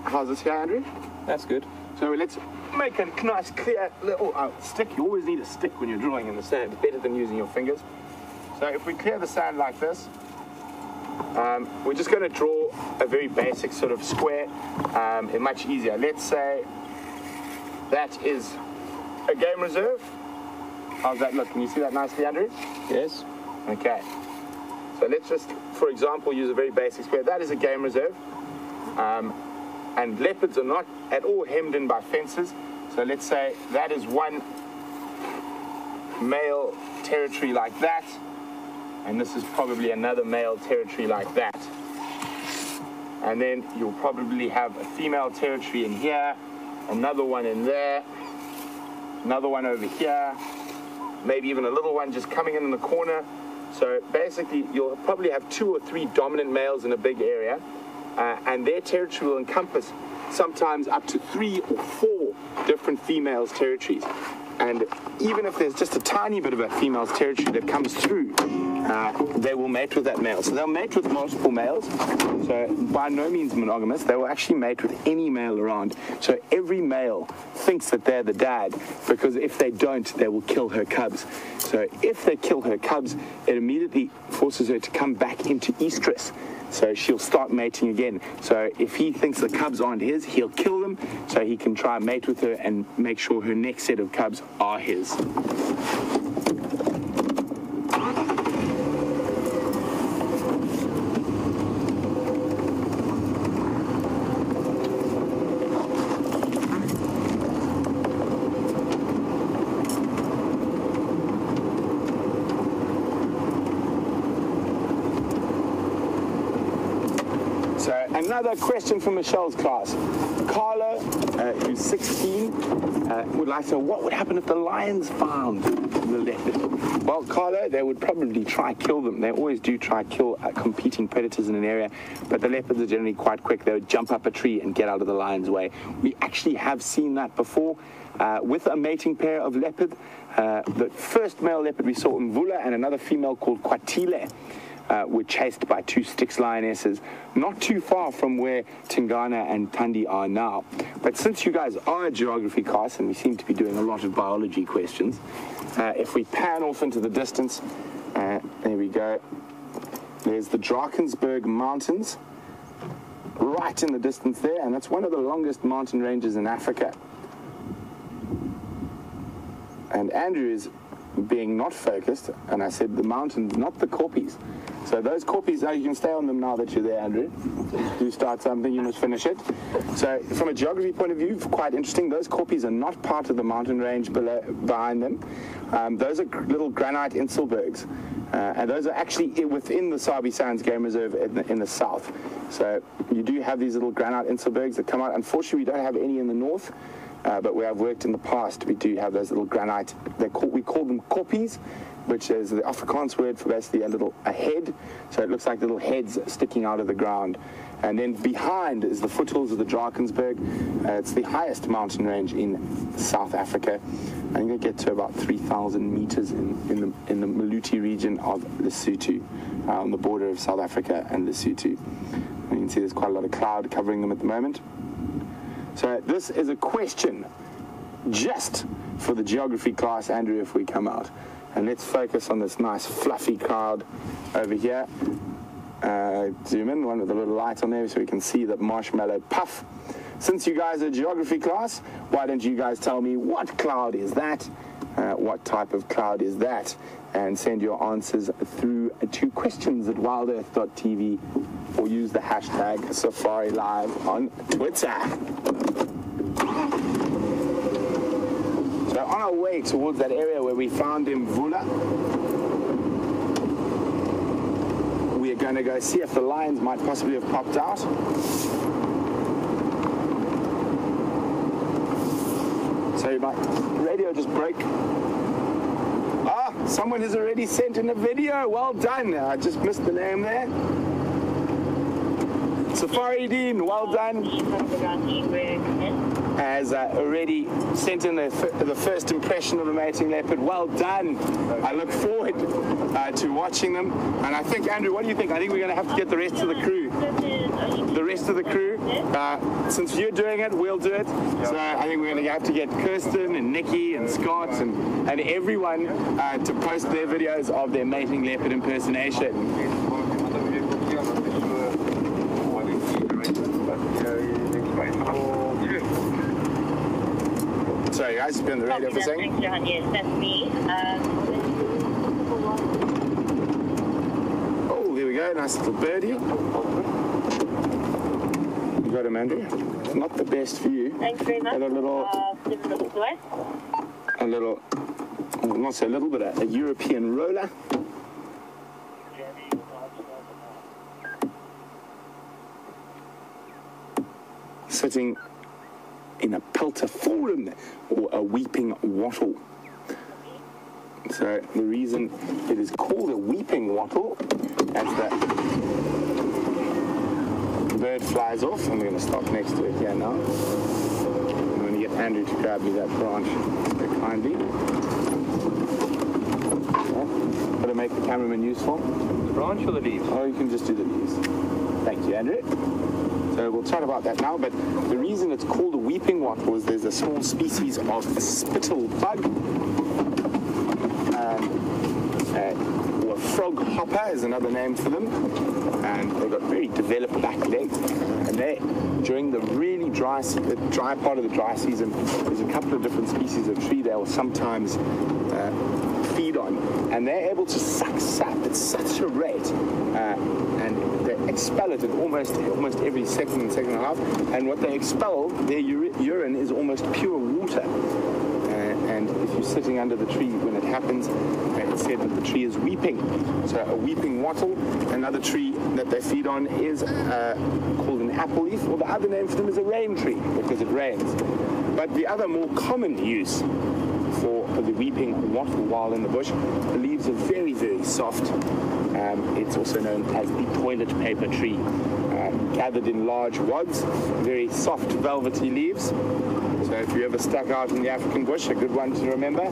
how's this here, Andrew? That's good. So let's make a nice clear little stick. You always need a stick when you're drawing in the sand. It's better than using your fingers. So if we clear the sand like this, we're just going to draw a very basic sort of square, much easier. Let's say that is a game reserve. How's that look? Can you see that nicely, Andrew? Yes. Okay. So let's just, for example, use a very basic square. That is a game reserve. And leopards are not at all hemmed in by fences. So let's say that is one male territory like that. And this is probably another male territory like that. And then you'll probably have a female territory in here, another one in there, another one over here, maybe even a little one just coming in the corner. So basically you'll probably have 2 or 3 dominant males in a big area, and their territory will encompass sometimes up to 3 or 4 different females' territories. And even if there's just a tiny bit of a female's territory that comes through, they will mate with that male. So they'll mate with multiple males. So by no means monogamous. They will actually mate with any male around. So every male thinks that they're the dad, because if they don't, they will kill her cubs. So if they kill her cubs, it immediately forces her to come back into estrus. So she'll start mating again. So if he thinks the cubs aren't his, he'll kill them so he can try and mate with her and make sure her next set of cubs are his. another question from Michelle's class. Carlo, who's 16, would like to know what would happen if the lions found the leopard. Well, Carlo, they would probably try kill them. They always do try kill competing predators in an area, but the leopards are generally quite quick. They would jump up a tree and get out of the lion's way. We actually have seen that before with a mating pair of leopard. The first male leopard we saw, Mvula, and another female called Kwatile, were chased by two Styx lionesses, not too far from where Tingana and Thandi are now. But since you guys are a geography class, and we seem to be doing a lot of biology questions, if we pan off into the distance, there we go. There's the Drakensberg Mountains, right in the distance there, and that's one of the longest mountain ranges in Africa. And Andrew is being not focused, and I said the mountains, not the corpies. So those corpies, you can stay on them now that you're there, Andrew. You start something, you must finish it. So from a geography point of view, quite interesting. Those corpies are not part of the mountain range behind them. Those are little granite inselbergs. And those are actually within the Sabi Sands Game Reserve in the south. So you do have these little granite inselbergs that come out. Unfortunately, we don't have any in the north. But where I've worked in the past, we do have those little granite, we call them koppies, which is the Afrikaans word for basically a head. So it looks like little heads sticking out of the ground. And then behind is the foothills of the Drakensberg. It's the highest mountain range in South Africa. I think they get to about 3,000 meters in the Maluti region of Lesotho, on the border of South Africa and Lesotho. And you can see there's quite a lot of cloud covering them at the moment. So this is a question just for the geography class, Andrew, if we come out. And let's focus on this nice fluffy cloud over here. Zoom in, one with a little light on there so we can see the marshmallow puff. Since you guys are geography class, why don't you guys tell me what cloud is that? What type of cloud is that? And send your answers through to questions@wildearth.tv or use the hashtag SafariLive on Twitter. So on our way towards that area where we found Mvula, we are going to go see if the lions might possibly have popped out. So my radio just broke. Ah, someone has already sent in a video. Well done. I just missed the name there. Safari Dean, well done. Has already sent in the first impression of a mating leopard. Well done. I look forward to watching them. And I think, Andrew, what do you think? I think we're going to have to get the rest of the crew. The rest of the crew, since you're doing it, we'll do it. So I think we're going to have to get Kirsten and Nikki and Scott and everyone to post their videos of their mating leopard impersonation. Sorry guys, it's been on the radio for a second. Yes, that's me. Oh, there we go, nice little birdie. You got him, Andrew. Not the best for you. Thanks very much. And a little, not so little, but a European roller. Sitting in a peltiforum, or a weeping wattle. So the reason it is called a weeping wattle, as the bird flies off, I'm going to stop next to it here now. I'm going to get Andrew to grab me that branch very kindly. Got to make the cameraman useful. The branch or the leaves? Oh, you can just do the leaves. Thank you, Andrew. So we'll chat about that now, but the reason it's called a weeping wattle is there's a small species of spittle bug, or frog hopper is another name for them, and they've got very developed back legs, and they, during the really dry part of the dry season, there's a couple of different species of tree they will sometimes feed on, and they're able to suck sap at such a rate, and they expel it at almost every second and a half, and what they expel, their urine is almost pure water. And if who's sitting under the tree when it happens. It said that the tree is weeping. So a weeping wattle. Another tree that they feed on is called an apple leaf, or the other name for them is a rain tree because it rains. But the other more common use for the weeping wattle while in the bush, the leaves are very, very soft. It's also known as the toilet paper tree. Gathered in large wads, very soft velvety leaves. So if you ever stuck out in the African bush, a good one to remember.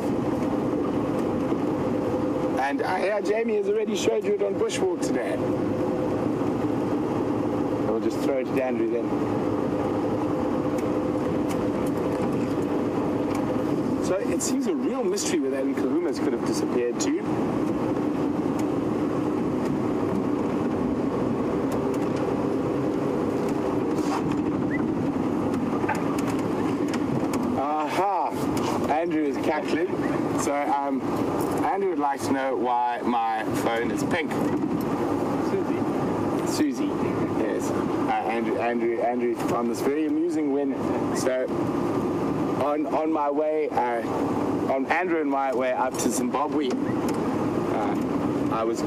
And yeah, Jamie has already showed you it on Bushwalk today. I'll just throw it to Andrew then. So it seems a real mystery where that kahumas could have disappeared too. Andrew is cackling. So Andrew would like to know why my phone is pink. Susie, yes. Andrew found this very amusing when, so on my way, on Andrew and my way up to Zimbabwe, I was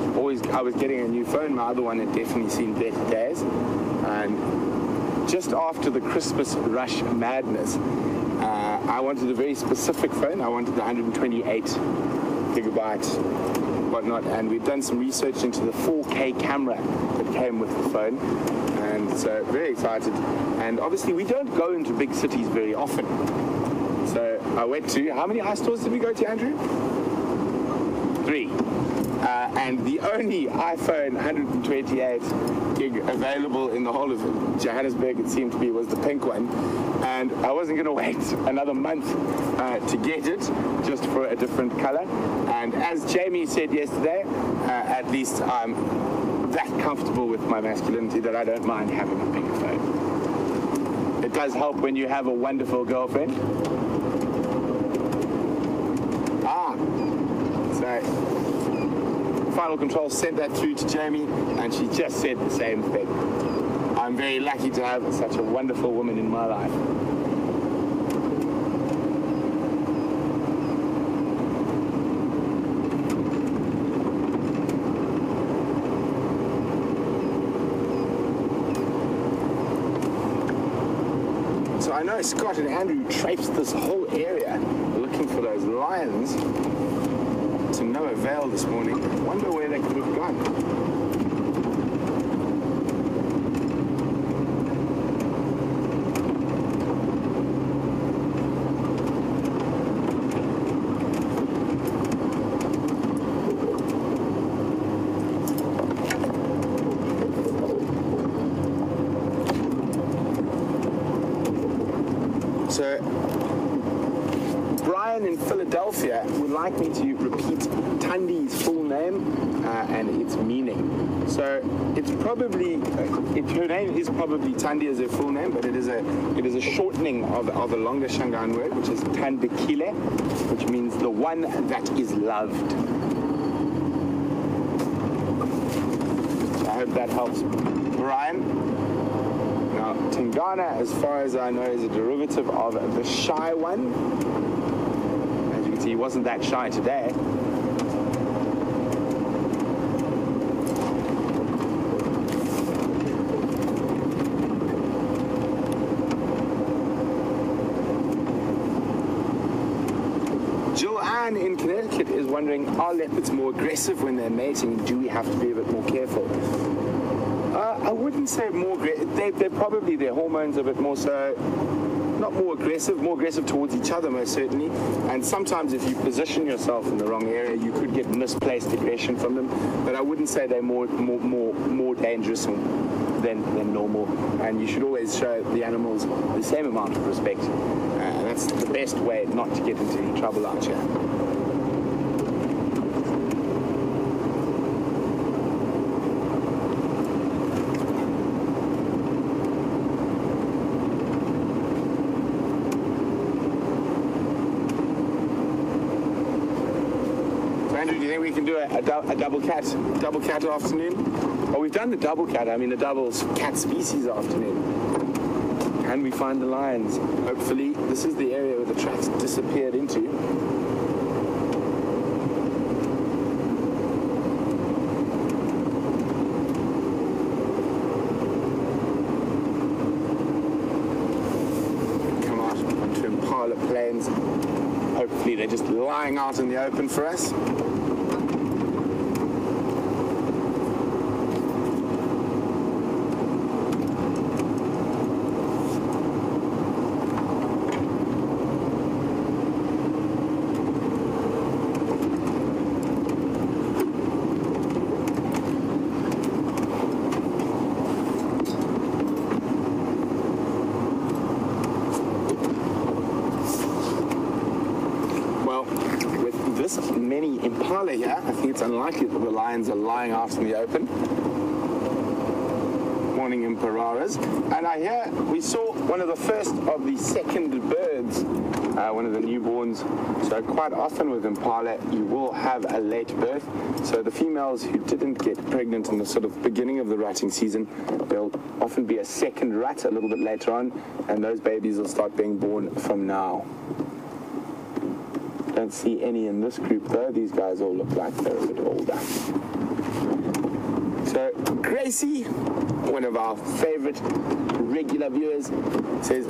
getting a new phone. My other one had definitely seen better days. And just after the Christmas rush madness, I wanted a very specific phone. I wanted the 128 gigabyte whatnot, and we've done some research into the 4K camera that came with the phone, and so very excited. And obviously we don't go into big cities very often, so I went to, how many iStores did we go to, Andrew? 3. And the only iPhone 128 gig available in the whole of Johannesburg, it seemed to be, was the pink one. And I wasn't going to wait another month to get it, just for a different color. And as Jamie said yesterday, at least I'm that comfortable with my masculinity that I don't mind having a pink phone. It does help when you have a wonderful girlfriend. So Final Control sent that through to Jamie, and she just said the same thing. I'm very lucky to have such a wonderful woman in my life. So I know Scott and Andrew traipsed this whole area looking for those lions, to no avail this morning. I wonder where they could have gone. So Brian in Philadelphia would like me to repeat Thandi's full name and its meaning. So it's probably, her name is probably Thandi as her full name, but it is a shortening of a longer Shangaan word, which is Thandekile, which means the one that is loved. So I hope that helps Brian. Now, Tingana, as far as I know, is a derivative of the shy one. As you can see, he wasn't that shy today. Joanne in Connecticut is wondering, are leopards more aggressive when they're mating? Do we have to be a bit more careful? I wouldn't say more aggressive. They're probably, their hormones are a bit more so, not more aggressive towards each other most certainly. And sometimes if you position yourself in the wrong area, you could get misplaced aggression from them. But I wouldn't say they're more dangerous than normal. And you should always show the animals the same amount of respect. That's the best way not to get into any trouble out here. Andrew, do you think we can do a double cat afternoon? Well, we've done the double cat, I mean the double cat species afternoon. Can we find the lions? Hopefully. This is the area where the tracks disappeared into. just lying out in the open for us. Many impala here, I think it's unlikely that the lions are lying out in the open. Morning impararas. And I hear we saw one of the first of the second birds, one of the newborns. So quite often with impala, you will have a late birth. So the females who didn't get pregnant in the sort of beginning of the rutting season, there'll often be a second rut a little bit later on, and those babies will start being born from now. Don't see any in this group though. These guys all look like they're a bit older. So Gracie, one of our favorite regular viewers, says,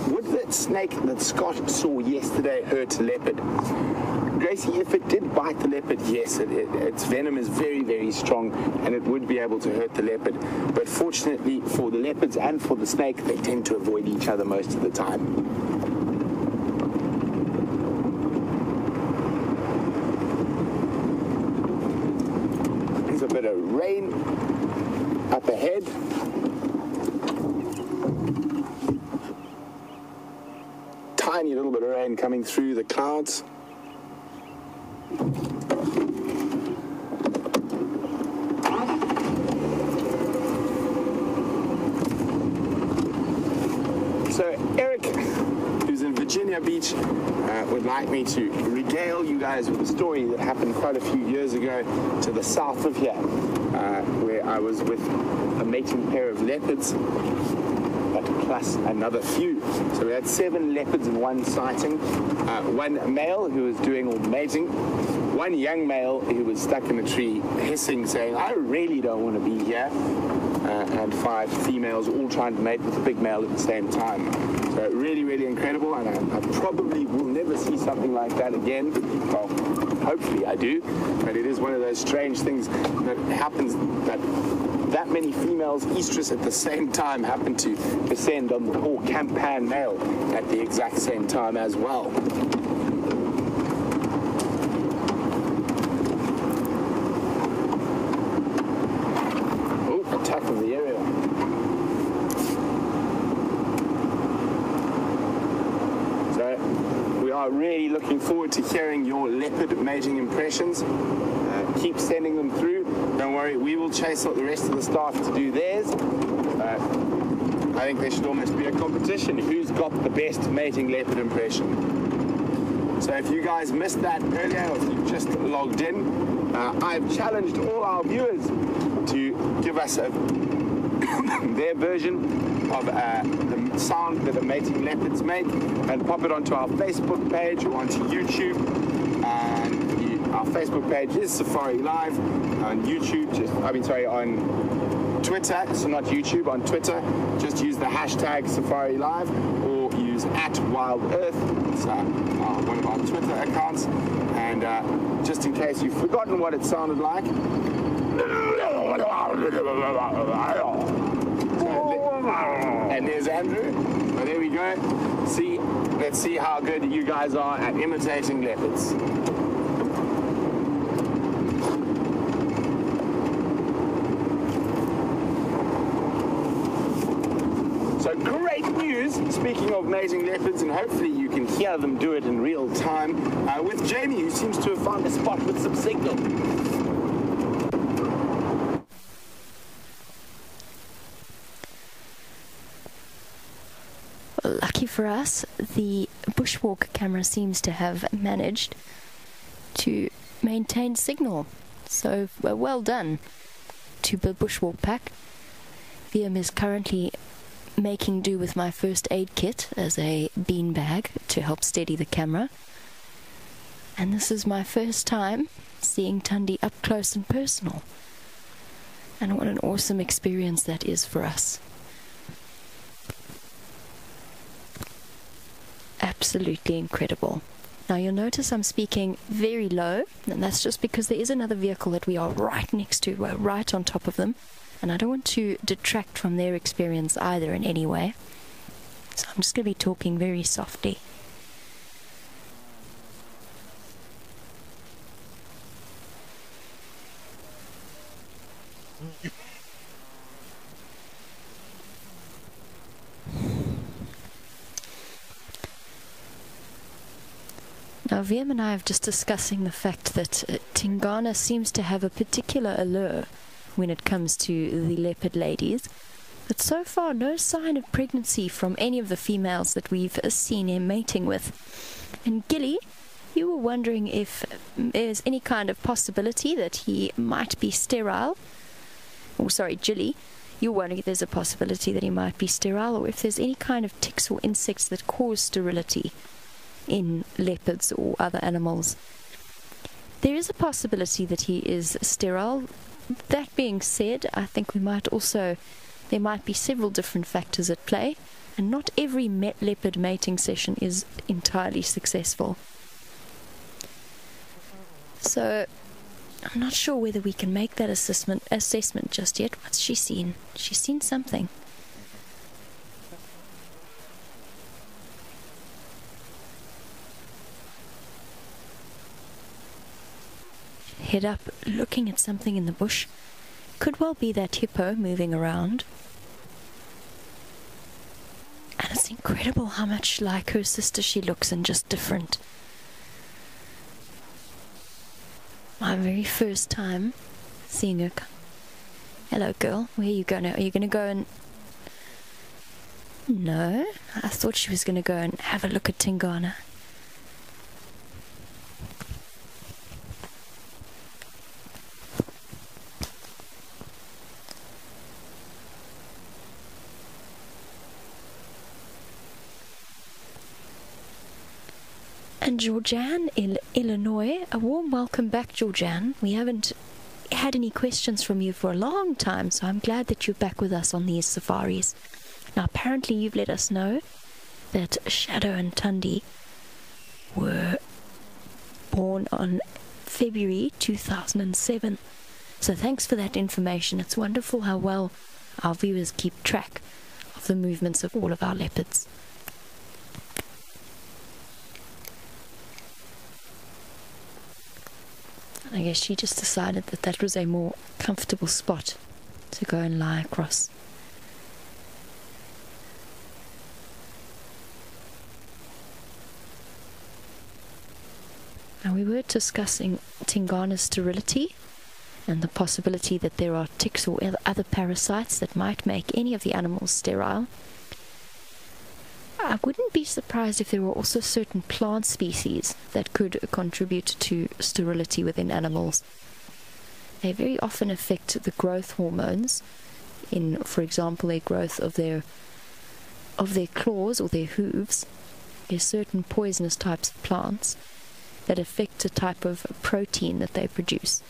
would that snake that Scott saw yesterday hurt a leopard? Gracie, if it did bite the leopard, yes, its venom is very, very strong and it would be able to hurt the leopard. But fortunately for the leopards and for the snake, they tend to avoid each other most of the time. A bit of rain up ahead. Tiny little bit of rain coming through the clouds. So Eric, who's in Virginia Beach, would like me to regale you guys with a story that happened quite a few years ago to the south of here, where I was with a mating pair of leopards, but plus another few. So we had 7 leopards in one sighting, one male who was doing all the mating, one young male who was stuck in a tree hissing, saying, I really don't want to be here, and 5 females all trying to mate with the big male at the same time. So really, really incredible, and I probably will never see something like that again. Well, hopefully I do, but it is one of those strange things that happens, that many females estrus at the same time happen to descend on the poor campan male at the exact same time as well. Oh, attack of the area. So we are really looking forward to hearing your leopard mating impressions. Keep sending them through. Don't worry, we will chase out the rest of the staff to do theirs. I think there should almost be a competition. Who's got the best mating leopard impression? So if you guys missed that earlier, or if you've just logged in, I've challenged all our viewers to give us their version of the sound that the mating leopards make, and pop it onto our Facebook page or onto YouTube. Our Facebook page is SafariLIVE. On YouTube, on Twitter, so not YouTube, on Twitter, just use the hashtag SafariLIVE or use @WildEarth. It's one of our Twitter accounts. And just in case you've forgotten what it sounded like, and there's Andrew. So there we go. Let's see how good you guys are at imitating leopards. So great news, speaking of mating leopards, and hopefully you can hear them do it in real time, with Jamie, who seems to have found a spot with some signal. Well, lucky for us, the bushwalk camera seems to have managed to maintain signal. So well done to the bushwalk pack. Wium is currently making do with my first aid kit as a bean bag to help steady the camera. And this is my first time seeing Thandi up close and personal. And what an awesome experience that is for us. Absolutely incredible. Now you'll notice I'm speaking very low, and that's just because there is another vehicle that we are right next to, we're right on top of them, and I don't want to detract from their experience either in any way. So I'm just going to be talking very softly. Now, Wium and I have just discussing the fact that Tingana seems to have a particular allure when it comes to the leopard ladies, but so far no sign of pregnancy from any of the females that we've seen him mating with. And Gilly, you were wondering if there's any kind of possibility that he might be sterile. Oh, sorry, Gilly, you're wondering if there's a possibility that he might be sterile, or if there's any kind of ticks or insects that cause sterility in leopards or other animals. There is a possibility that he is sterile. That being said, I think there might be several different factors at play, and not every leopard mating session is entirely successful. So I'm not sure whether we can make that assessment just yet. What's she seen? She's seen something. Head up, looking at something in the bush. Could well be that hippo moving around. And it's incredible how much like her sister she looks, and just different. My very first time seeing her. Hello, girl. Where are you going? Are you going to go and... No, I thought she was going to go and have a look at Tingana. And Georgianne in Illinois, a warm welcome back, Georgianne. We haven't had any questions from you for a long time, so I'm glad that you're back with us on these safaris. Now, apparently you've let us know that Shadow and Thandi were born on February 2007. So thanks for that information. It's wonderful how well our viewers keep track of the movements of all of our leopards. I guess she just decided that that was a more comfortable spot to go and lie across. Now, we were discussing Tingana's sterility and the possibility that there are ticks or other parasites that might make any of the animals sterile. I wouldn't be surprised if there were also certain plant species that could contribute to sterility within animals. They very often affect the growth hormones in, for example, a growth of their claws or their hooves. There's certain poisonous types of plants that affect a type of protein that they produce.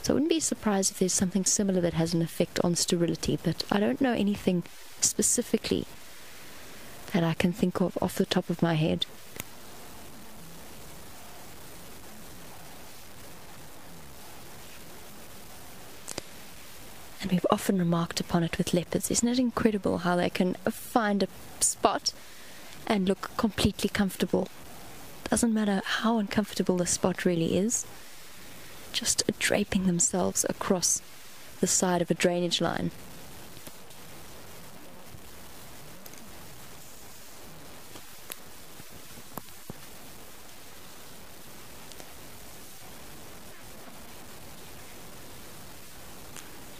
So I wouldn't be surprised if there's something similar that has an effect on sterility, but I don't know anything specifically that I can think of off the top of my head. And we've often remarked upon it with leopards. Isn't it incredible how they can find a spot and look completely comfortable? Doesn't matter how uncomfortable the spot really is, just draping themselves across the side of a drainage line.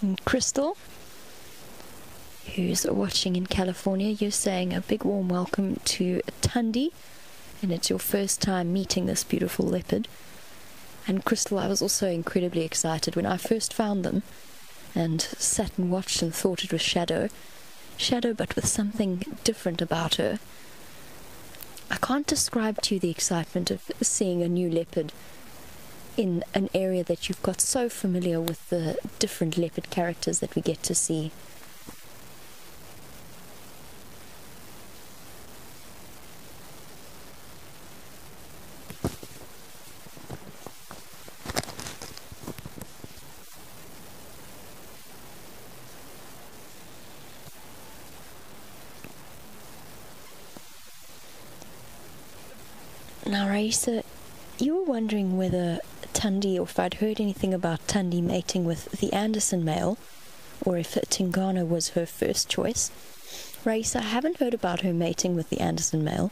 And Crystal, who's watching in California, you're saying a big warm welcome to Thandi, and it's your first time meeting this beautiful leopard. And Crystal, I was also incredibly excited when I first found them and sat and watched and thought it was Shadow, but with something different about her. I can't describe to you the excitement of seeing a new leopard in an area that you've got so familiar with the different leopard characters that we get to see. Raisa, you were wondering whether Thandi, or if I'd heard anything about Thandi mating with the Anderson male, or if Tingana was her first choice. Raisa, I haven't heard about her mating with the Anderson male.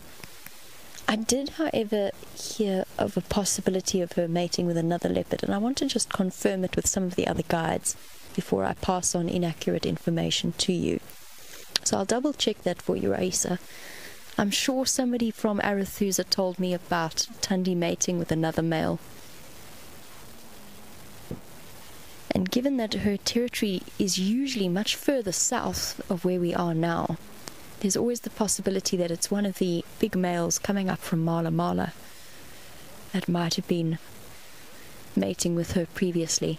I did, however, hear of a possibility of her mating with another leopard, and I want to just confirm it with some of the other guides before I pass on inaccurate information to you. So I'll double check that for you, Raisa. I'm sure somebody from Arathusa told me about Thandi mating with another male. And given that her territory is usually much further south of where we are now, there's always the possibility that it's one of the big males coming up from Mala Mala that might have been mating with her previously.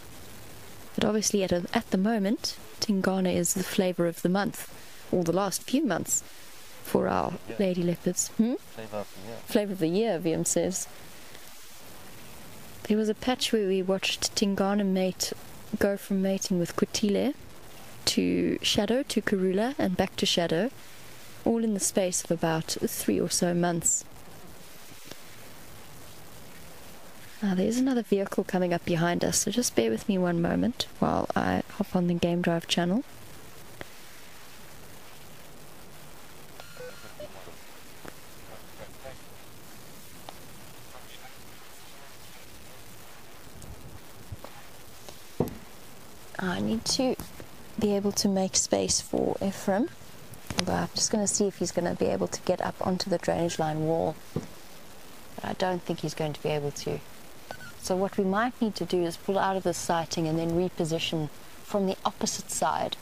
But obviously at the moment, Tingana is the flavour of the month, or the last few months, for our lady leopards. Flavour of the year. Flavour of the year, Wium says. There was a patch where we watched Tingana go from mating with Kutile to Shadow to Karula and back to Shadow, all in the space of about 3 or so months. Now there's another vehicle coming up behind us, so just bear with me one moment while I hop on the Game Drive channel. I need to be able to make space for Ephraim, although I'm just going to see if he's going to be able to get up onto the drainage line wall, but I don't think he's going to be able to. So what we might need to do is pull out of this sighting and then reposition from the opposite side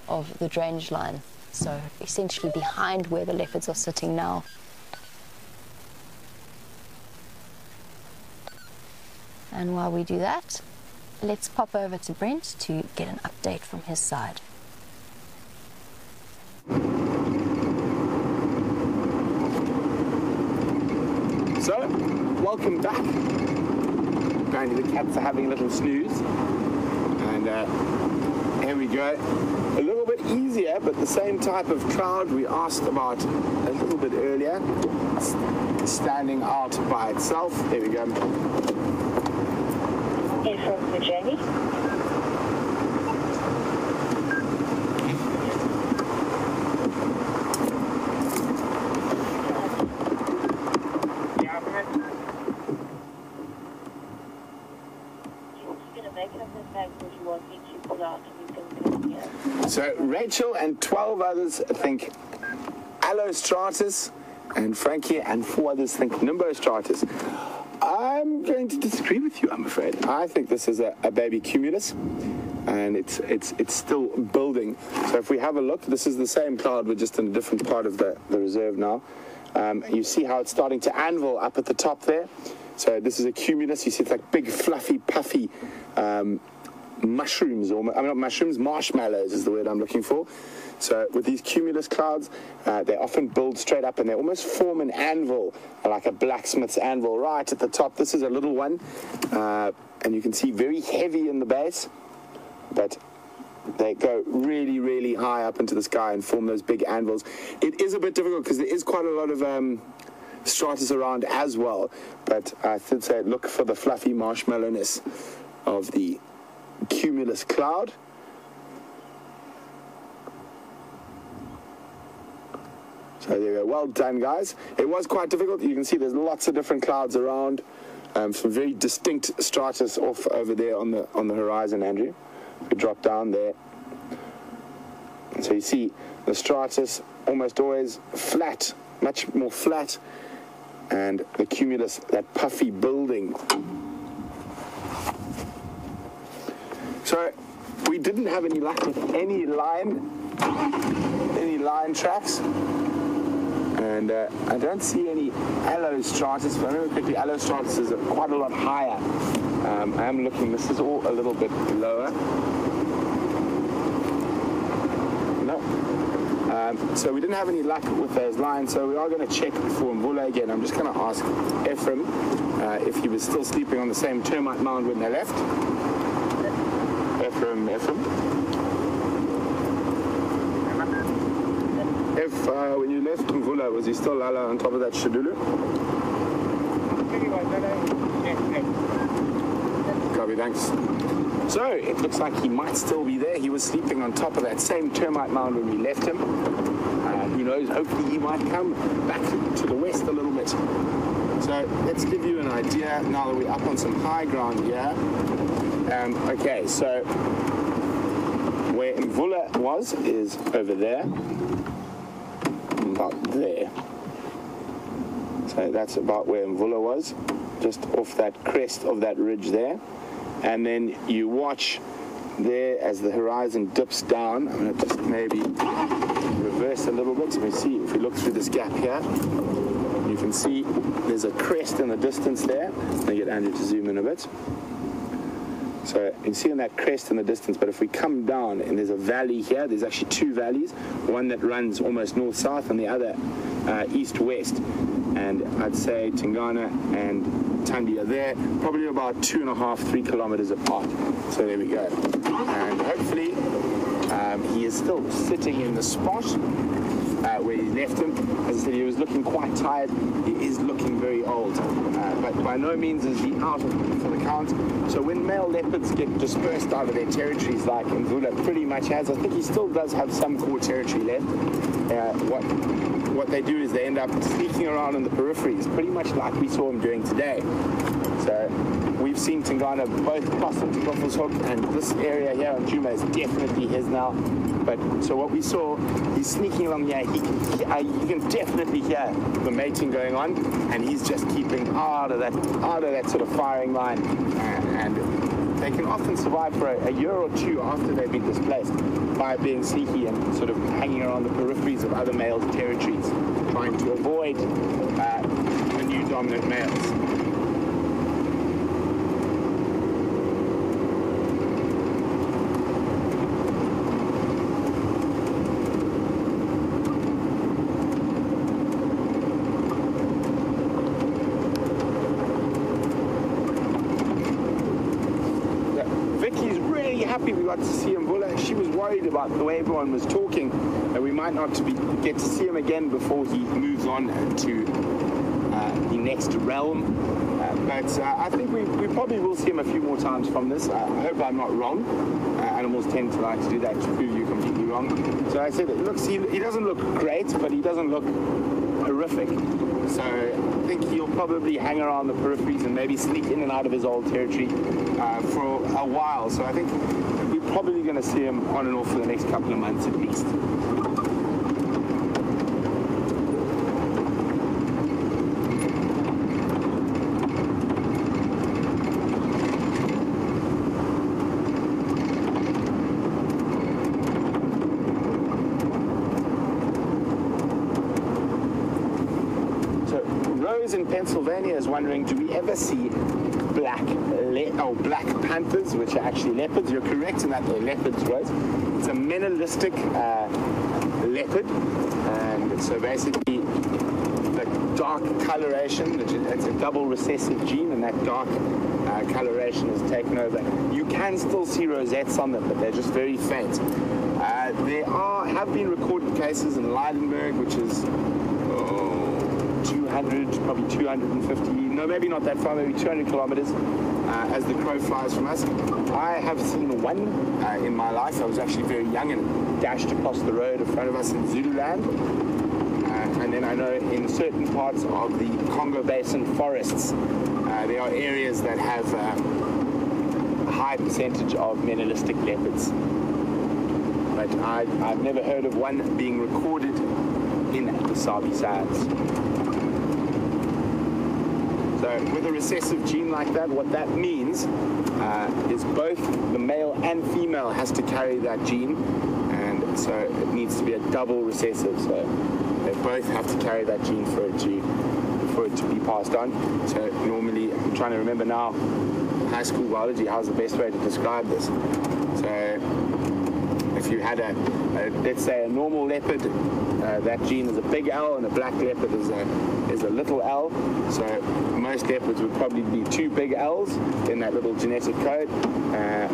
of the drainage line, so essentially behind where the leopards are sitting now. And while we do that, let's pop over to Brent to get an update from his side. So, welcome back. Apparently the cats are having a little snooze. And here we go. A little bit easier, but the same type of cloud we asked about a little bit earlier. Standing out by itself. There we go. Here from the journey. So Rachel and 12 others think Allostratus, and Frankie and 4 others think Nimbostratus. I'm going to disagree with you, I'm afraid. I think this is a baby cumulus, and it's still building. So if we have a look, this is the same cloud, we're just in a different part of the reserve now. You see how it's starting to anvil up at the top there. So this is a cumulus. You see it's like big, fluffy, puffy mushrooms, or I mean not mushrooms, marshmallows is the word I'm looking for. So with these cumulus clouds, they often build straight up and they almost form an anvil, like a blacksmith's anvil right at the top. This is a little one, and you can see very heavy in the base, but they go really, really high up into the sky and form those big anvils. It is a bit difficult because there is quite a lot of stratus around as well, but I should say look for the fluffy marshmallowness of the cumulus cloud. So there we go. Well done, guys. It was quite difficult. You can see there's lots of different clouds around. Some very distinct stratus off over there on the horizon, Andrew. We drop down there. So you see the stratus almost always flat, much more flat, and the cumulus, that puffy building. So we didn't have any luck with any line tracks. And I don't see any Allostratus. If I remember correctly, Allostratus is quite a lot higher. I am looking, this is all a little bit lower. No. So we didn't have any luck with those lines, so we are going to check for Mvula again. I'm just going to ask Ephraim if he was still sleeping on the same termite mound when they left. Ephraim. If when you left Mvula, was he still on top of that Shadulu? Copy, thanks. So, it looks like he might still be there. He was sleeping on top of that same termite mound when we left him. Who knows, hopefully he might come back to the west a little bit. So, let's give you an idea now that we're up on some high ground here. Okay, so where Mvula was is over there, about there. So that's about where Mvula was, just off that crest of that ridge there. And then you watch there as the horizon dips down. I'm going to just maybe reverse a little bit so we see, if we look through this gap here, you can see there's a crest in the distance there. Let me get Andrew to zoom in a bit. So you can see on that crest in the distance, but if we come down and there's a valley here, there's actually two valleys, one that runs almost north-south and the other east-west. And I'd say Tingana and Thandi are there, probably about 2.5–3 kilometers apart. So there we go. And hopefully he is still sitting in the spot where he left him. As I said, he was looking quite tired. He is looking very old, but by no means is he out for the count. So when male leopards get dispersed out of their territories, like Mvula pretty much has, I think he still does have some core territory left. What they do is they end up sneaking around in the peripheries, pretty much like we saw him doing today. So we've seen Tingana both cross into Buffalo's Hook, and this area here on Juma is definitely his now. But so what we saw, he's sneaking along here. You can definitely hear the mating going on, and he's just keeping out of that sort of firing line. And they can often survive for a year or two after they've been displaced by being sneaky and sort of hanging around the peripheries of other males' territories, trying to avoid the new dominant males. Happy we got to see Mvula. She was worried about the way everyone was talking, that we might not get to see him again before he moves on to the next realm. But I think we probably will see him a few more times from this. I hope I'm not wrong. Animals tend to like to do that to prove you completely wrong. So I said, he doesn't look great, but he doesn't look horrific. So I think he'll probably hang around the peripheries and maybe sneak in and out of his old territory for a while. So I think we're probably going to see him on and off for the next couple of months at least. In Pennsylvania is wondering, do we ever see black panthers, which are actually leopards? You're correct in that they're leopards, Rose. It's a menelistic leopard, and so basically the dark coloration, it's a double recessive gene, and that dark coloration is taken over. You can still see rosettes on them, but they're just very faint. There have been recorded cases in Leidenberg, which is 200, probably 250, no, maybe not that far, maybe 200 kilometers as the crow flies from us. I have seen one in my life. I was actually very young and dashed across the road in front of us in Zululand. And then I know in certain parts of the Congo Basin forests, there are areas that have a high percentage of menelistic leopards. But I've never heard of one being recorded in the Sabi Sands. So with a recessive gene like that, what that means is both the male and female has to carry that gene, and so it needs to be a double recessive. So they both have to carry that gene for it to be passed on. So normally, I'm trying to remember now, high school biology, how's the best way to describe this? So if you had let's say a normal leopard, that gene is a big L, and a black leopard is a little L. So most leopards would probably be two big L's in that little genetic code.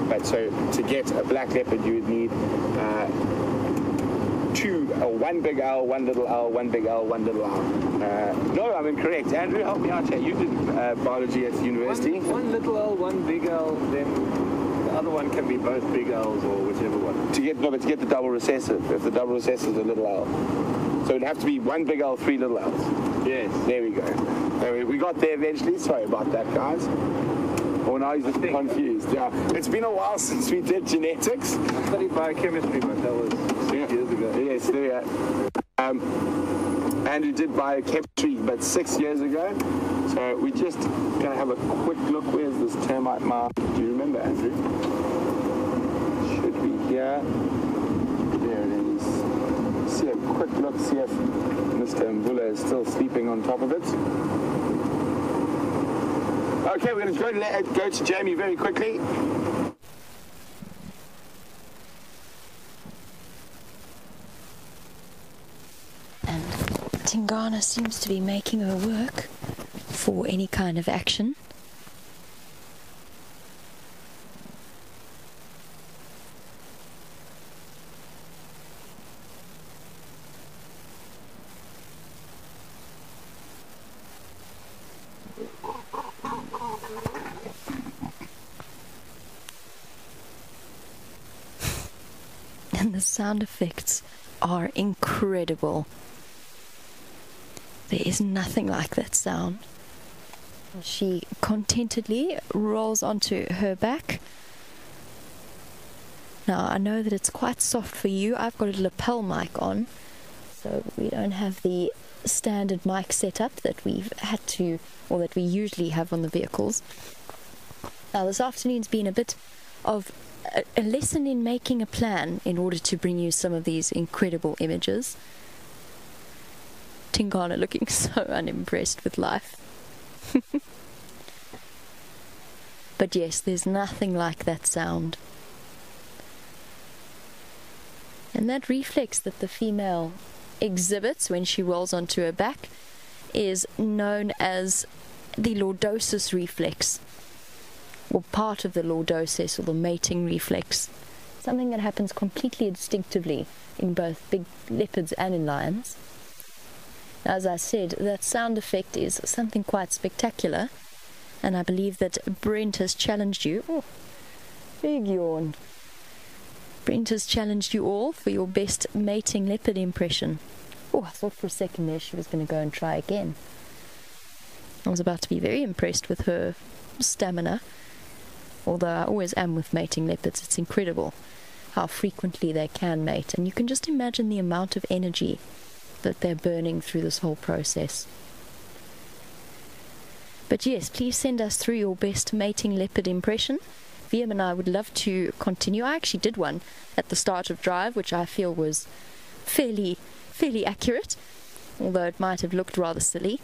But so to get a black leopard, you would need one big owl, one little owl, one big owl, one little owl. No, I'm incorrect. Andrew, help me out here. You did biology at university. One little owl, one big owl, then the other one can be both big owls or whichever one. To get the double recessive. If the double recessive is a little owl. So it'd have to be one big owl, three little owls. Yes. There we go. We got there eventually. Sorry about that, guys. Oh, now he's just confused. Yeah, it's been a while since we did genetics. I studied biochemistry, but that was 6 years ago. Yes, there we are. Andrew did biochemistry about 6 years ago. So we're just going to have a quick look. Where's this termite mark? Do you remember, Andrew? Should be here. There it is. See a quick look, see if Mr. Mvula is still sleeping on top of it. Okay, we're going to go to Jamie very quickly. And Tingana seems to be making her work for any kind of action. And the sound effects are incredible. There is nothing like that sound. She contentedly rolls onto her back. Now, I know that it's quite soft for you. I've got a lapel mic on, so we don't have the standard mic setup that we've had to, or that we usually have on the vehicles. Now, this afternoon's been a bit of a lesson in making a plan in order to bring you some of these incredible images. Tingana looking so unimpressed with life. But yes, there's nothing like that sound. And that reflex that the female exhibits when she rolls onto her back is known as the lordosis reflex, or part of the lordosis, or the mating reflex. Something that happens completely instinctively in both big leopards and in lions. As I said, that sound effect is something quite spectacular, and I believe that Brent has challenged you. Oh, big yawn. Brent has challenged you all for your best mating leopard impression. Oh, I thought for a second there she was going to go and try again. I was about to be very impressed with her stamina. Although I always am with mating leopards, it's incredible how frequently they can mate, and you can just imagine the amount of energy that they're burning through this whole process. But yes, please send us through your best mating leopard impression. Wium and I would love to continue. I actually did one at the start of drive, which I feel was fairly accurate, although it might have looked rather silly.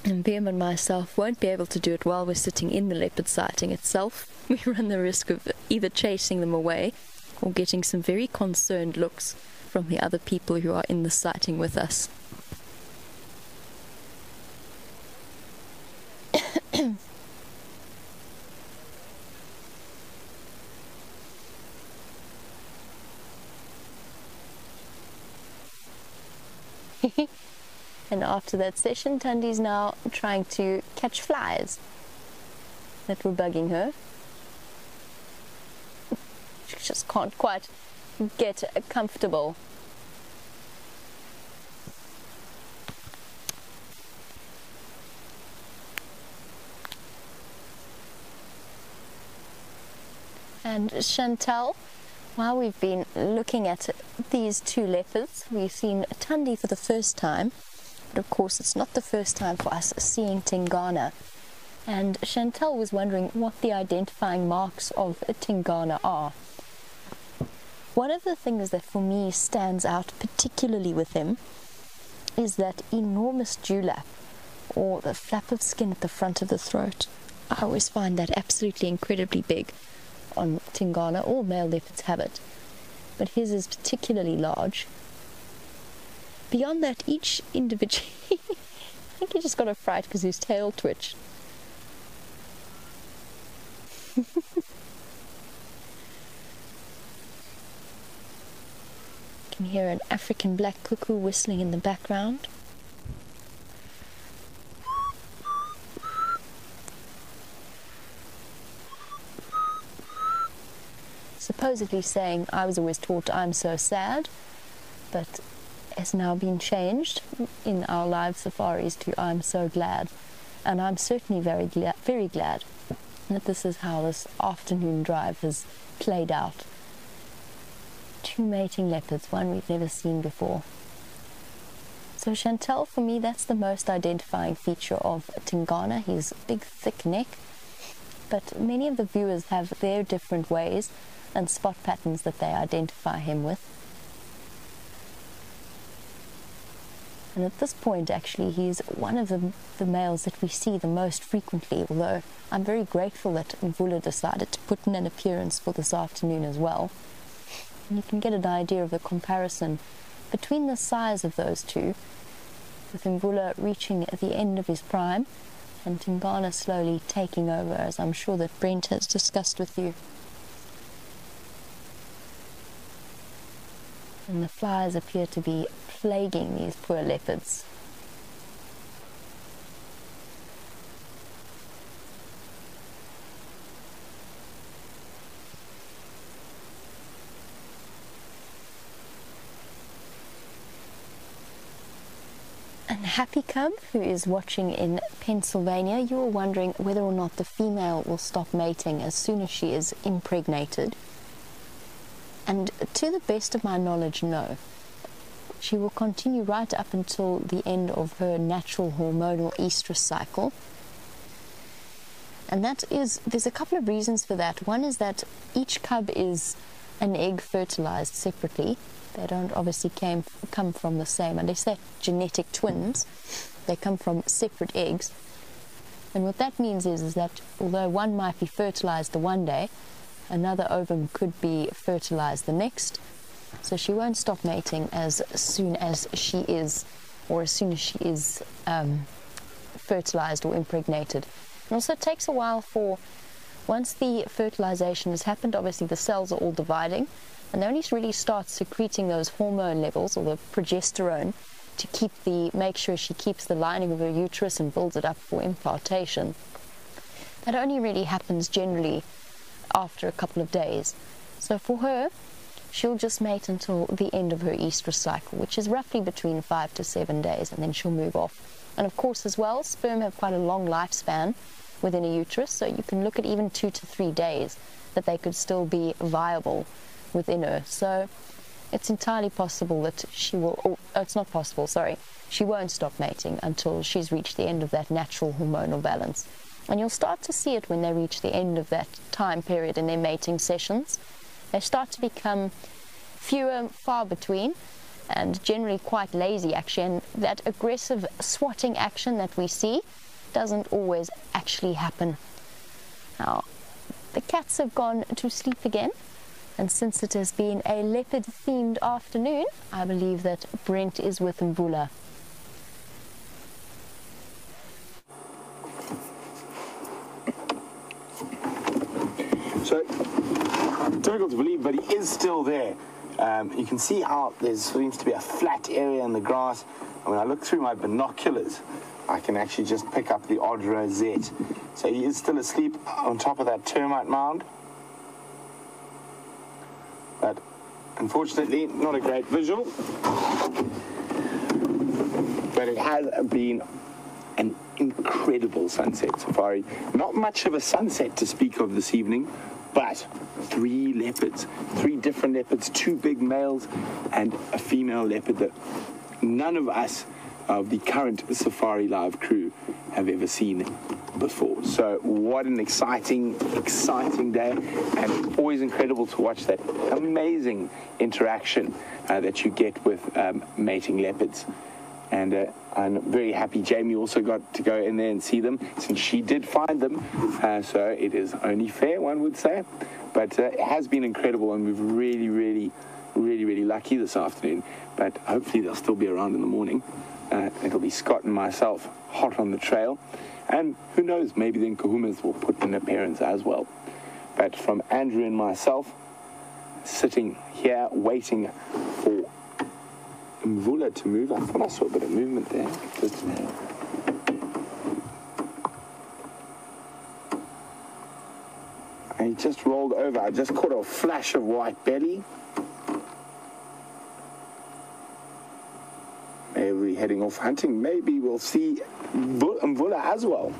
And Wium and myself won't be able to do it while we're sitting in the leopard sighting itself. We run the risk of either chasing them away or getting some very concerned looks from the other people who are in the sighting with us. And after that session, Thandi's now trying to catch flies that were bugging her. She just can't quite get comfortable. And Chantal, while we've been looking at these two leopards, we've seen Thandi for the first time. But of course, it's not the first time for us seeing Tingana. And Chantal was wondering what the identifying marks of Tingana are. One of the things that for me stands out particularly with him is that enormous dewlap, or the flap of skin at the front of the throat. I always find that absolutely incredibly big on Tingana. All male leopards have it, but his is particularly large. Beyond that, each individual... I think he just got a fright because his tail twitched. can hear an African black cuckoo whistling in the background. Supposedly saying, I was always taught I'm so sad, but has now been changed in our live safaris to I'm so glad. And I'm certainly very glad that this is how this afternoon drive has played out. 2 mating leopards, one we've never seen before. So Chantal, for me, that's the most identifying feature of Tingana, his big thick neck. But many of the viewers have their different ways and spot patterns that they identify him with. And at this point, actually, he's one of the males that we see the most frequently, although I'm very grateful that Mvula decided to put in an appearance for this afternoon as well. And you can get an idea of the comparison between the size of those two, with Mvula reaching at the end of his prime and Tingana slowly taking over, as I'm sure that Brent has discussed with you. And the flies appear to be plaguing these poor leopards. And Happy Cub, who is watching in Pennsylvania, you are wondering whether or not the female will stop mating as soon as she is impregnated. And to the best of my knowledge, no. She will continue right up until the end of her natural hormonal estrus cycle. And there's a couple of reasons for that. One is that each cub is an egg fertilized separately. They don't obviously come from the same, unless they're genetic twins. They come from separate eggs. And what that means is that although one might be fertilized the one day, another ovum could be fertilized the next. So she won't stop mating as soon as she is fertilized or impregnated. And also it takes a while once the fertilization has happened, obviously the cells are all dividing, and they only really start secreting those hormone levels, or the progesterone, to make sure she keeps the lining of her uterus and builds it up for implantation. That only really happens generally after a couple of days. So for her, she'll just mate until the end of her estrus cycle, which is roughly between 5 to 7 days, and then she'll move off. And of course as well, sperm have quite a long lifespan within a uterus, so you can look at even 2 to 3 days that they could still be viable within her. So it's entirely possible that she won't stop mating until she's reached the end of that natural hormonal balance. And you'll start to see it when they reach the end of that time period in their mating sessions. They start to become fewer, far between, and generally quite lazy actually, and that aggressive swatting action that we see doesn't always actually happen. Now, the cats have gone to sleep again, and since it has been a leopard-themed afternoon, I believe that Brent is with Mvula. So, difficult to believe, but he is still there. You can see how there seems to be a flat area in the grass. And when I look through my binoculars, I can actually just pick up the odd rosette. So he is still asleep on top of that termite mound. But unfortunately, not a great visual. But it has been an incredible sunset safari. Not much of a sunset to speak of this evening, but 3 leopards, 3 different leopards, 2 big males and a female leopard that none of us of the current SafariLIVE crew have ever seen before. So what an exciting day, and always incredible to watch that amazing interaction that you get with mating leopards. And I'm very happy Jamie also got to go in there and see them, since she did find them. So it is only fair, one would say. But it has been incredible, and we've really lucky this afternoon. But hopefully they'll still be around in the morning. It'll be Scott and myself hot on the trail. And who knows, maybe then Kahumas will put in an appearance as well. But from Andrew and myself, sitting here waiting for Mvula to move. I thought I saw a bit of movement there. He just rolled over. I just caught a flash of white belly. Maybe we're heading off hunting. Maybe we'll see Mvula as well.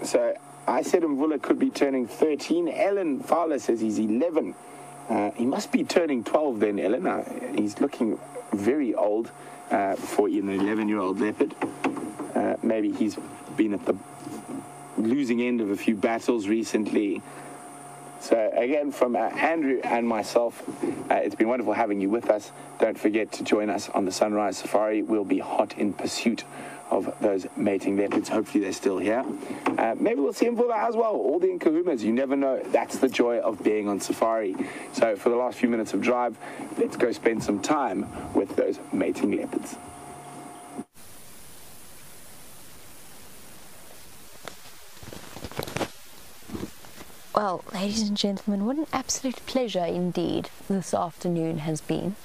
So I said Mvula could be turning 13. Ellen Fowler says he's 11. He must be turning 12 then, Ellen. He's looking very old for an 11-year-old leopard. Maybe he's been at the losing end of a few battles recently. So again, from Andrew and myself, it's been wonderful having you with us. Don't forget to join us on the Sunrise Safari. We'll be hot in pursuit of those mating leopards. Hopefully they're still here. Maybe we'll see Mvula as well. All the Nkahumas, you never know. That's the joy of being on safari. So for the last few minutes of drive, let's go spend some time with those mating leopards. Well, ladies and gentlemen, what an absolute pleasure indeed this afternoon has been.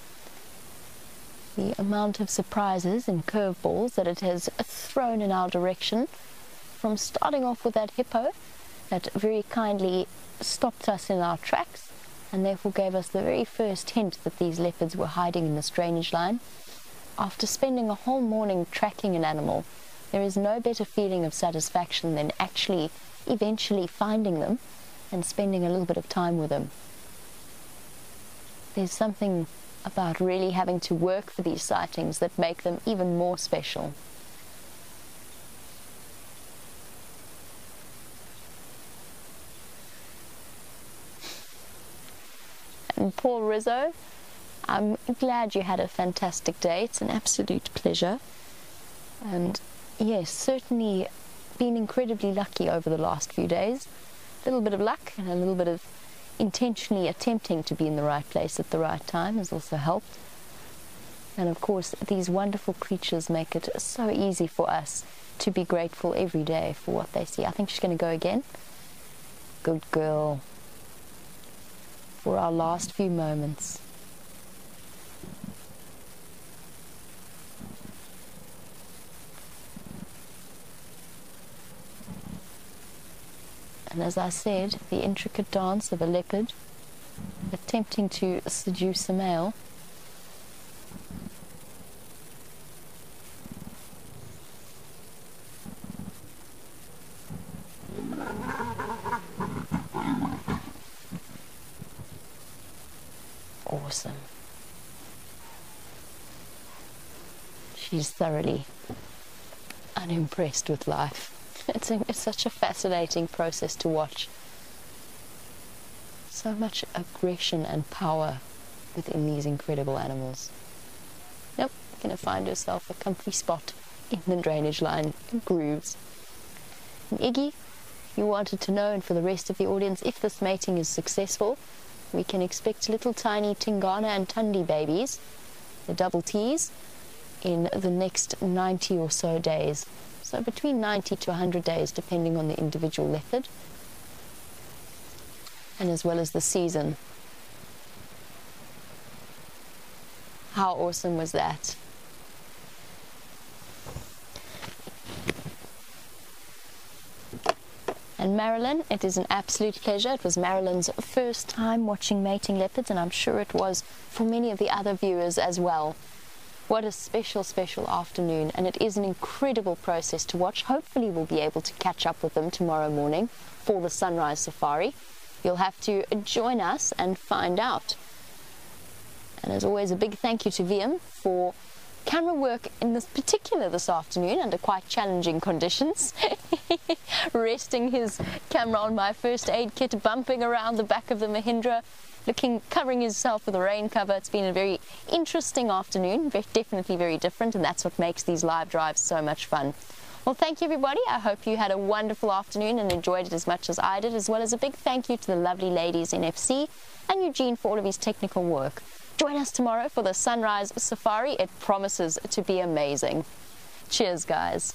The amount of surprises and curveballs that it has thrown in our direction, from starting off with that hippo that very kindly stopped us in our tracks and therefore gave us the very first hint that these leopards were hiding in this drainage line. After spending a whole morning tracking an animal, there is no better feeling of satisfaction than actually eventually finding them and spending a little bit of time with them. There's something about really having to work for these sightings that make them even more special. And Paul Rizzo, I'm glad you had a fantastic day. It's an absolute pleasure. And yes, certainly been incredibly lucky over the last few days. A little bit of luck and a little bit of intentionally attempting to be in the right place at the right time has also helped. And of course, these wonderful creatures make it so easy for us to be grateful every day for what they see. I think she's going to go again. Good girl. For our last few moments. And as I said, the intricate dance of a leopard attempting to seduce a male. Awesome. She's thoroughly unimpressed with life. It's such a fascinating process to watch. So much aggression and power within these incredible animals. Nope, gonna find herself a comfy spot in the drainage line grooves. And Iggy, you wanted to know, and for the rest of the audience, if this mating is successful, we can expect little tiny Tingana and Thandi babies, the double T's, in the next 90 or so days. So between 90 to 100 days, depending on the individual leopard, and as well as the season. How awesome was that? And Marilyn, it is an absolute pleasure. It was Marilyn's first time watching mating leopards, and I'm sure it was for many of the other viewers as well. What a special, special afternoon, and it is an incredible process to watch. Hopefully we'll be able to catch up with them tomorrow morning for the sunrise safari. You'll have to join us and find out. And as always, a big thank you to Wium for camera work in this afternoon under quite challenging conditions. Resting his camera on my first aid kit, bumping around the back of the Mahindra, covering himself with a rain cover. It's been a very interesting afternoon, definitely very different, and that's what makes these live drives so much fun. Well, thank you everybody. I hope you had a wonderful afternoon and enjoyed it as much as I did, as well as a big thank you to the lovely ladies in FC and Eugene for all of his technical work. Join us tomorrow for the Sunrise Safari. It promises to be amazing. Cheers, guys.